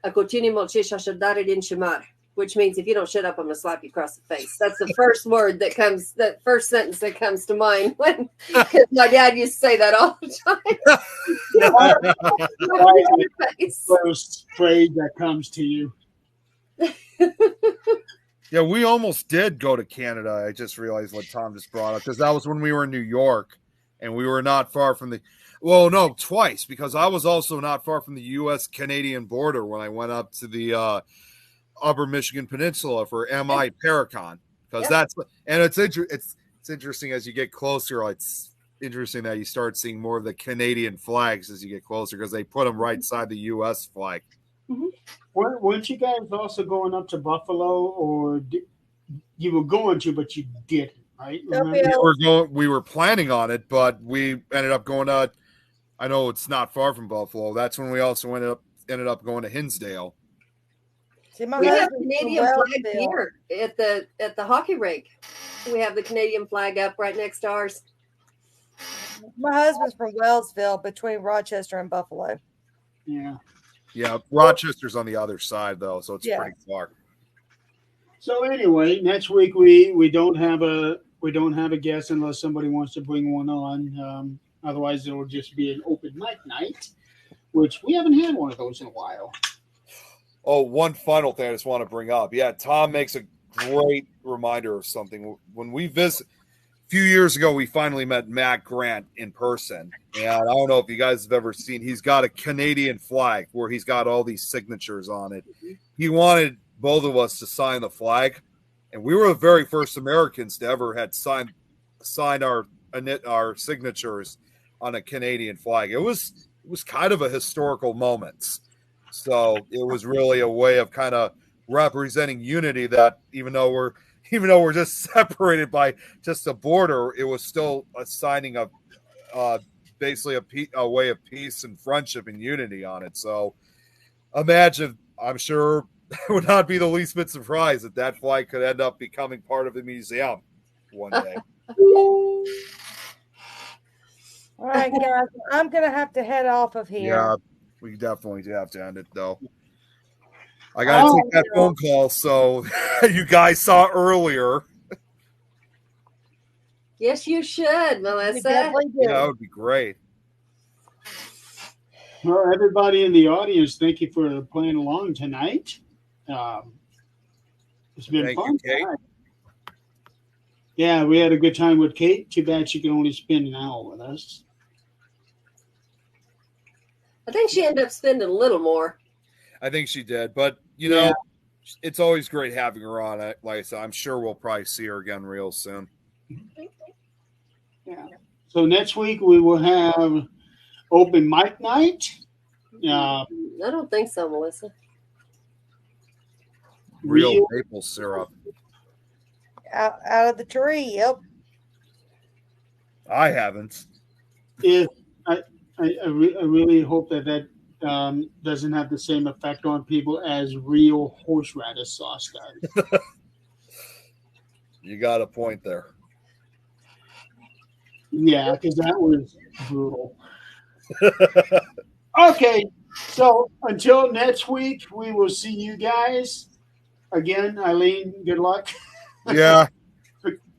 A: "Akotini molchish ashadari din shemar," which means if you don't shut up, I'm gonna slap you across the face. That's the first the first sentence that comes to mind because my dad used to say that all the time.
D: First phrase that comes to you.
C: Yeah, we almost did go to Canada. I just realized what Tom just brought up, because that was when we were in New York, and we were not far from twice, because I was also not far from the U.S.-Canadian border when I went up to the Upper Michigan Peninsula for MI Paracon, because it's interesting as you get closer. It's interesting that you start seeing more of the Canadian flags as you get closer, because they put them right side the U.S. flag.
A: Mm-hmm.
D: Weren't you guys also going up to Buffalo, or you were going to, but you didn't, right?
C: We were planning on it, but we ended up going to. I know it's not far from Buffalo. That's when we also ended up going to Hinsdale.
B: See,
A: we have the Canadian flag here at the hockey rink. We have the Canadian flag up right next to ours.
B: My husband's from Wellsville, between Rochester and Buffalo.
D: Yeah.
C: Yeah, Rochester's on the other side though, so it's pretty far.
D: So anyway, next week we don't have a guest unless somebody wants to bring one on. Otherwise, it will just be an open mic night, which we haven't had one of those in a while.
C: Oh, one final thing I just want to bring up. Yeah, Tom makes a great reminder of something. When we visit a few years ago, we finally met Matt Grant in person. And I don't know if you guys have ever seen, he's got a Canadian flag where he's got all these signatures on it. He wanted both of us to sign the flag. And we were the very first Americans to ever had signed our signatures on a Canadian flag. It was kind of a historical moment. So it was really a way of kind of representing unity, that even though we're just separated by just a border, it was still a signing of basically a way of peace and friendship and unity on it. So imagine, I'm sure I would not be the least bit surprised that flag could end up becoming part of the museum one day.
B: All right, guys, I'm going to have to head off of here.
C: Yeah, we definitely have to end it, though. I got to take that phone call, so you guys saw earlier.
A: Yes, you should, Melissa.
C: Yeah, that would be great.
D: Well, everybody in the audience, thank you for playing along tonight. It's been
C: Thank
D: fun.
C: you, Kate.
D: Tonight. Yeah, we had a good time with Kate. Too bad she could only spend an hour with us.
A: I think she ended up spending a little more.
C: I think she did, but you know,
D: Yeah.
C: it's always great having her on. Like I said, I'm sure we'll probably see her again real soon.
D: Yeah. So next week we will have open mic night.
A: I don't think so, Melissa.
C: Real maple syrup.
B: Out of the tree. Yep.
C: I haven't.
D: If I really hope that doesn't have the same effect on people as real horseradish sauce does.
C: You got a point there.
D: Yeah, because that was brutal. Okay, so until next week, we will see you guys again. Eileen, good luck.
C: Yeah.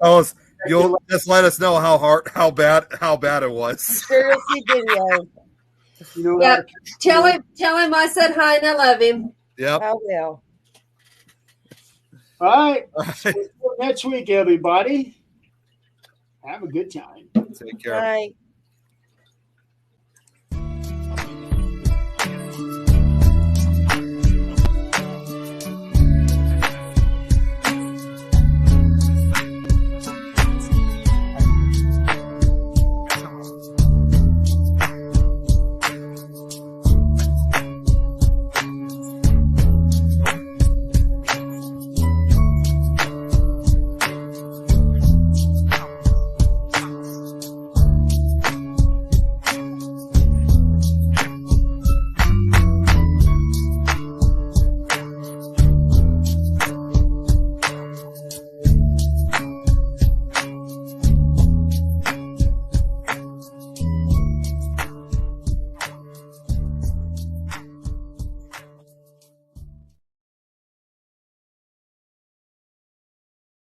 C: Oh, you'll just let us know how bad it was.
B: Sure, you'll see video.
D: You know,
A: Yep. Tell him I said hi and I love him.
C: Yep.
B: I will.
D: All right. So until next week, everybody. Have a good time.
C: Take care.
B: Right.